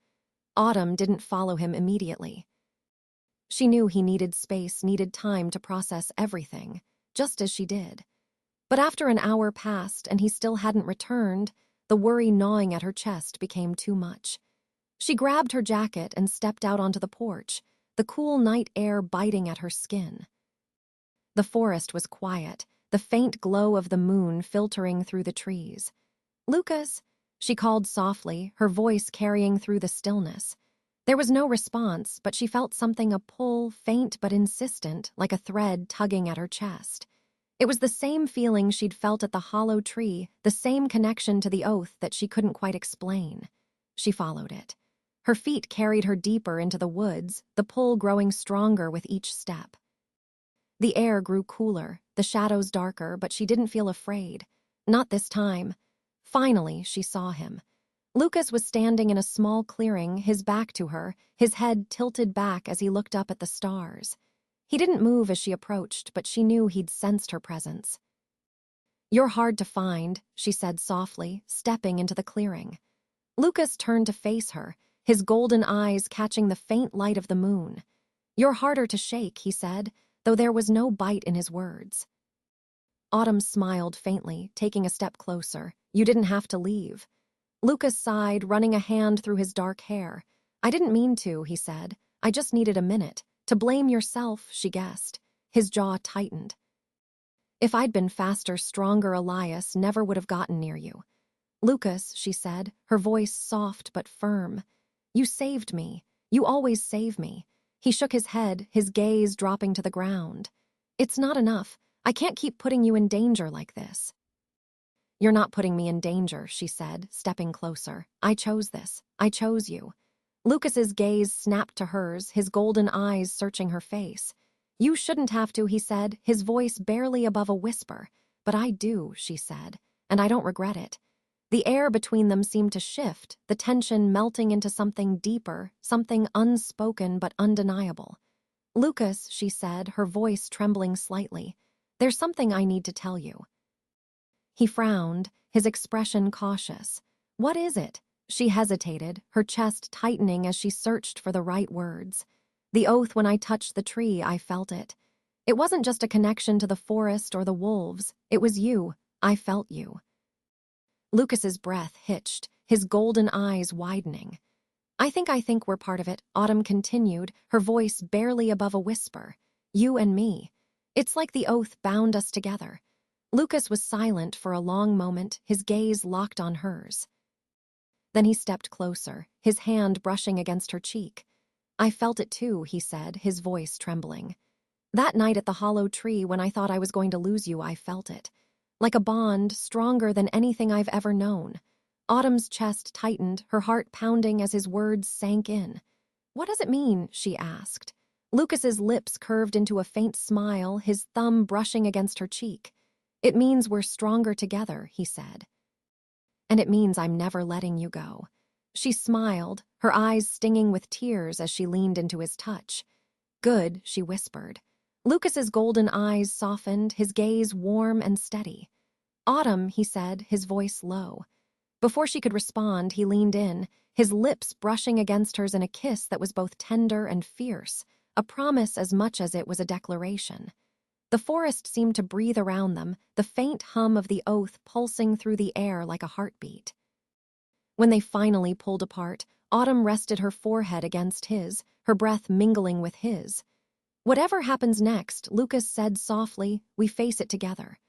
Autumn didn't follow him immediately. She knew he needed space, needed time to process everything, just as she did. But after an hour passed and he still hadn't returned, the worry gnawing at her chest became too much. She grabbed her jacket and stepped out onto the porch, the cool night air biting at her skin. The forest was quiet, the faint glow of the moon filtering through the trees. "Lucas," she called softly, her voice carrying through the stillness. There was no response, but she felt something, a pull, faint but insistent, like a thread tugging at her chest. It was the same feeling she'd felt at the hollow tree, the same connection to the oath that she couldn't quite explain. She followed it. Her feet carried her deeper into the woods, the pull growing stronger with each step. The air grew cooler, the shadows darker, but she didn't feel afraid. Not this time. Finally, she saw him. Lucas was standing in a small clearing, his back to her, his head tilted back as he looked up at the stars. He didn't move as she approached, but she knew he'd sensed her presence. "You're hard to find," she said softly, stepping into the clearing. Lucas turned to face her, his golden eyes catching the faint light of the moon. "You're harder to shake," he said, though there was no bite in his words. Autumn smiled faintly, taking a step closer. "You didn't have to leave." Lucas sighed, running a hand through his dark hair. "I didn't mean to," he said. "I just needed a minute. To blame yourself," she guessed. His jaw tightened. "If I'd been faster, stronger, Elias never would have gotten near you." "Lucas," she said, her voice soft but firm. "You saved me. You always save me." He shook his head, his gaze dropping to the ground. "It's not enough. I can't keep putting you in danger like this." "You're not putting me in danger," she said, stepping closer. "I chose this. I chose you." Lucas's gaze snapped to hers, his golden eyes searching her face. "You shouldn't have to," he said, his voice barely above a whisper. "But I do," she said, "and I don't regret it." The air between them seemed to shift, the tension melting into something deeper, something unspoken but undeniable. "Lucas," she said, her voice trembling slightly, "there's something I need to tell you." He frowned, his expression cautious. "What is it?" She hesitated, her chest tightening as she searched for the right words. "The oath, when I touched the tree, I felt it. It wasn't just a connection to the forest or the wolves. It was you. I felt you." Lucas's breath hitched, his golden eyes widening. I think we're part of it," Autumn continued, her voice barely above a whisper. "You and me. It's like the oath bound us together." Lucas was silent for a long moment, his gaze locked on hers. Then he stepped closer, his hand brushing against her cheek. "I felt it too," he said, his voice trembling. "That night at the hollow tree when I thought I was going to lose you, I felt it. Like a bond, stronger than anything I've ever known." Autumn's chest tightened, her heart pounding as his words sank in. "What does it mean?" she asked. Lucas's lips curved into a faint smile, his thumb brushing against her cheek. "It means we're stronger together," he said. "And it means I'm never letting you go." She smiled, her eyes stinging with tears as she leaned into his touch. "Good," she whispered. Lucas's golden eyes softened, his gaze warm and steady. "Autumn," he said, his voice low. Before she could respond, he leaned in, his lips brushing against hers in a kiss that was both tender and fierce, a promise as much as it was a declaration. The forest seemed to breathe around them, the faint hum of the oath pulsing through the air like a heartbeat. When they finally pulled apart, Autumn rested her forehead against his, her breath mingling with his. "Whatever happens next," Lucas said softly, "we face it together."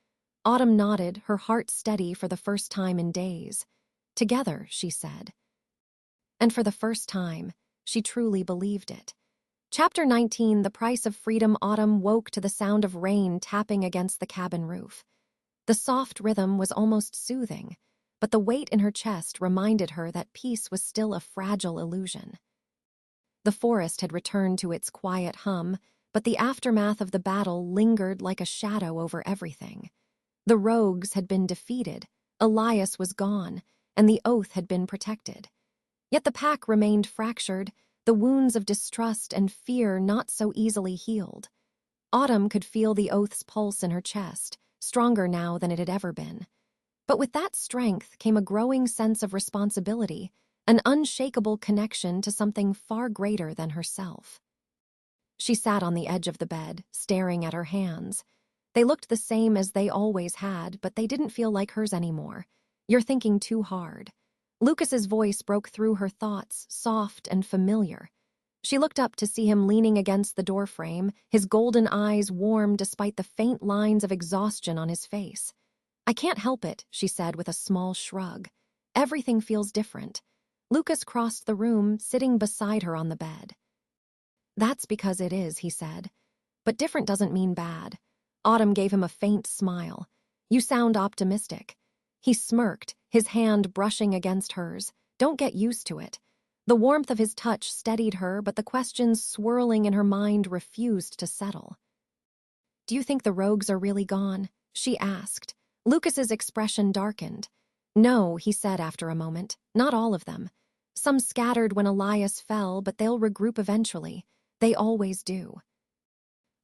Autumn nodded, her heart steady for the first time in days. "Together," she said. And for the first time, she truly believed it. Chapter 19, The Price of Freedom. Autumn woke to the sound of rain tapping against the cabin roof. The soft rhythm was almost soothing, but the weight in her chest reminded her that peace was still a fragile illusion. The forest had returned to its quiet hum, but the aftermath of the battle lingered like a shadow over everything. The rogues had been defeated, Elias was gone, and the oath had been protected. Yet the pack remained fractured, the wounds of distrust and fear not so easily healed. Autumn could feel the oath's pulse in her chest, stronger now than it had ever been. But with that strength came a growing sense of responsibility, an unshakable connection to something far greater than herself. She sat on the edge of the bed, staring at her hands. They looked the same as they always had, but they didn't feel like hers anymore. "You're thinking too hard." Lucas's voice broke through her thoughts, soft and familiar. She looked up to see him leaning against the doorframe, his golden eyes warm despite the faint lines of exhaustion on his face. "I can't help it," she said with a small shrug. "Everything feels different." Lucas crossed the room, sitting beside her on the bed. "That's because it is," he said. "But different doesn't mean bad." Autumn gave him a faint smile. "You sound optimistic." He smirked, his hand brushing against hers. "Don't get used to it." The warmth of his touch steadied her, but the questions swirling in her mind refused to settle. "Do you think the rogues are really gone?" she asked. Lucas's expression darkened. "No," he said after a moment, "not all of them. Some scattered when Elias fell, but they'll regroup eventually. They always do."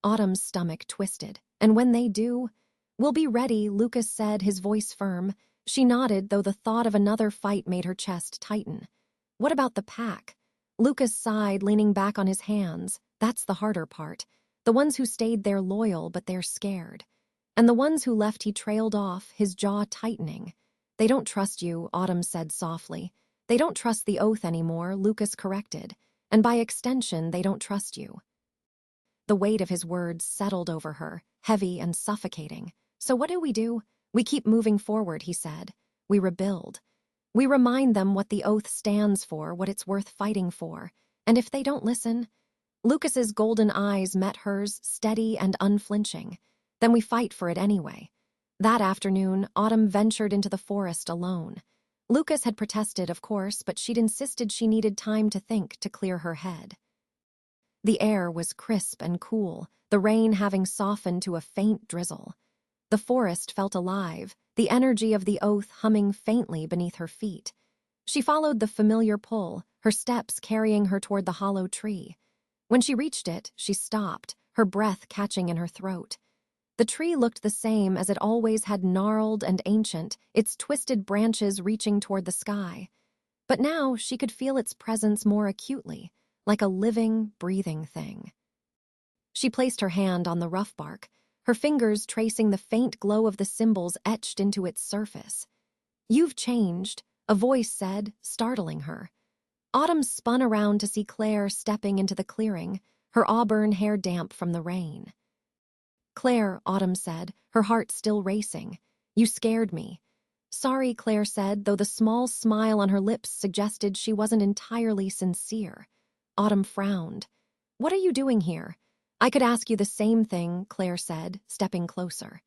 Autumn's stomach twisted. "And when they do?" "We'll be ready," Lucas said, his voice firm. She nodded, though the thought of another fight made her chest tighten. "What about the pack?" Lucas sighed, leaning back on his hands. "That's the harder part. The ones who stayed there loyal, but they're scared. And the ones who left," he trailed off, his jaw tightening. "They don't trust you," Autumn said softly. "They don't trust the oath anymore," Lucas corrected. "And by extension, they don't trust you." The weight of his words settled over her, heavy and suffocating. "So what do we do?" "We keep moving forward," he said. "We rebuild. We remind them what the oath stands for, what it's worth fighting for. And if they don't listen..." Lucas's golden eyes met hers, steady and unflinching. "Then we fight for it anyway." That afternoon, Autumn ventured into the forest alone. Lucas had protested, of course, but she'd insisted she needed time to think, to clear her head. The air was crisp and cool, the rain having softened to a faint drizzle. The forest felt alive, the energy of the oath humming faintly beneath her feet. She followed the familiar pull, her steps carrying her toward the hollow tree. When she reached it, she stopped, her breath catching in her throat. The tree looked the same as it always had, gnarled and ancient, its twisted branches reaching toward the sky. But now she could feel its presence more acutely, like a living, breathing thing. She placed her hand on the rough bark, her fingers tracing the faint glow of the symbols etched into its surface. "You've changed," a voice said, startling her. Autumn spun around to see Claire stepping into the clearing, her auburn hair damp from the rain. "Claire," Autumn said, her heart still racing, "you scared me." "Sorry," Claire said, though the small smile on her lips suggested she wasn't entirely sincere. Autumn frowned. "What are you doing here?" "I could ask you the same thing," Claire said, stepping closer.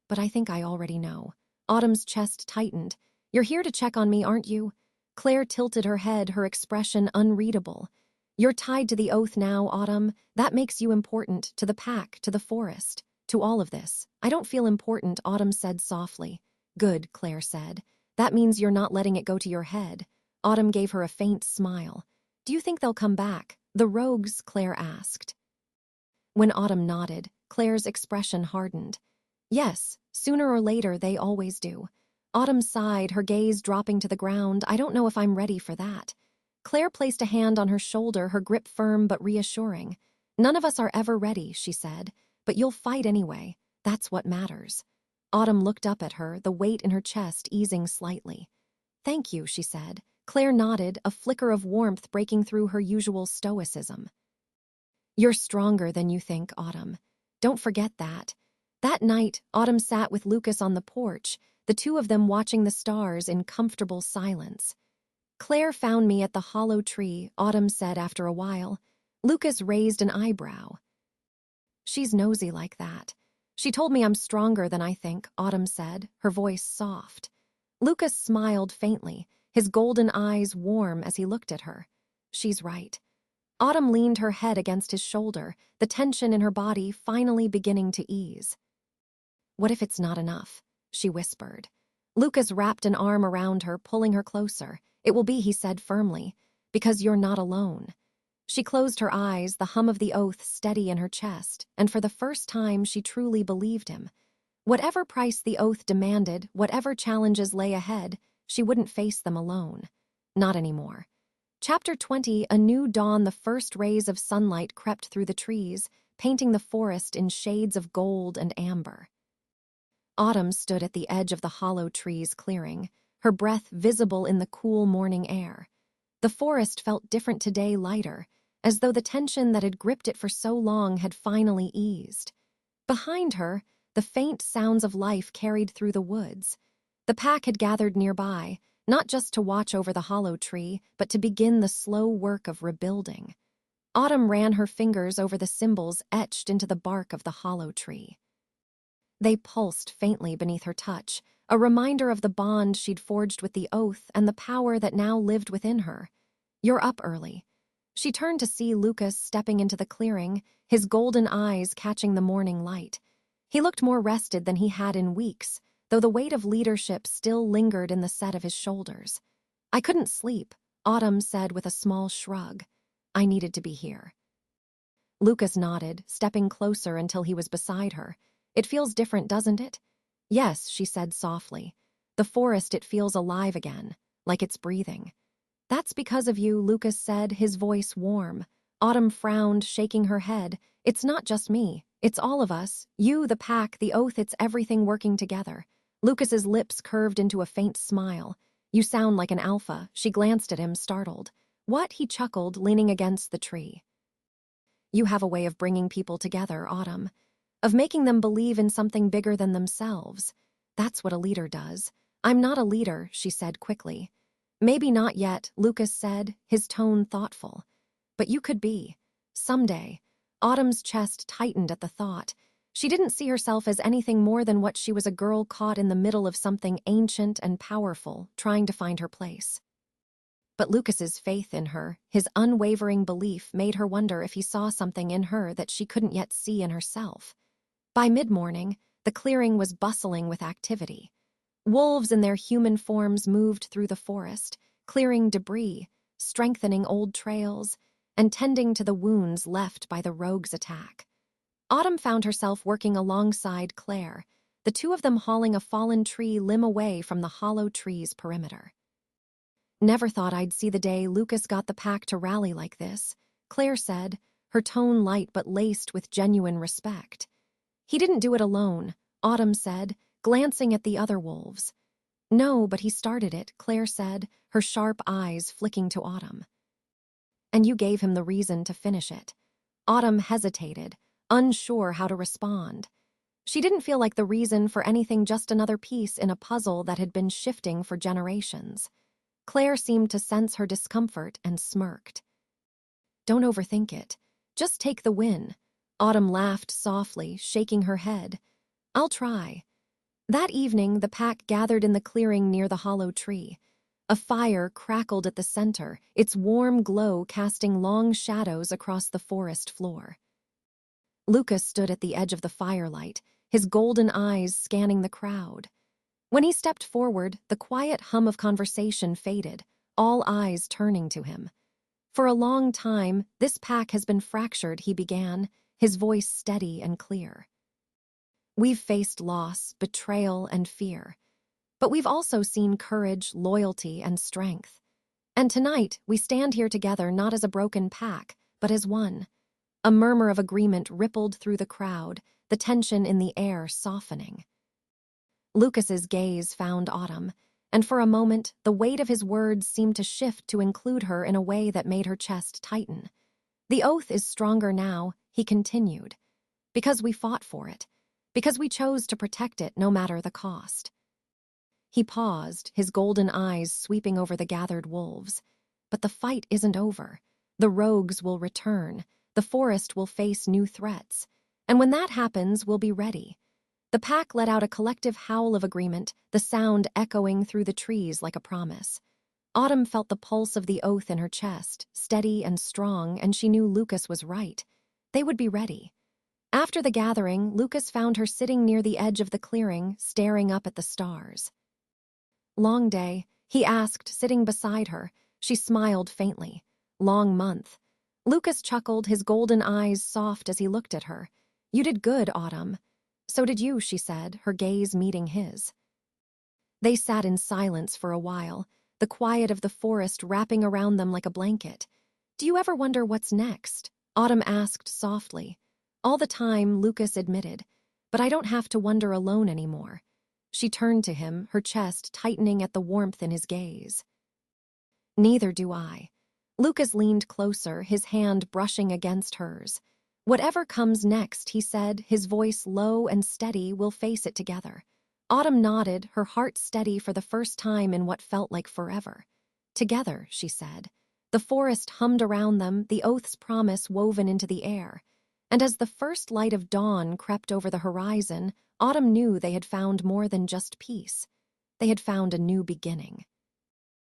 "But I think I already know." Autumn's chest tightened. "You're here to check on me, aren't you?" Claire tilted her head, her expression unreadable. "You're tied to the oath now, Autumn. That makes you important, to the pack, to the forest, to all of this." "I don't feel important," Autumn said softly. "Good," Claire said. "That means you're not letting it go to your head." Autumn gave her a faint smile. "Do you think they'll come back?" "The rogues?" Claire asked. When Autumn nodded, Claire's expression hardened. "Yes, sooner or later they always do." Autumn sighed, her gaze dropping to the ground. "I don't know if I'm ready for that." Claire placed a hand on her shoulder, her grip firm but reassuring. "None of us are ever ready," she said, "but you'll fight anyway. That's what matters." Autumn looked up at her, the weight in her chest easing slightly. "Thank you," she said. Claire nodded, a flicker of warmth breaking through her usual stoicism. "You're stronger than you think, Autumn. Don't forget that." That night, Autumn sat with Lucas on the porch, the two of them watching the stars in comfortable silence. "Claire found me at the hollow tree," Autumn said after a while. Lucas raised an eyebrow. "She's nosy like that." "She told me I'm stronger than I think," Autumn said, her voice soft. Lucas smiled faintly, his golden eyes warm as he looked at her. "She's right." Autumn leaned her head against his shoulder, the tension in her body finally beginning to ease. "What if it's not enough?" she whispered. Lucas wrapped an arm around her, pulling her closer. "It will be," he said firmly, "because you're not alone." She closed her eyes, the hum of the oath steady in her chest, and for the first time she truly believed him. Whatever price the oath demanded, whatever challenges lay ahead, she wouldn't face them alone. Not anymore. Chapter 20, A New Dawn. The first rays of sunlight crept through the trees, painting the forest in shades of gold and amber. Autumn stood at the edge of the hollow tree's clearing, her breath visible in the cool morning air. The forest felt different today, lighter, as though the tension that had gripped it for so long had finally eased. Behind her, the faint sounds of life carried through the woods. The pack had gathered nearby, not just to watch over the hollow tree, but to begin the slow work of rebuilding. Autumn ran her fingers over the symbols etched into the bark of the hollow tree. They pulsed faintly beneath her touch, a reminder of the bond she'd forged with the oath and the power that now lived within her. "You're up early." She turned to see Lucas stepping into the clearing, his golden eyes catching the morning light. He looked more rested than he had in weeks, though the weight of leadership still lingered in the set of his shoulders. "I couldn't sleep," Autumn said with a small shrug. "I needed to be here." Lucas nodded, stepping closer until he was beside her. "It feels different, doesn't it?" "Yes," she said softly. "The forest, it feels alive again, like it's breathing." "That's because of you," Lucas said, his voice warm. Autumn frowned, shaking her head. "It's not just me. It's all of us. You, the pack, the oath, it's everything working together." Lucas's lips curved into a faint smile. "You sound like an alpha." She glanced at him, startled. "What?" He chuckled, leaning against the tree. "You have a way of bringing people together, Autumn. Of making them believe in something bigger than themselves. That's what a leader does." "I'm not a leader," she said quickly. "Maybe not yet," Lucas said, his tone thoughtful. "But you could be. Someday." Autumn's chest tightened at the thought. She didn't see herself as anything more than what she was, a girl caught in the middle of something ancient and powerful, trying to find her place. But Lucas's faith in her, his unwavering belief, made her wonder if he saw something in her that she couldn't yet see in herself. By mid-morning, the clearing was bustling with activity. Wolves in their human forms moved through the forest, clearing debris, strengthening old trails, and tending to the wounds left by the rogue's attack. Autumn found herself working alongside Claire, the two of them hauling a fallen tree limb away from the hollow tree's perimeter. "Never thought I'd see the day Lucas got the pack to rally like this," Claire said, her tone light but laced with genuine respect. "He didn't do it alone," Autumn said, glancing at the other wolves. "No, but he started it," Claire said, her sharp eyes flicking to Autumn. "And you gave him the reason to finish it." Autumn hesitated, unsure how to respond. She didn't feel like the reason for anything, just another piece in a puzzle that had been shifting for generations. Claire seemed to sense her discomfort and smirked. "Don't overthink it. Just take the win." Autumn laughed softly, shaking her head. "I'll try." That evening, the pack gathered in the clearing near the hollow tree. A fire crackled at the center, its warm glow casting long shadows across the forest floor. Lucas stood at the edge of the firelight, his golden eyes scanning the crowd. When he stepped forward, the quiet hum of conversation faded, all eyes turning to him. "For a long time, this pack has been fractured," he began, his voice steady and clear. "We've faced loss, betrayal, and fear. But we've also seen courage, loyalty, and strength. And tonight, we stand here together not as a broken pack, but as one." A murmur of agreement rippled through the crowd, the tension in the air softening. Lucas's gaze found Autumn, and for a moment, the weight of his words seemed to shift to include her in a way that made her chest tighten. "The oath is stronger now," he continued, "because we fought for it, because we chose to protect it no matter the cost." He paused, his golden eyes sweeping over the gathered wolves. "But the fight isn't over. The rogues will return. The forest will face new threats. And when that happens, we'll be ready." The pack let out a collective howl of agreement, the sound echoing through the trees like a promise. Autumn felt the pulse of the oath in her chest, steady and strong, and she knew Lucas was right. They would be ready. After the gathering, Lucas found her sitting near the edge of the clearing, staring up at the stars. "Long day?" he asked, sitting beside her. She smiled faintly. "Long month." Lucas chuckled, his golden eyes soft as he looked at her. "You did good, Autumn." "So did you," she said, her gaze meeting his. They sat in silence for a while, the quiet of the forest wrapping around them like a blanket. "Do you ever wonder what's next?" Autumn asked softly. "All the time," Lucas admitted. "But I don't have to wonder alone anymore." She turned to him, her chest tightening at the warmth in his gaze. "Neither do I." Lucas leaned closer, his hand brushing against hers. "Whatever comes next," he said, his voice low and steady, "we'll face it together." Autumn nodded, her heart steady for the first time in what felt like forever. "Together," she said. The forest hummed around them, the oath's promise woven into the air. And as the first light of dawn crept over the horizon, Autumn knew they had found more than just peace. They had found a new beginning.